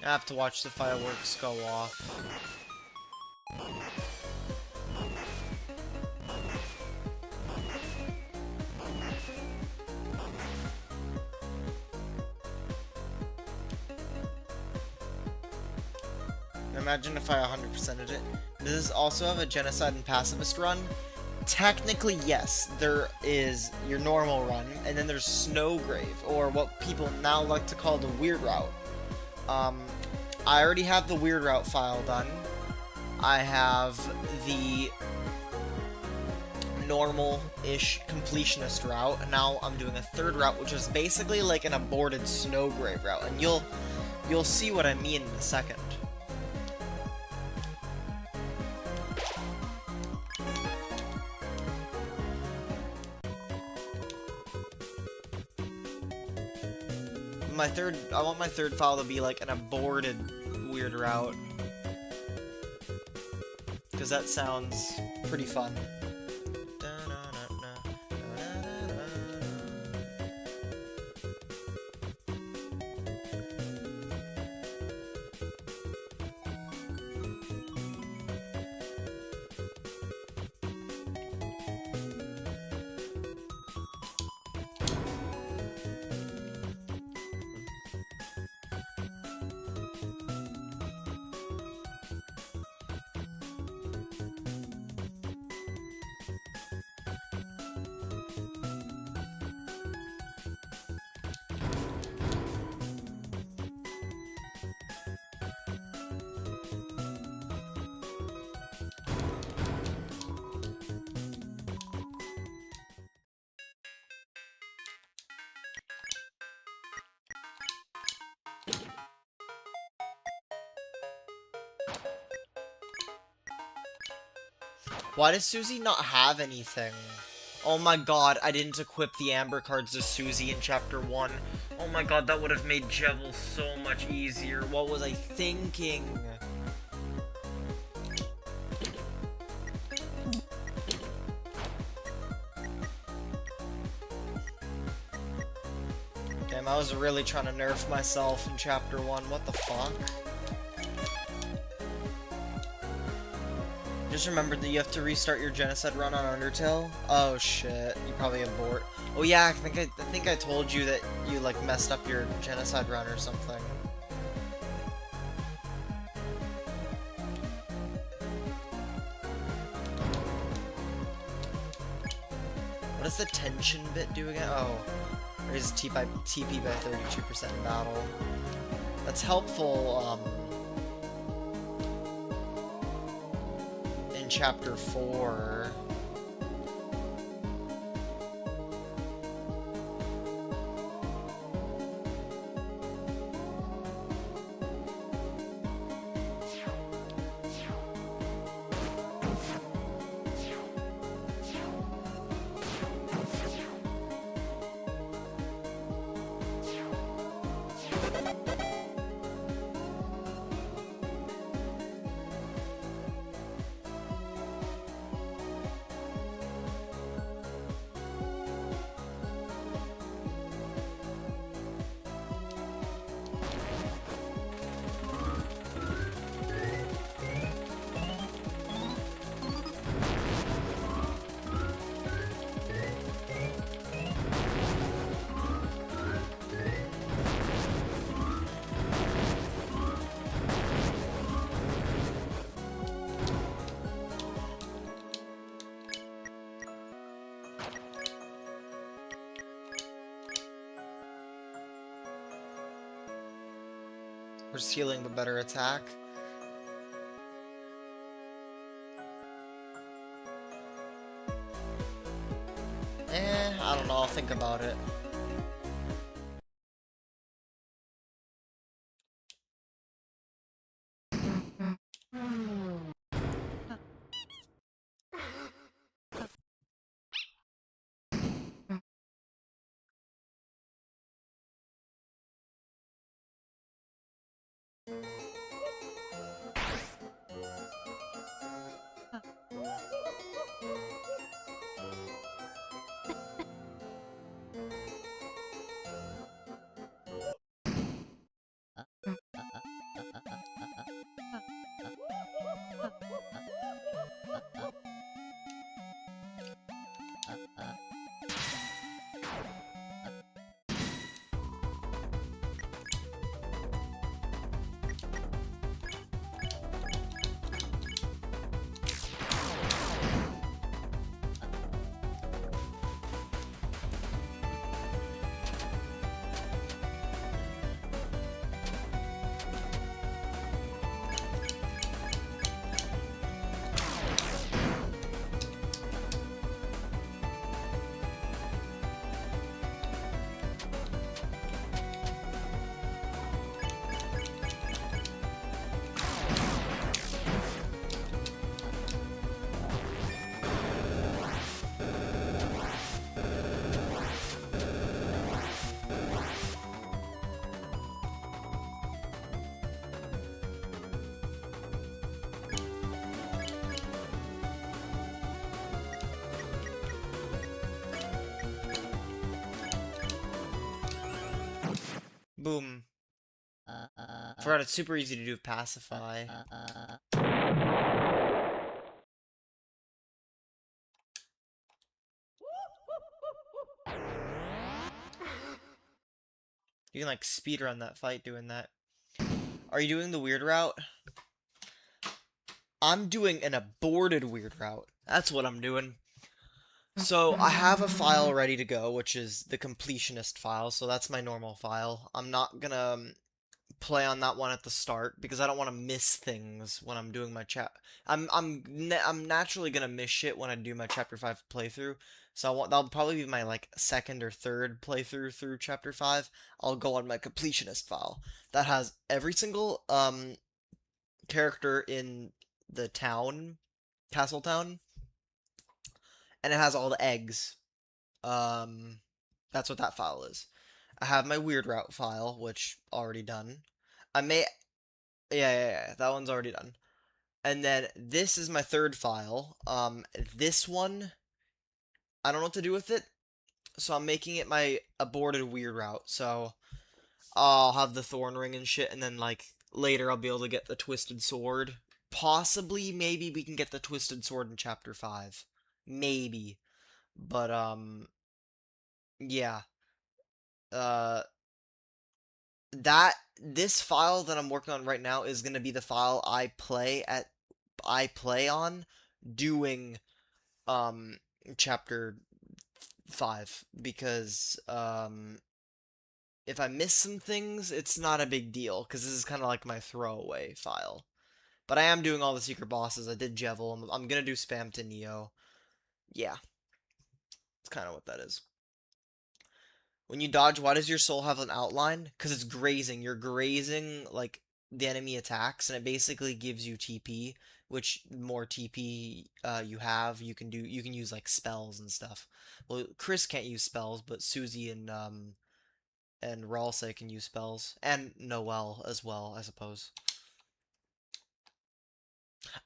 I have to watch the fireworks go off. Imagine if I 100%ed it. Does this also have a Genocide and Pacifist run? Technically, yes. There is your normal run, and then there's Snowgrave, or what people now like to call the Weird Route. I already have the Weird Route file done. I have the normal-ish completionist route, and now I'm doing a third route, which is basically like an aborted snow grave route, and you'll see what I mean in a second. I want my third file to be like an aborted weird route, because that sounds pretty fun. Why does Susie not have anything? Oh my god, I didn't equip the Amber cards to Susie in Chapter 1. Oh my god, that would have made Jevil so much easier. What was I thinking? Damn, I was really trying to nerf myself in Chapter 1. What the fuck? Just remembered that you have to restart your genocide run on Undertale. Oh shit, you probably abort. Oh yeah, I think I told you that you like messed up your genocide run or something. What does the tension bit do again? Oh, raises TP by 32% in battle. That's helpful. Chapter 4. Worse healing, but better attack. I don't know, I'll think about it. Boom. Forgot it's super easy to do pacify. You can like speedrun that fight doing that. Are you doing the weird route? I'm doing an aborted weird route. That's what I'm doing. So I have a file ready to go, which is the completionist file. So that's my normal file. I'm not gonna play on that one at the start because I don't want to miss things when I'm doing my chat. I'm naturally gonna miss shit when I do my chapter 5 playthrough. So that'll probably be my like second or third playthrough through chapter 5. I'll go on my completionist file that has every single character in the town, castle town, and it has all the eggs. Um, that's what that file is. I have my weird route file, which already done. I may, yeah, that one's already done. And then this is my third file. This one, I don't know what to do with it, so I'm making it my aborted weird route. So I'll have the thorn ring and shit, and then like later I'll be able to get the twisted sword. Possibly, maybe we can get the twisted sword in chapter 5. Maybe. But yeah. Uh that this file that I'm working on right now is gonna be the file I play on doing um chapter 5 because if I miss some things, it's not a big deal because this is kind of like my throwaway file. But I am doing all the secret bosses. I did Jevil. I'm gonna do Spam to Neo. Yeah, it's kind of what that is. When you dodge, why does your soul have an outline? Because it's grazing. You're grazing, like, the enemy attacks, and it basically gives you TP, which more TP you have, you can use, like, spells and stuff. Well, Chris can't use spells, but Susie and Ralsei can use spells. And Noelle as well, I suppose.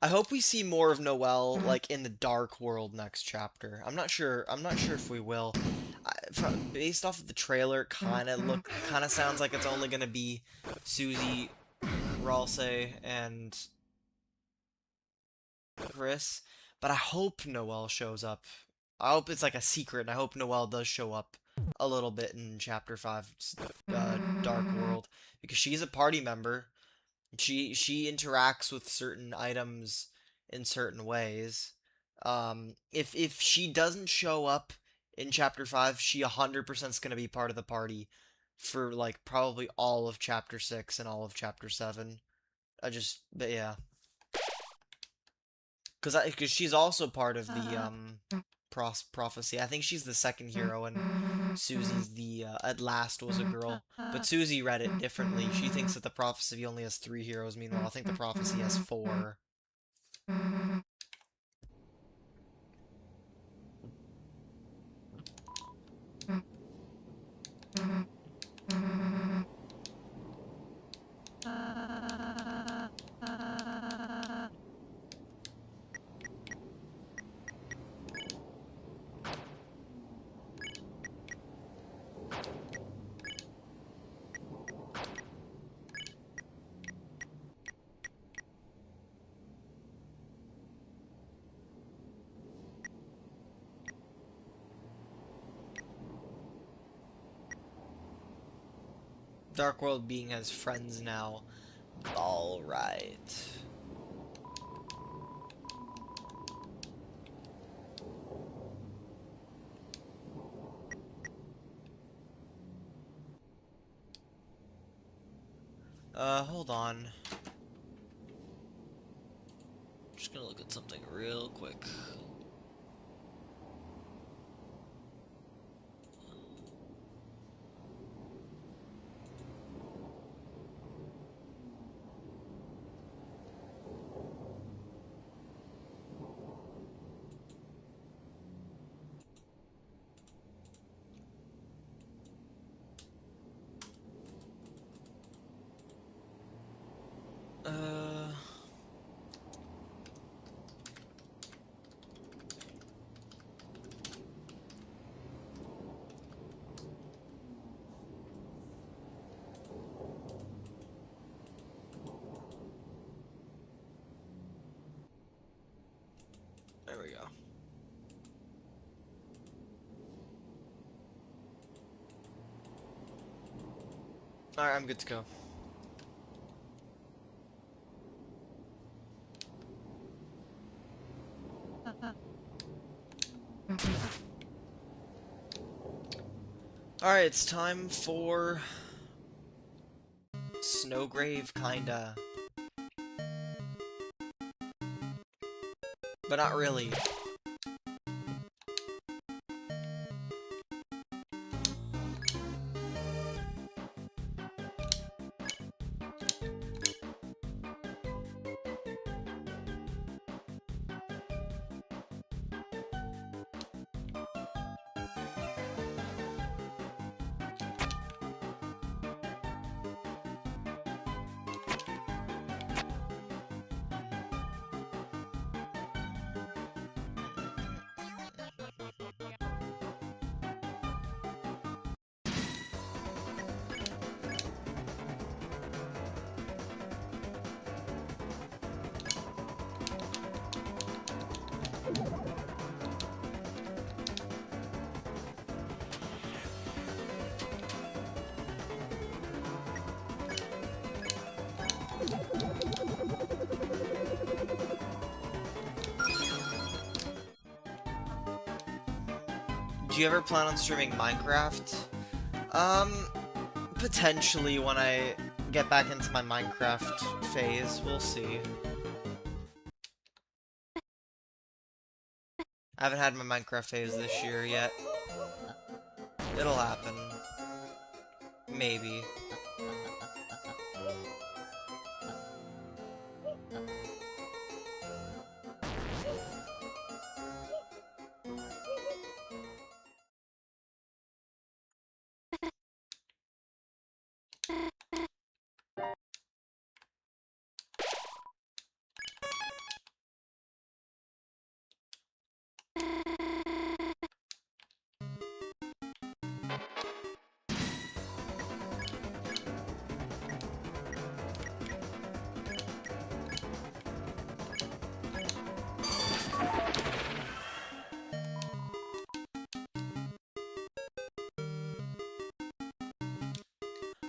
I hope we see more of Noelle, like, in the Dark World next chapter. I'm not sure if we will. Based off of the trailer, kind of sounds like it's only gonna be Susie, Ralsei, and Chris. But I hope Noelle shows up. I hope it's like a secret, and I hope Noelle does show up a little bit in Chapter 5, Dark World, because she's a party member. She interacts with certain items in certain ways. If she doesn't show up in chapter 5, she 100% is going to be part of the party for like probably all of chapter 6 and all of chapter 7. But yeah, cuz she's also part of the prophecy. I think she's the second hero and Susie's the at last was a girl. But Susie read it differently. She thinks that the prophecy only has 3 heroes. Meanwhile, I think the prophecy has 4. Dark World being has friends now. All right. Hold on. Just gonna look at something real quick. Uh, we go. Alright, I'm good to go. Alright, it's time for Snowgrave, kinda. But not really. Do you ever plan on streaming Minecraft? Potentially when I get back into my Minecraft phase. We'll see. I haven't had my Minecraft phase this year yet. It'll happen. Maybe.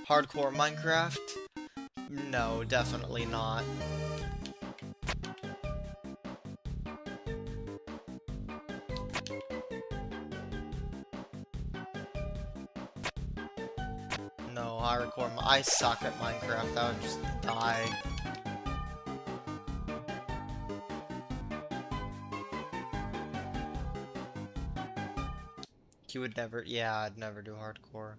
Hardcore Minecraft? No, definitely not. No, hardcore. I suck at Minecraft. I would just die. You would never. Yeah, I'd never do hardcore.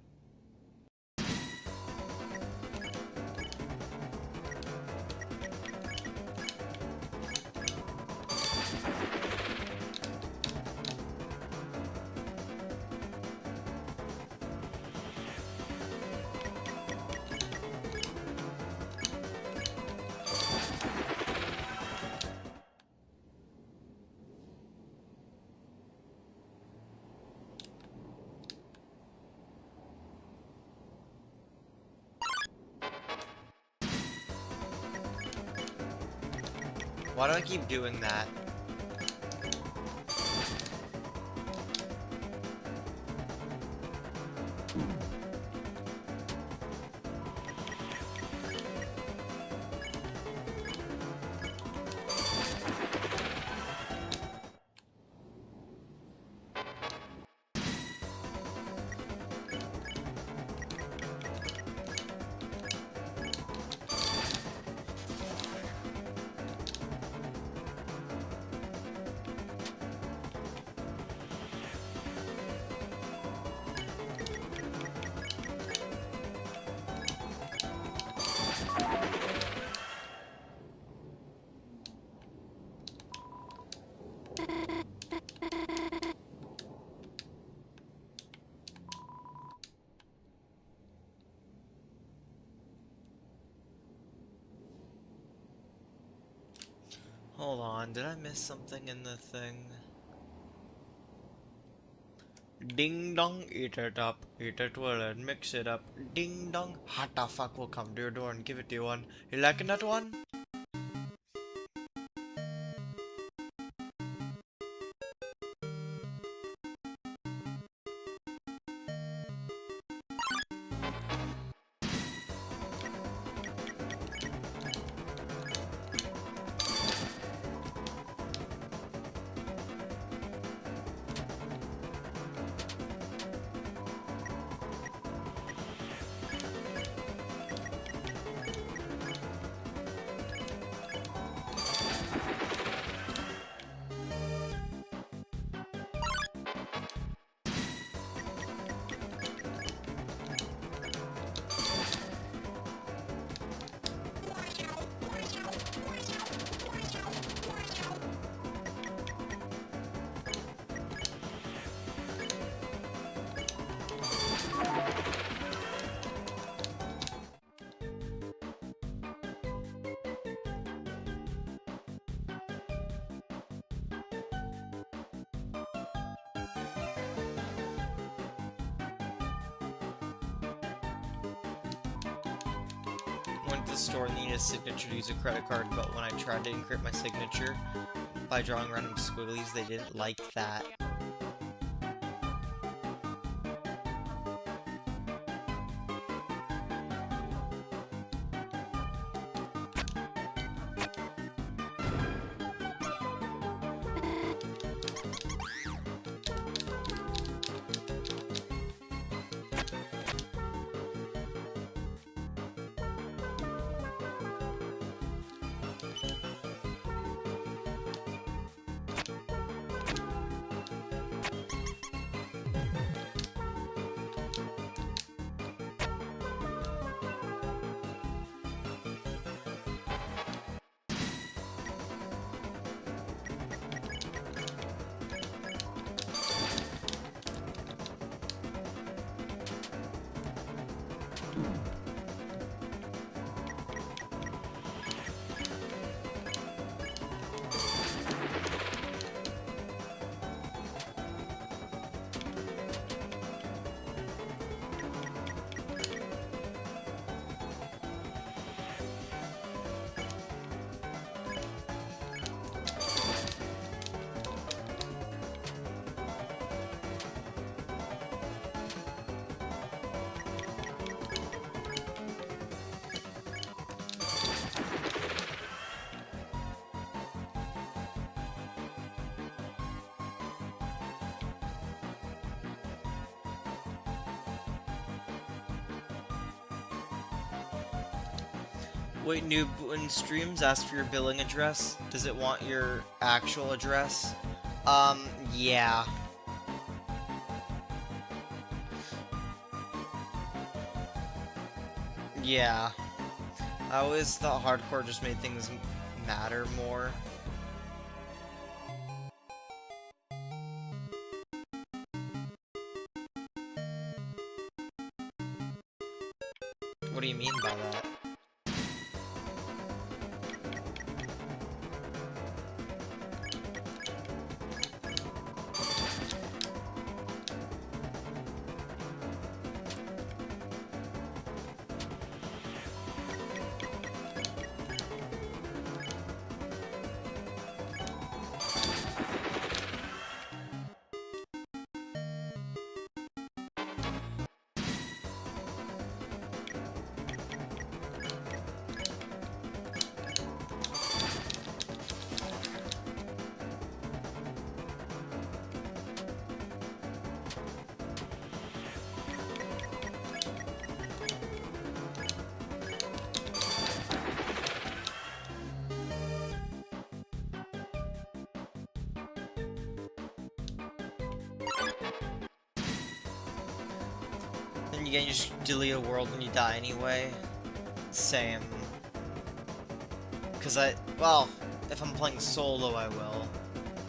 Why do I keep doing that? Hold on, did I miss something in the thing? Ding dong, eat it up, eat it well and mix it up. Ding dong, hot the fuck will come to your door and give it to you one. You liking that one? at the store and they need a signature to use a credit card, but when I tried to encrypt my signature by drawing random squigglies, they didn't like that. Wait, noob, when streams ask for your billing address, does it want your actual address? Yeah. Yeah. I always thought hardcore just made things matter more. What do you mean by that? Then you just delete a world when you die anyway. Same. Because well, if I'm playing solo, I will.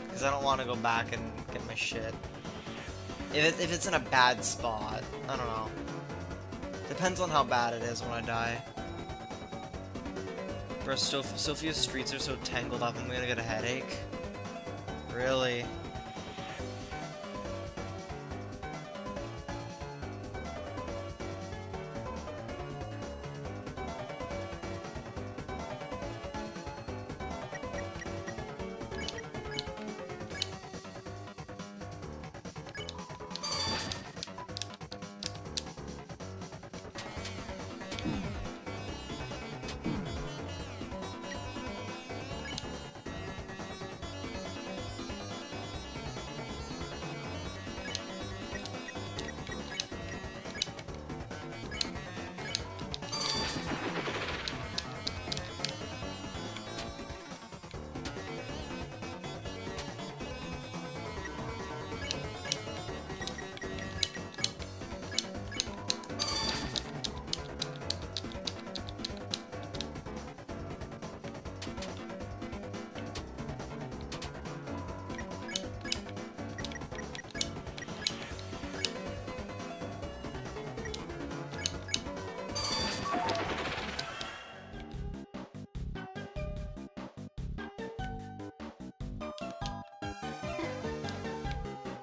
Because I don't want to go back and get my shit. If it's in a bad spot, I don't know. Depends on how bad it is when I die. Bro, Sophia's streets are so tangled up, I'm gonna get a headache. Really?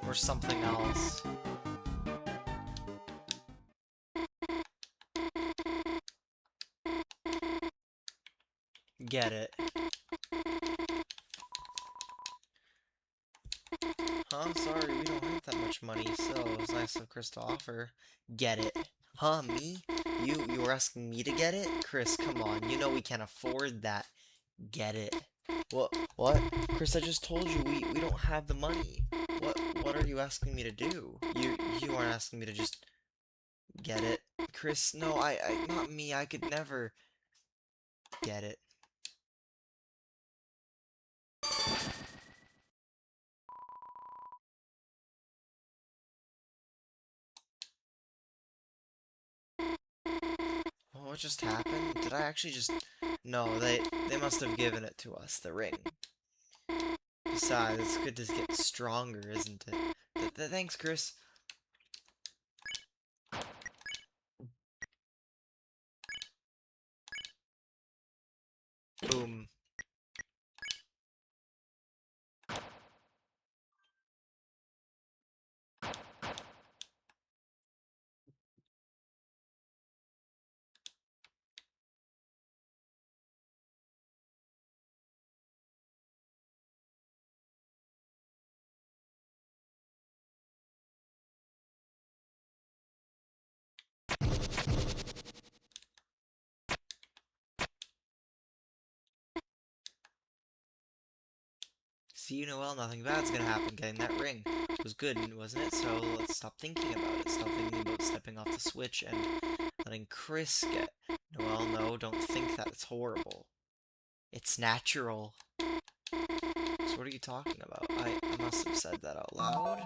Or something else. Get it. Huh? Sorry, we don't have that much money, so it's nice of Chris to offer. Get it. Huh, me? You were asking me to get it? Chris, come on, you know we can't afford that. Get it. What? Chris, I just told you we don't have the money. What are you asking me to do? You aren't asking me to just get it. Chris, no, not me, I could never get it. What just happened? Did I actually just... No, they must have given it to us, the ring. Besides, it's good to get stronger, isn't it? Thanks, Chris. Boom. See, you know, well, nothing bad's gonna happen getting that ring. It was good, wasn't it? So let's stop thinking about it. Stop thinking about stepping off the switch and letting Chris get... Noel, no, don't think that. It's horrible. It's natural. So what are you talking about? I must have said that out loud.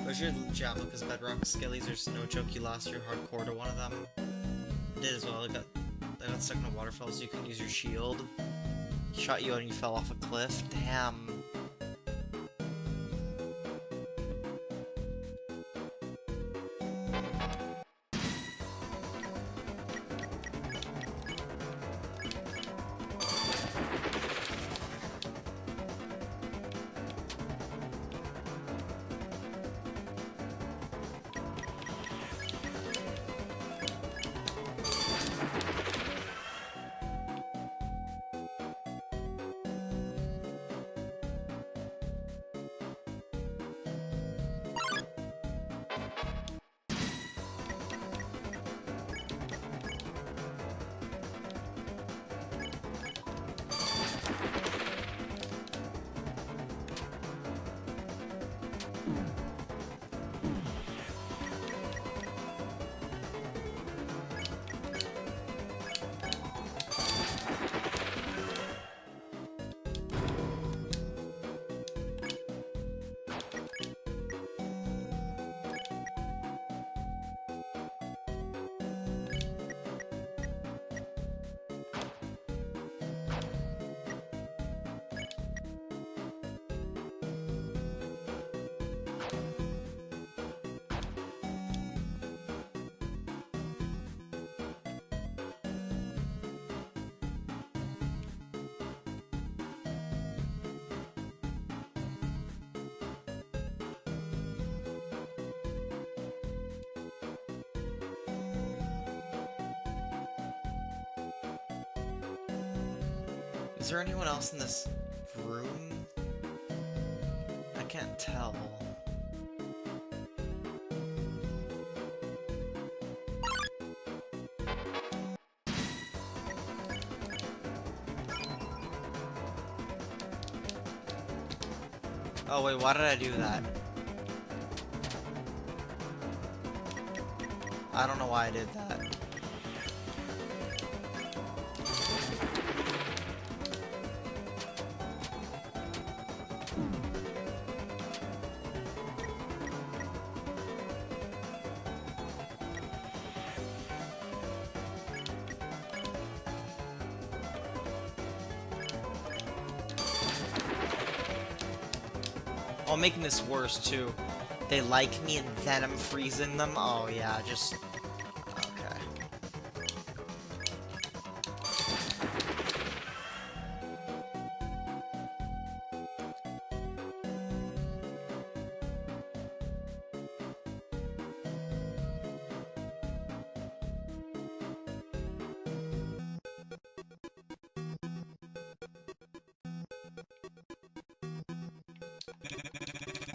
Was your jam Lucas bedrock skillies? There's no joke you lost your hardcore to one of them? I did as well. I got stuck in a waterfall so you couldn't use your shield. He shot you and you fell off a cliff. Damn. Is there anyone else in this room? I can't tell. Oh wait, why did I do that? I don't know why I did that. Oh, I'm making this worse, too. They like me and then I'm freezing them? Oh, yeah, just... Okay.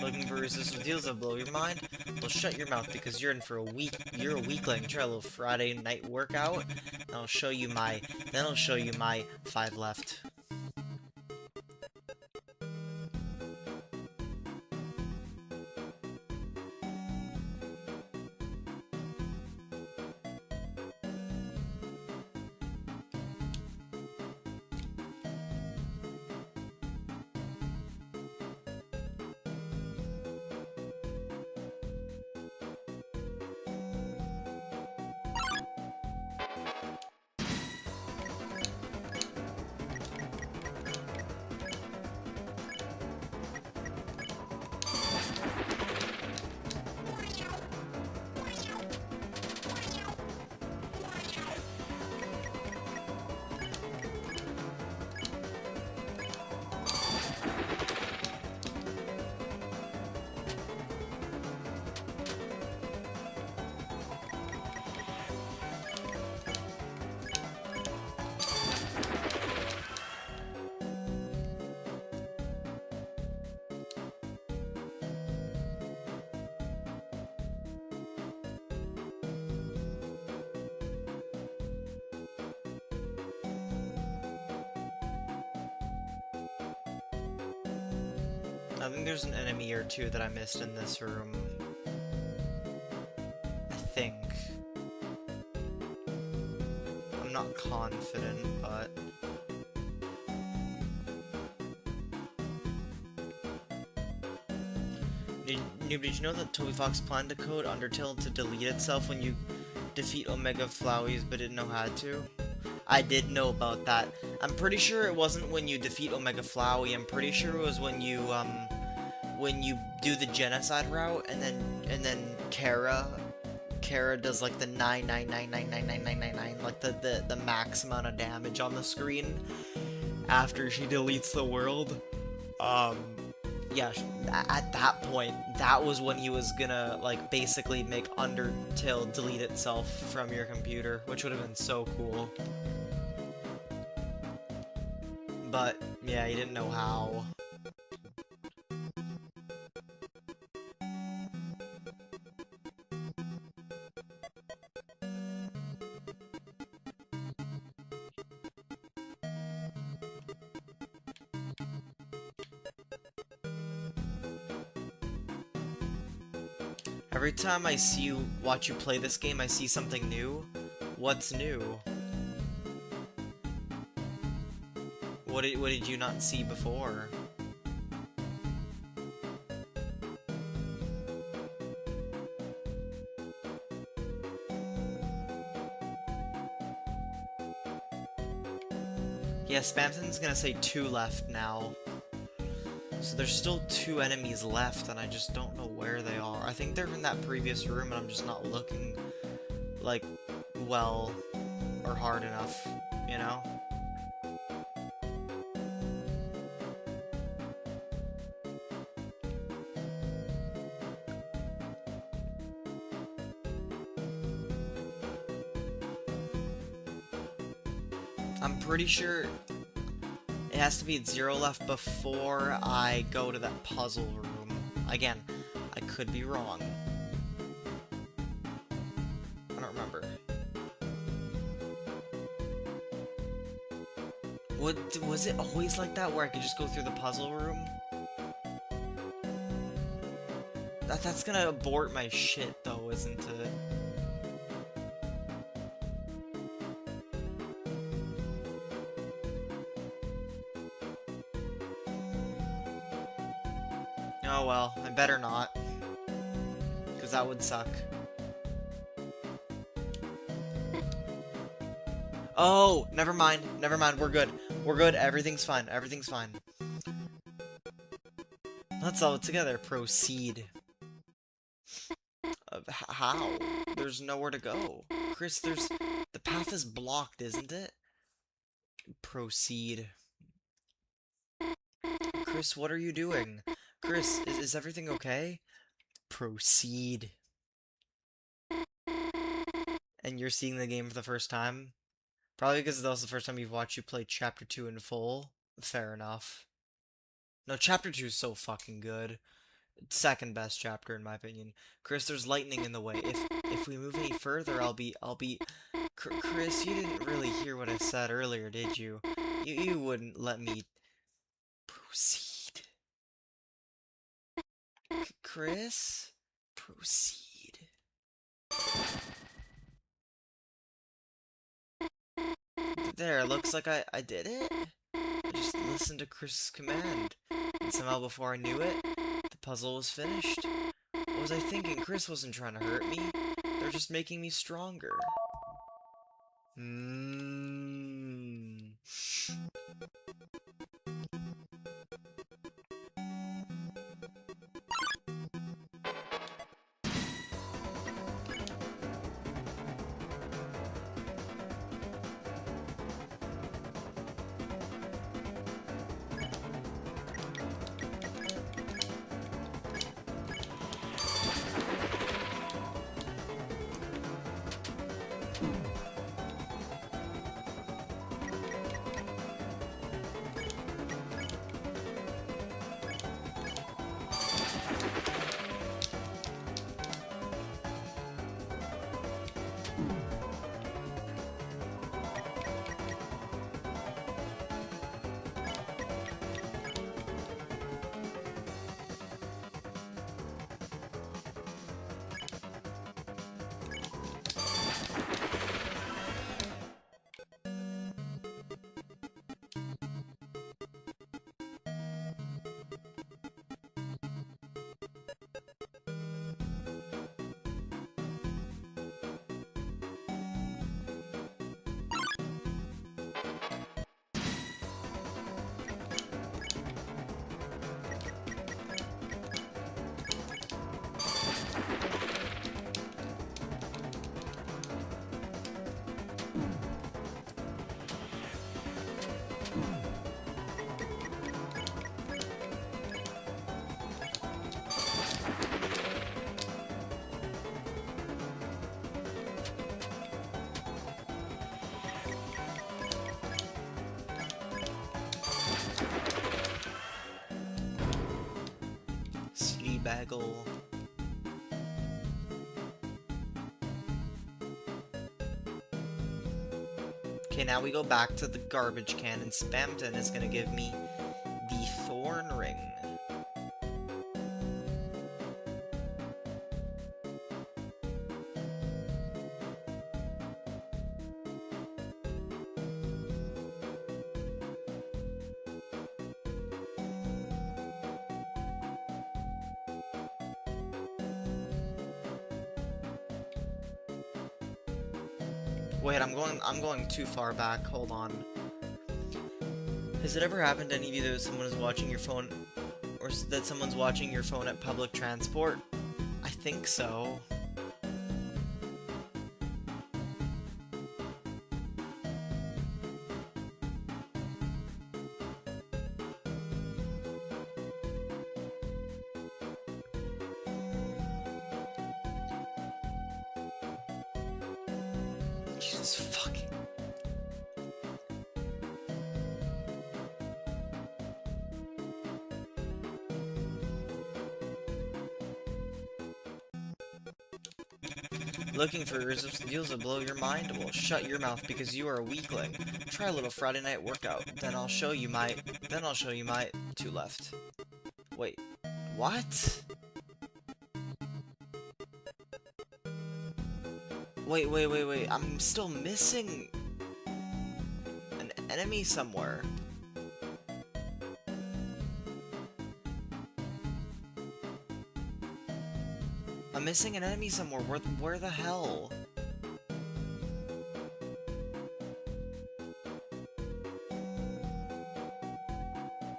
Looking for resistance deals that blow your mind? Well, shut your mouth because you're in for a week. You're a weakling. Try a little Friday night workout. And I'll show you my. Then I'll show you my 5 left. I think there's an enemy or two that I missed in this room. I think. I'm not confident, but... Noob, did you know that Toby Fox planned to code Undertale to delete itself when you defeat Omega Flowers but didn't know how to? I did know about that. I'm pretty sure it wasn't when you defeat Omega Flowey. I'm pretty sure it was when you do the genocide route and then Kara does like the 999999999, like the max amount of damage on the screen after she deletes the world. Yeah, at that point, that was when he was gonna like basically make Undertale delete itself from your computer, which would have been so cool. But yeah, he didn't know how. Every time I watch you play this game, I see something new. What's new? What did you not see before? Yeah, Spamton's gonna say 2 left now. So there's still 2 enemies left, and I just don't know where they are. I think they're in that previous room, and I'm just not looking, like, well, or hard enough, you know? I'm pretty sure it has to be 0 left before I go to that puzzle room. Again, I could be wrong. I don't remember. Was it always like that, where I could just go through the puzzle room? That's gonna abort my shit, though, isn't it? Oh well, I better not. Because that would suck. Oh, never mind, we're good. We're good, everything's fine, everything's fine. Let's all together proceed. How? There's nowhere to go. Chris, the path is blocked, isn't it? Proceed. Chris, what are you doing? Chris, is everything okay? Proceed. And you're seeing the game for the first time? Probably because that was the first time you've watched you play Chapter 2 in full. Fair enough. No, Chapter 2 is so fucking good. Second best chapter in my opinion. Chris, there's lightning in the way. If we move any further, I'll be. Chris, you didn't really hear what I said earlier, did you? You wouldn't let me proceed. Chris, proceed. There, looks like I did it. I just listened to Chris's command, and somehow before I knew it, the puzzle was finished. What was I thinking? Chris wasn't trying to hurt me. They're just making me stronger. Hmm. City bagel. Okay, now we go back to the garbage can, and Spamton is gonna give me the thorn ring. Wait, I'm going too far back. Hold on. Has it ever happened to any of you that someone is watching your phone, or that someone's watching your phone at public transport? I think so. Jesus fucking. Looking for deals that blow your mind? Well, shut your mouth because you are a weakling. Try a little Friday night workout. Then I'll show you my. Two left. Wait. What? Wait. I'm still missing an enemy somewhere. I'm missing an enemy somewhere. Where the hell?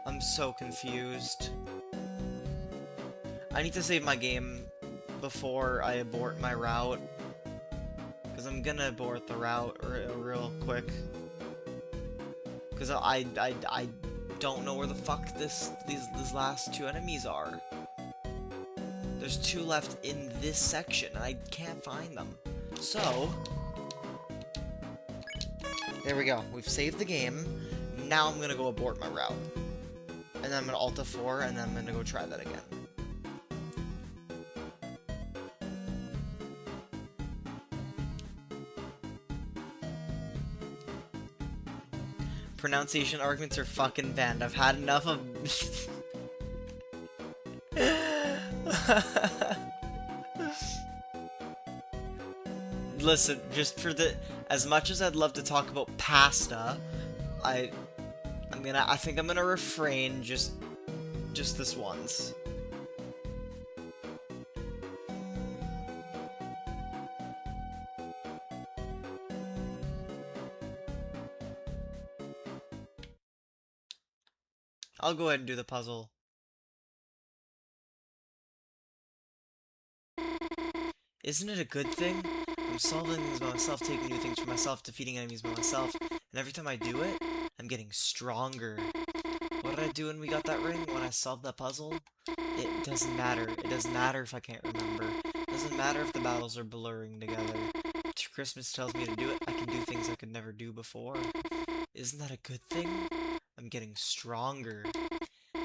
I'm so confused. I need to save my game before I abort my route. Because I'm gonna abort the route real quick. Because I don't know where the fuck these last two enemies are. There's two left in this section, and I can't find them. So, there we go. We've saved the game. Now I'm gonna go abort my route. And then I'm gonna Alt F4, and then I'm gonna go try that again. Pronunciation arguments are fucking banned. I've had enough of... Listen, just for the... As much as I'd love to talk about pasta, I think I'm gonna refrain just this once. I'll go ahead and do the puzzle. Isn't it a good thing? I'm solving things by myself, taking new things for myself, defeating enemies by myself, and every time I do it, I'm getting stronger. What did I do when we got that ring? When I solved that puzzle? It doesn't matter. It doesn't matter if I can't remember. It doesn't matter if the battles are blurring together. If Christmas tells me to do it, I can do things I could never do before. Isn't that a good thing? I'm getting stronger.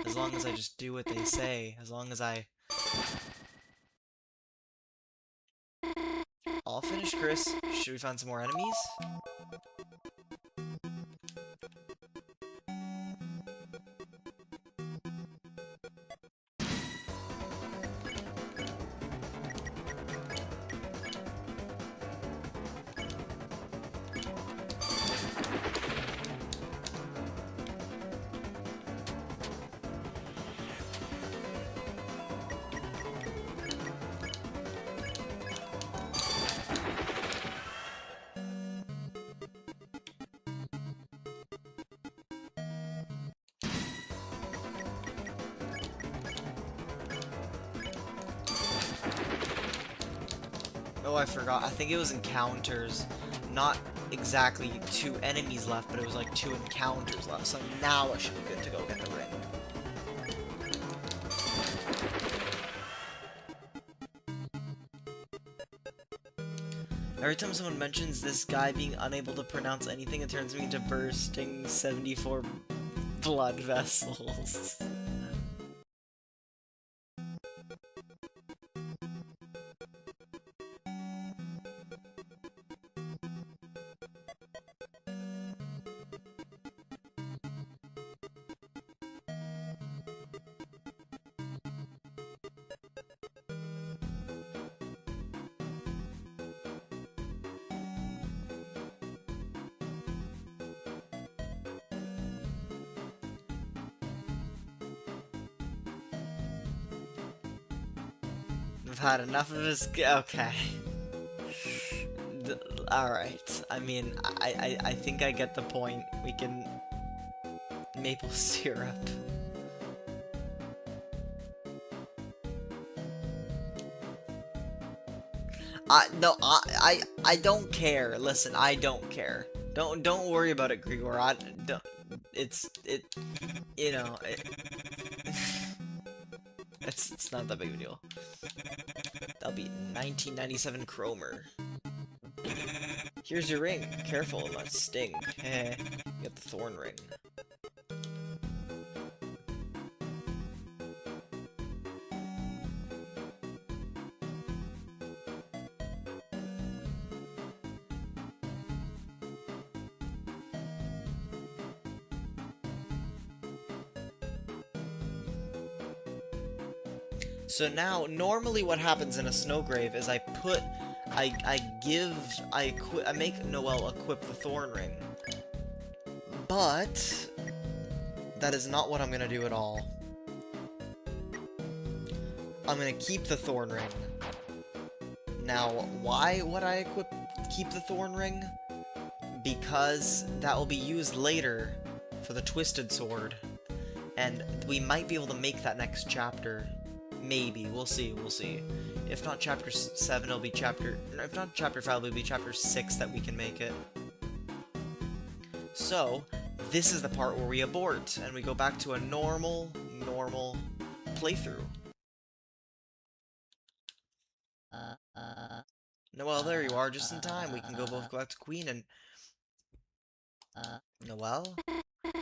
As long as I just do what they say. As long as I... All finished, Chris. Should we find some more enemies? Oh, I forgot. I think it was encounters. Not exactly 2 enemies left, but it was like 2 encounters left. So now I should be good to go get the ring. Every time someone mentions this guy being unable to pronounce anything, it turns me into bursting 74 blood vessels. I've had enough of this. Okay. Alright. I mean, I think I get the point. We can... Maple syrup. No, I don't care. Listen, I don't care. Don't worry about it, Grigor. You know, it's not that big of a deal. That'll be 1997 Cromer. Here's your ring. Careful, it might sting. Heh. You got the thorn ring. So now, normally what happens in a snowgrave is I make Noelle equip the thorn ring. But that is not what I'm gonna do at all. I'm gonna keep the thorn ring. Now, why would I keep the thorn ring? Because that will be used later for the twisted sword. And we might be able to make that next chapter. Maybe. We'll see. We'll see. If not chapter 7, it'll be chapter... If not chapter 5, it'll be chapter 6 that we can make it. So, this is the part where we abort, and we go back to a normal playthrough. Noelle, there you are, just in time. We can both go back to Queen and... Noelle?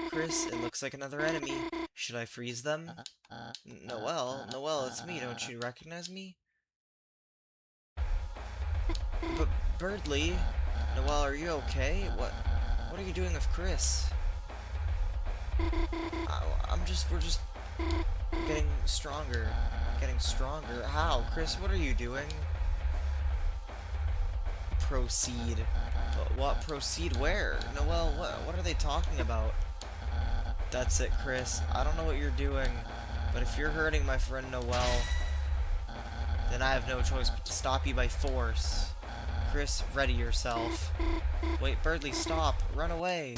Chris, it looks like another enemy. Should I freeze them? Noelle, it's me. Don't you recognize me? But Birdly, Noelle, are you okay? What are you doing with Chris? We're just getting stronger. Getting stronger. How? Chris, what are you doing? Proceed. What? Proceed where? Noelle, what are they talking about? That's it, Chris. I don't know what you're doing, but if you're hurting my friend Noelle, then I have no choice but to stop you by force. Chris, ready yourself. Wait, Birdly, stop. Run away.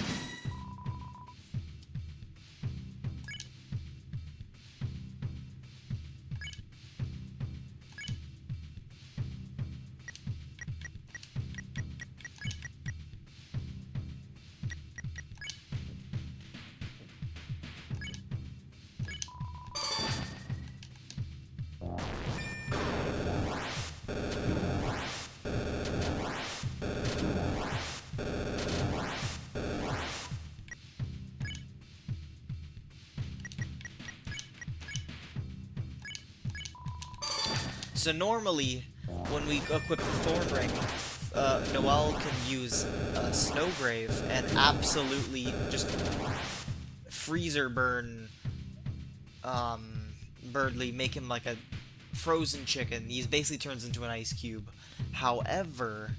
So normally, when we equip the Thorn Ring, Noelle can use Snowgrave and absolutely just freezer burn Birdly, make him like a frozen chicken. He basically turns into an ice cube. However,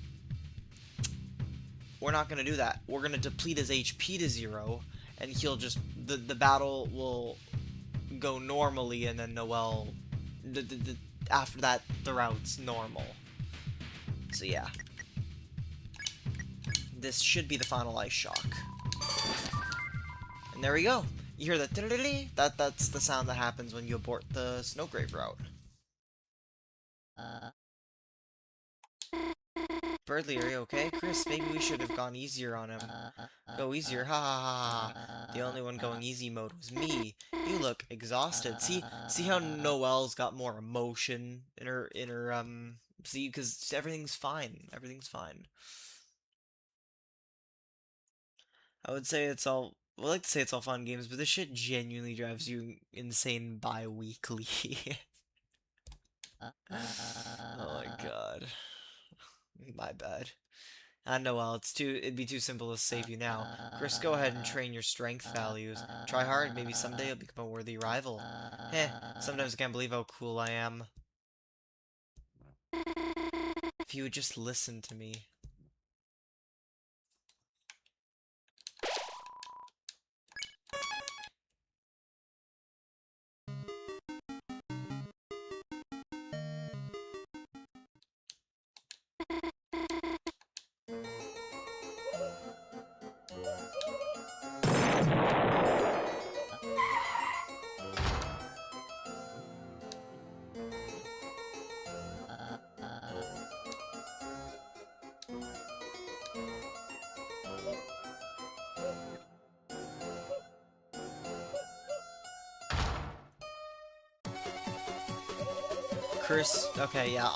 we're not going to do that. We're going to deplete his HP to 0, and he'll just... The battle will go normally, and then Noelle... After that, the route's normal. So yeah. This should be the final ice shock. And there we go. You hear that? That's the sound that happens when you abort the Snowgrave route. Birdly, are you okay? Chris, maybe we should have gone easier on him. Go easier, ha ha ha ha. The only one going easy mode was me. You look exhausted. See how Noelle's got more emotion in her, see, because everything's fine. Everything's fine. I would say it's all, well, I like to say it's all fun games, but this shit genuinely drives you insane bi-weekly. Oh my god. My bad. Noelle, it'd be too simple to save you now. Chris, go ahead and train your strength values. Try hard, maybe someday you'll become a worthy rival. Heh, sometimes I can't believe how cool I am. If you would just listen to me. Chris, okay, yeah,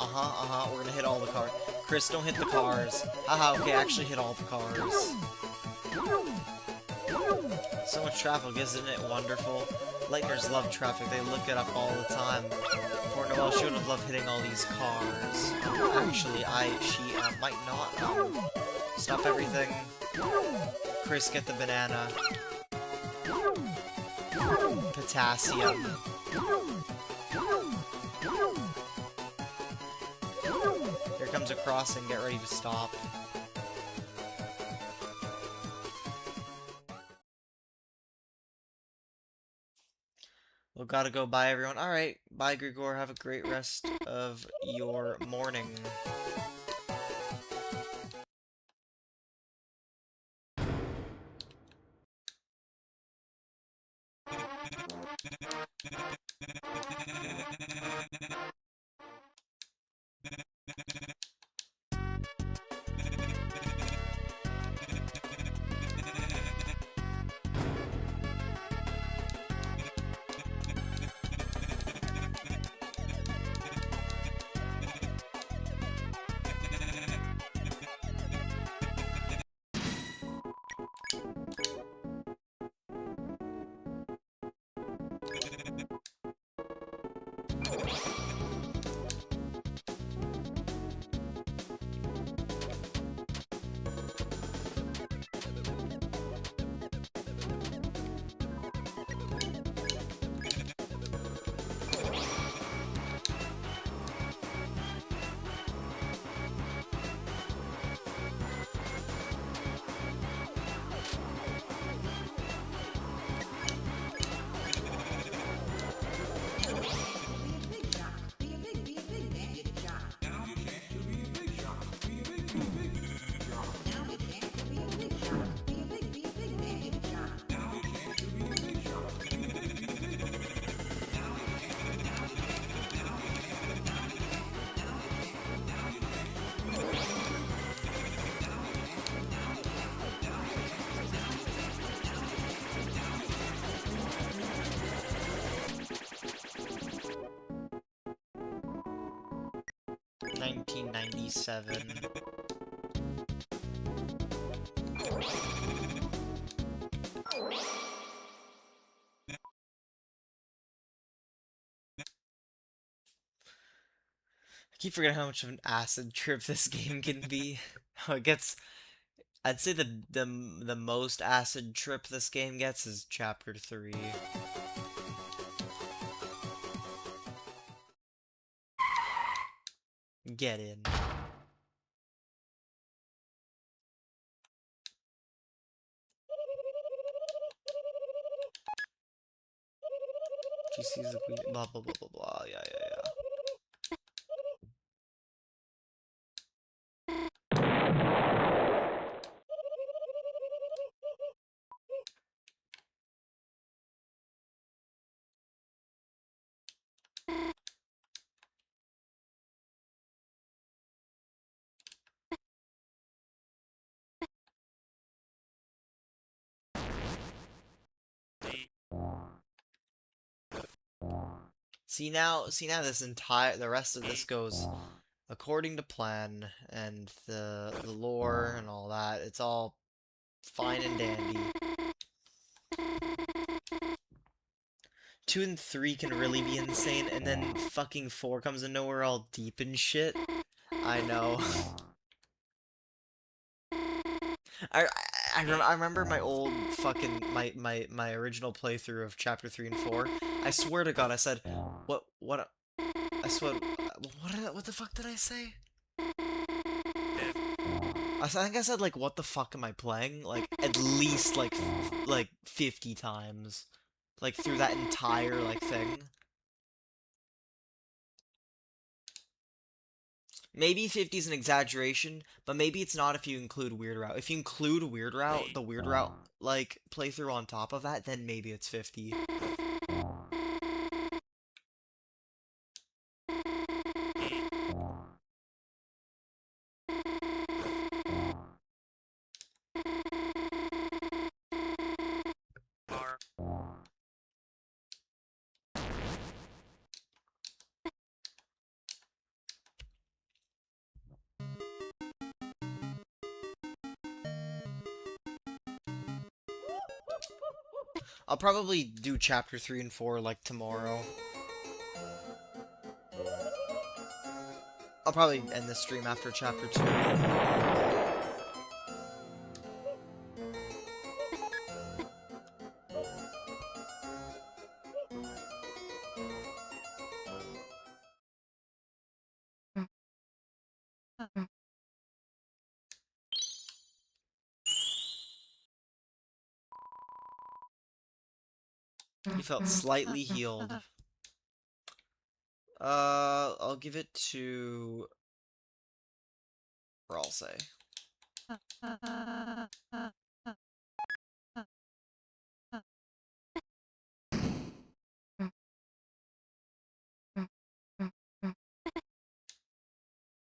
we're gonna hit all the cars. Chris, don't hit the cars. Haha, okay, actually hit all the cars. So much traffic, isn't it wonderful? Lightners love traffic, they look it up all the time. Poor Noelle, she would have loved hitting all these cars. Actually, she might not. Stop everything. Chris, get the banana. Potassium. Here comes a crossing, get ready to stop. Well, gotta go, bye everyone. Alright, bye Grigor, have a great rest of your morning. 1997. I keep forgetting how much of an acid trip this game can be. How it gets. I'd say the most acid trip this game gets is Chapter 3. Get in. GC's the queen. Blah blah blah blah blah. Yeah yeah yeah. See now the rest of this goes according to plan, and the lore and all that. It's all fine and dandy. 2 and 3 can really be insane, and then fucking 4 comes in nowhere all deep and shit. I know. I, I remember my old fucking my original playthrough of chapter 3 and 4. I swear to God, I said, what I swear, what the fuck did I say? I think I said like, what the fuck am I playing? Like at least like 50 times, like through that entire like thing. Maybe 50 is an exaggeration, but maybe it's not if you include Weird Route. If you include Weird Route, the Weird Route like playthrough on top of that, then maybe it's 50. I'll probably do chapter 3 and 4 like tomorrow. I'll probably end the stream after chapter 2. He felt slightly healed. I'll give it to... Or I'll say.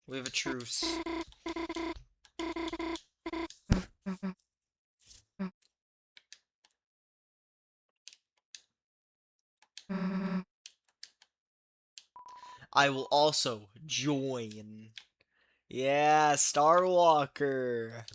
We have a truce. I will also join. Yeah, Star Walker.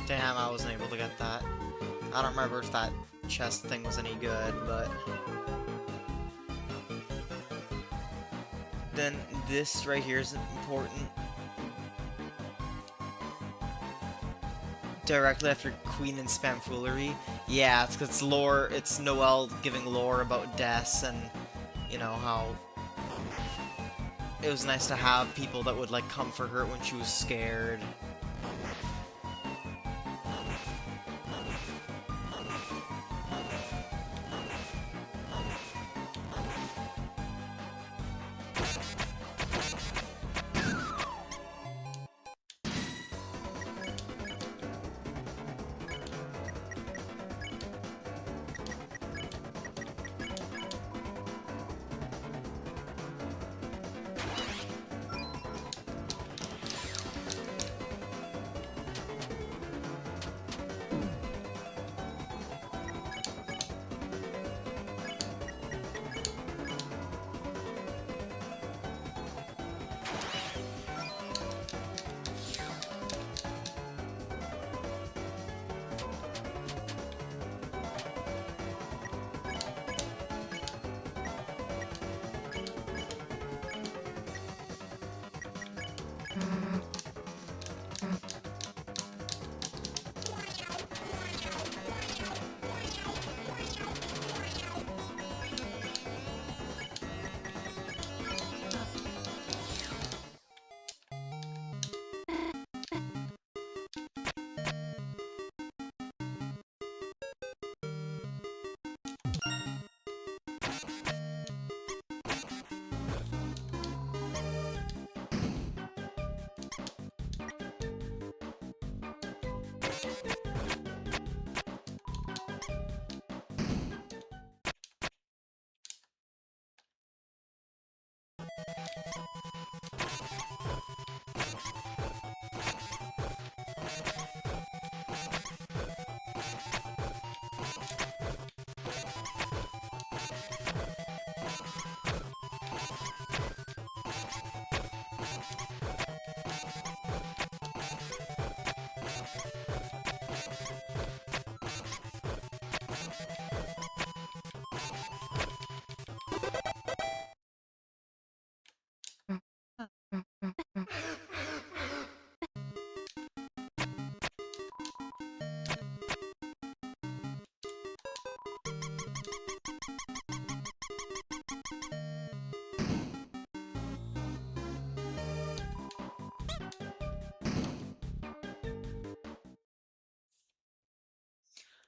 Damn, I wasn't able to get that. I don't remember if that chest thing was any good, but... Then this right here is important. Directly after Queen and Spamfoolery. Yeah, it's because it's lore, it's Noelle giving lore about Des and, you know, how... It was nice to have people that would, like, comfort her when she was scared.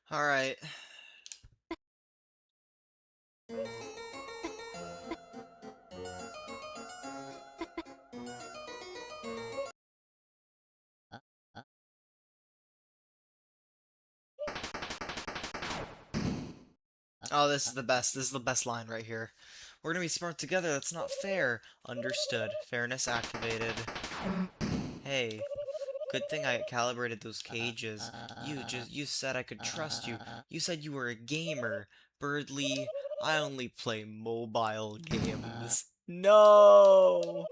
Alright. Oh, this is the best. This is the best line right here. We're gonna be smart together. That's not fair. Understood. Fairness activated. Hey, good thing I calibrated those cages. You said I could trust you. You said you were a gamer. Birdly, I only play mobile games. No!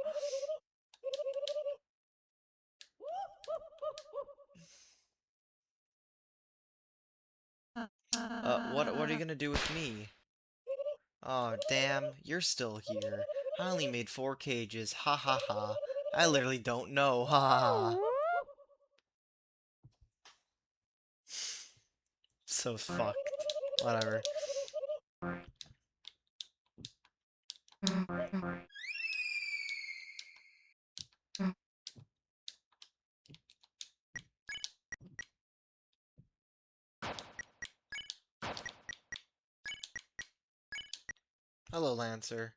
What are you gonna do with me? Oh, damn, you're still here. I only made 4 cages. Ha ha ha. I literally don't know. Ha ha ha. So fucked. Whatever. Hello, Lancer.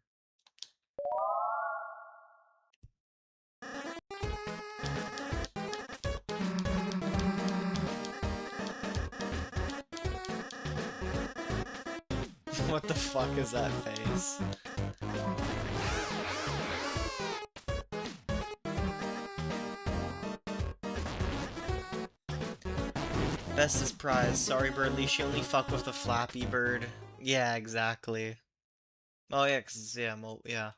What the fuck is that face? Bestest prize. Sorry, Birdly, she only fucked with the Flappy Bird. Yeah, exactly. Oh, yeah, 'cause, yeah, yeah.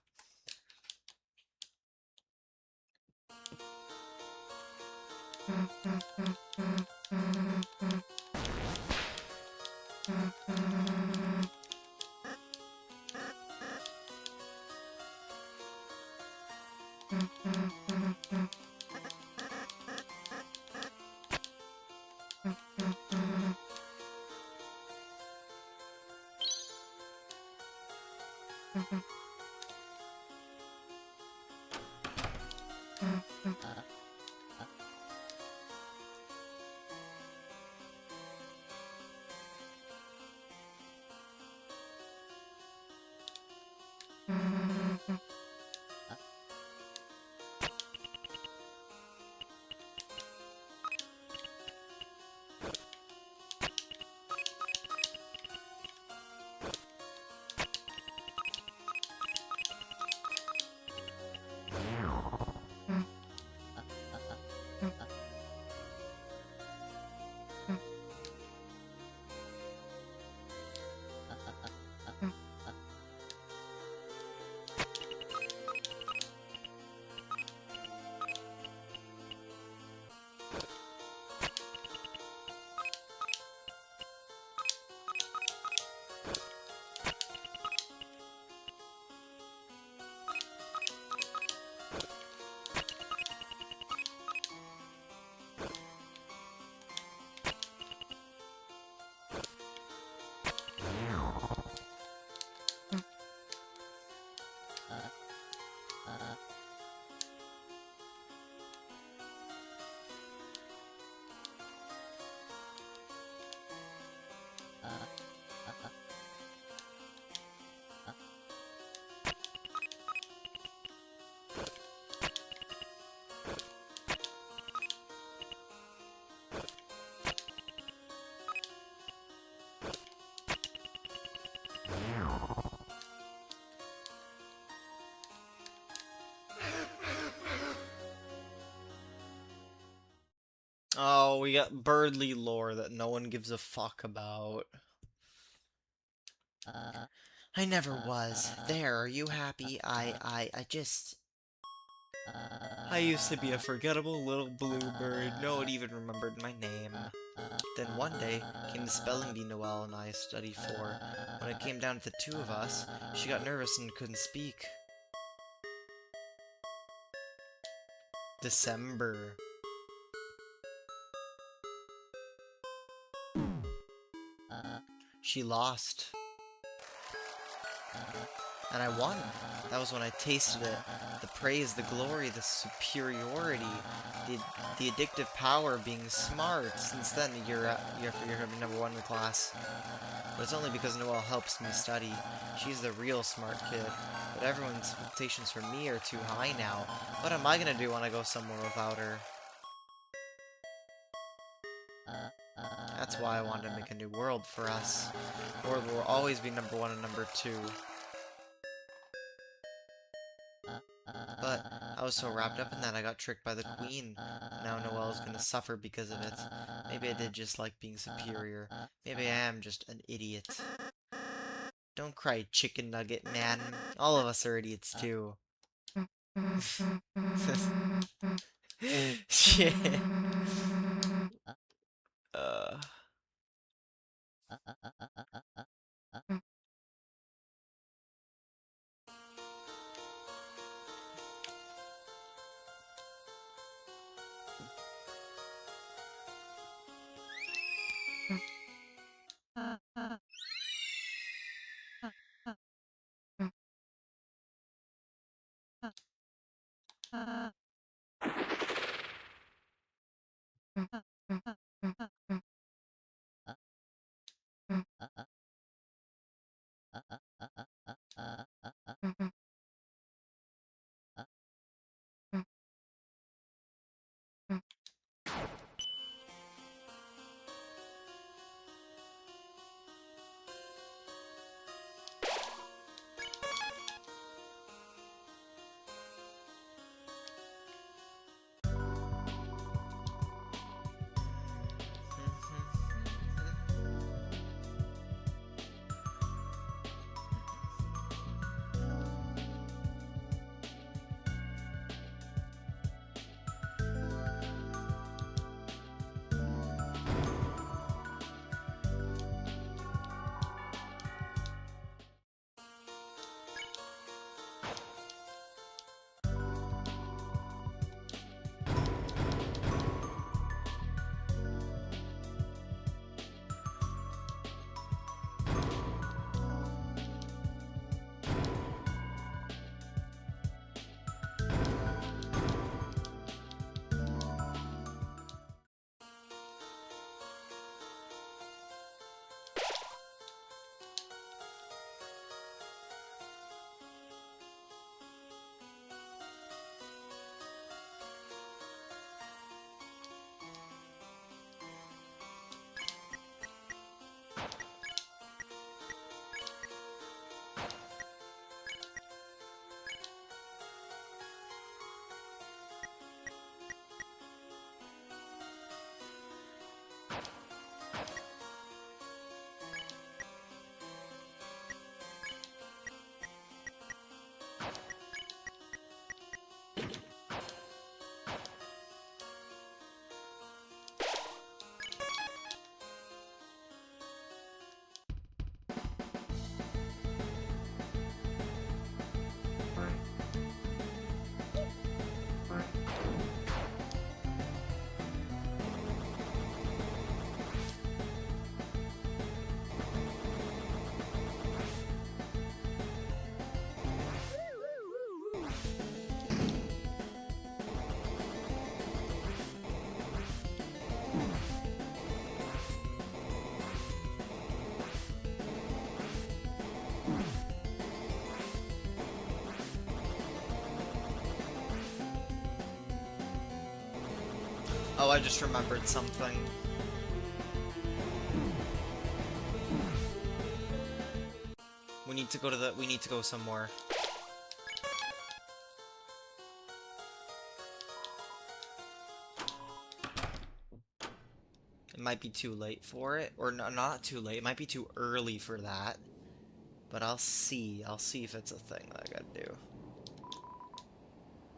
Oh, we got Birdly lore that no one gives a fuck about. I never was. There, are you happy? I just... I used to be a forgettable little bluebird. No one even remembered my name. Then one day came the spelling bee Noelle and I studied for. When it came down to the two of us, she got nervous and couldn't speak. December. She lost. And I won. That was when I tasted it. The praise, the glory, the superiority, the the addictive power of being smart. Since then, you're #1 in the class. But it's only because Noelle helps me study. She's the real smart kid. But everyone's expectations for me are too high now. What am I gonna do when I go somewhere without her? That's why I wanted to make a new world for us. The world will always be number 1 and number 2. But I was so wrapped up in that I got tricked by the queen. Now Noelle's gonna suffer because of it. Maybe I did just like being superior. Maybe I am just an idiot. Don't cry, chicken nugget man. All of us are idiots too. Shit. Uh. Oh, I just remembered something. We need to go somewhere. It might be too late for it, or no, not too late. It might be too early for that. But I'll see. I'll see if it's a thing that I gotta do.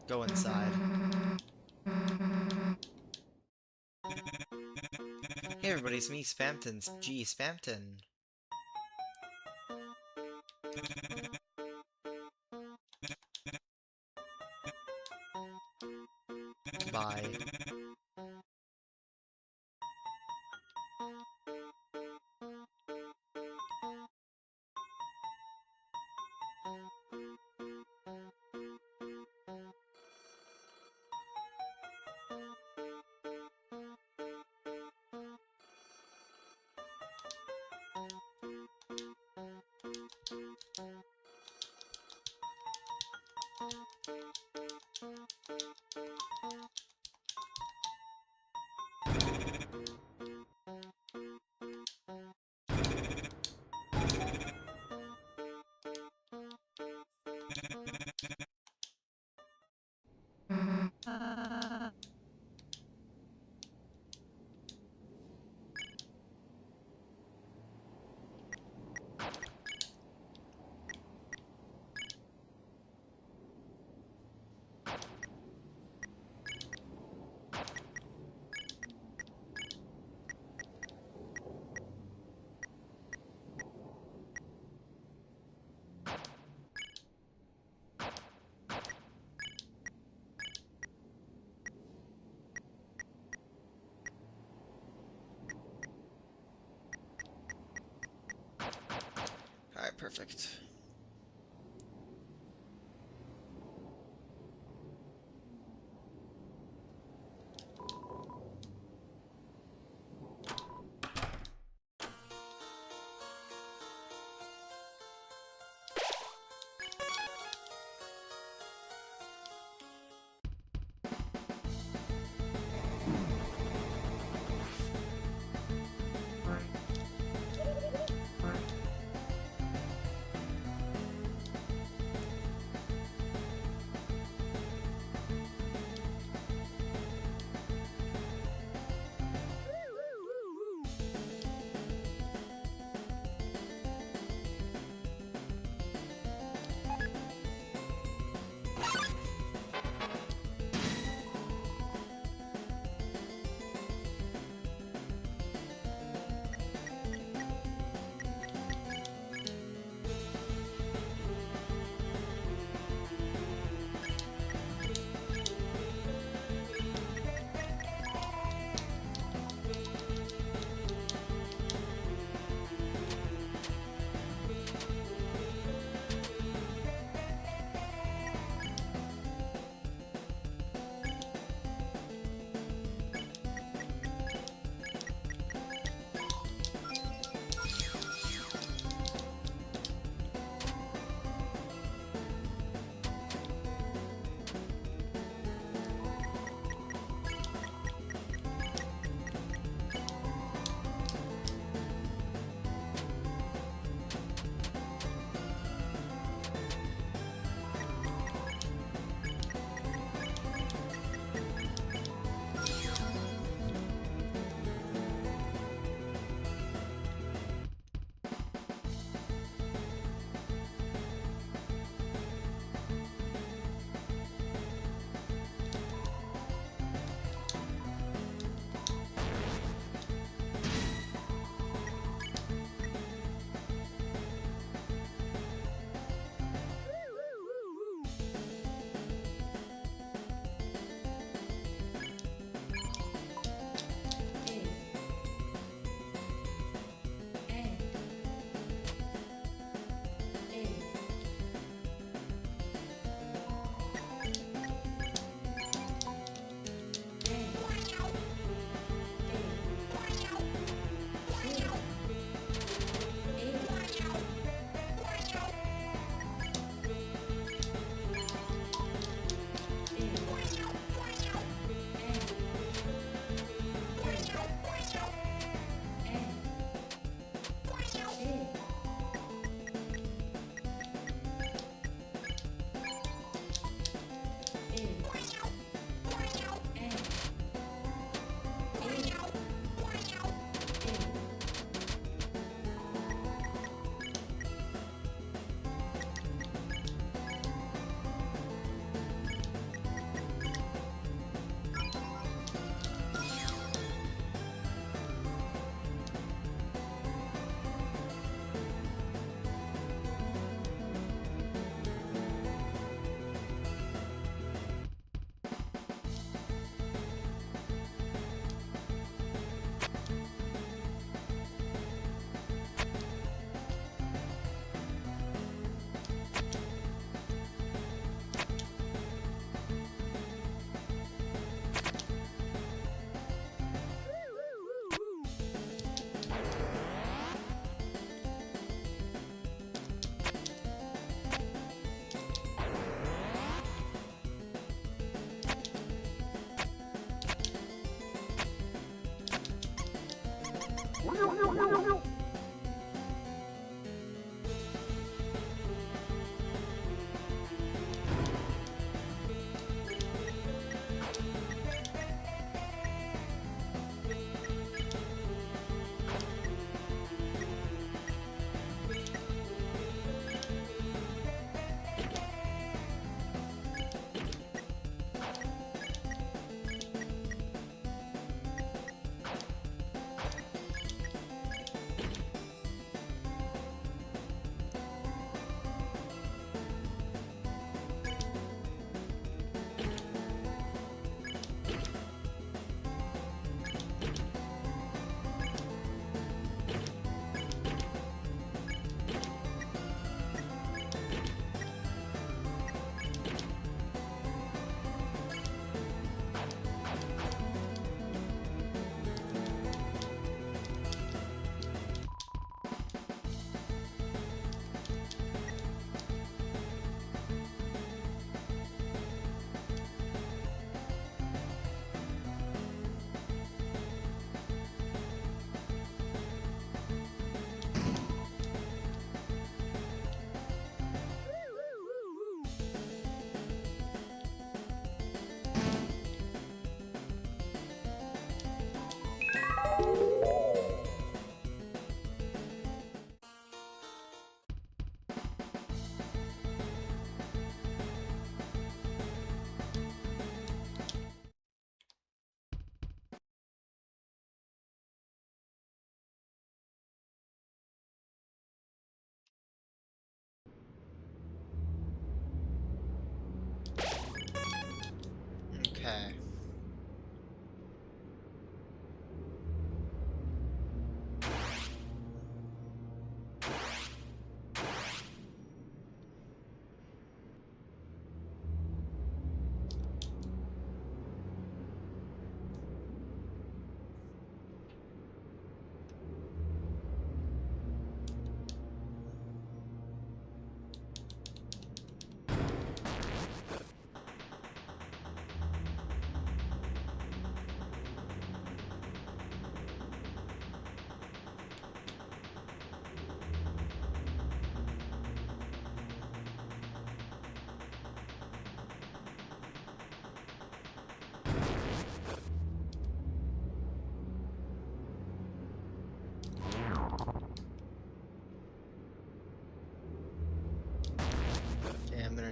Go inside. Hey everybody, it's me, Spamton. Gee, Spamton. Bye. Perfect.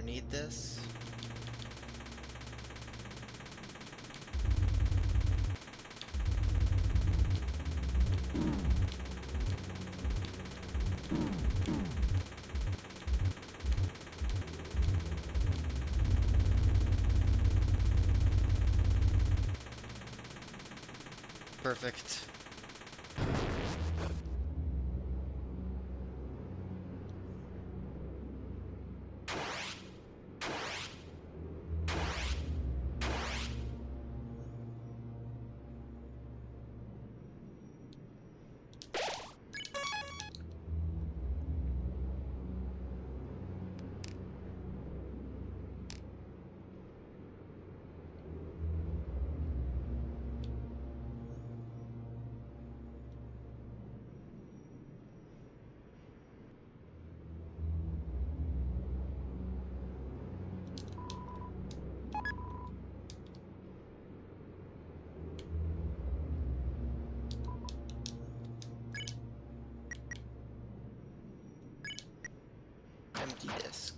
gonna need this. Perfect. Empty disk.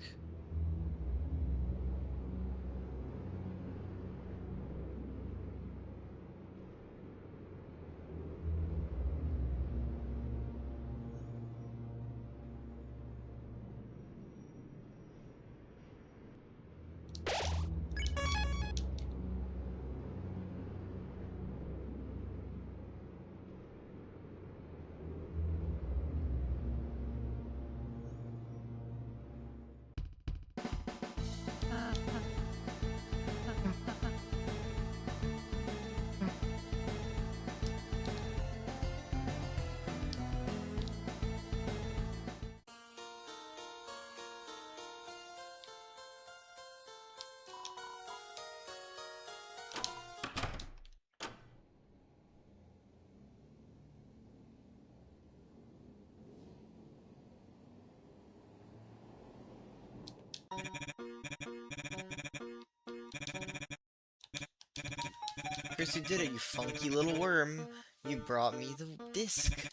Chris, you did it, you funky little worm. You brought me the disc.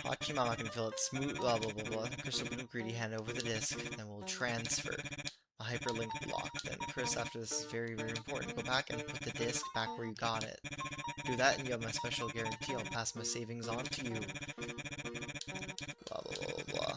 Hachimama can fill it smooth, blah blah blah blah. Chris, open a greedy hand over the disc, then we'll transfer a hyperlink block. Then, Chris, after this is very, very important, go back and put the disc back where you got it. Do that and you have my special guarantee. I'll pass my savings on to you. Blah blah blah blah blah.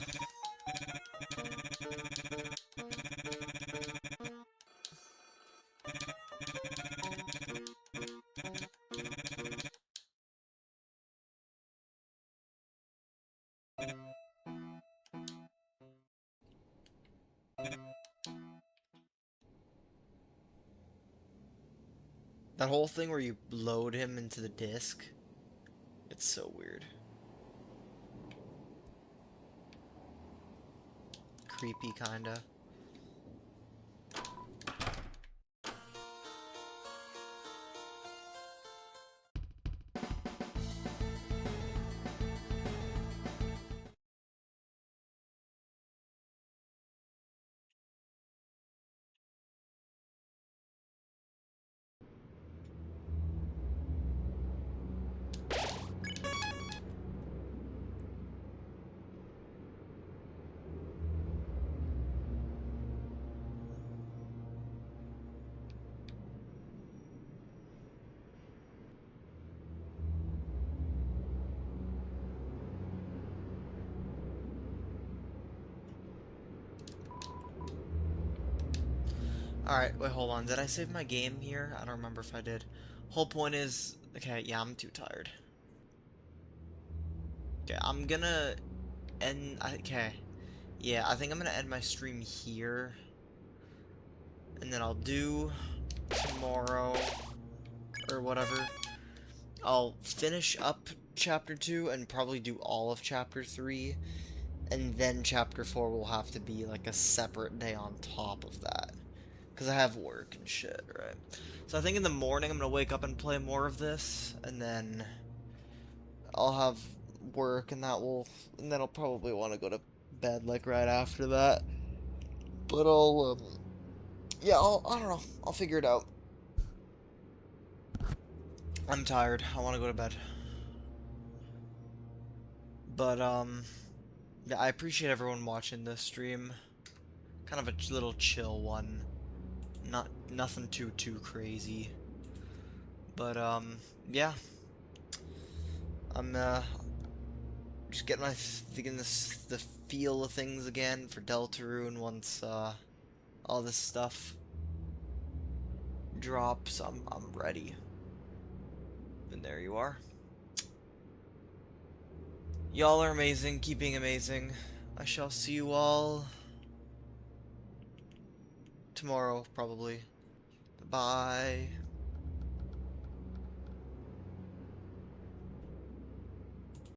That whole thing where you load him into the disc, it's so weird. Creepy, kinda. Alright, wait, hold on. Did I save my game here? I don't remember if I did. Whole point is... Okay, yeah, I'm too tired. Okay, I'm gonna end... Okay. Yeah, I think I'm gonna end my stream here. And then I'll do... tomorrow... or whatever. I'll finish up Chapter 2 and probably do all of Chapter 3. And then Chapter 4 will have to be like a separate day on top of that. Because I have work and shit, right? So I think in the morning I'm going to wake up and play more of this, and then I'll have work, and and then I'll probably want to go to bed, like, right after that. But yeah, I don't know, I'll figure it out. I'm tired, I want to go to bed. But, yeah, I appreciate everyone watching this stream. Kind of a little chill one. Nothing too crazy. But yeah. I'm just getting the feel of things again for Deltaune once all this stuff drops. I'm ready. And there you are. Y'all are amazing, keeping amazing. I shall see you all tomorrow, probably. Bye.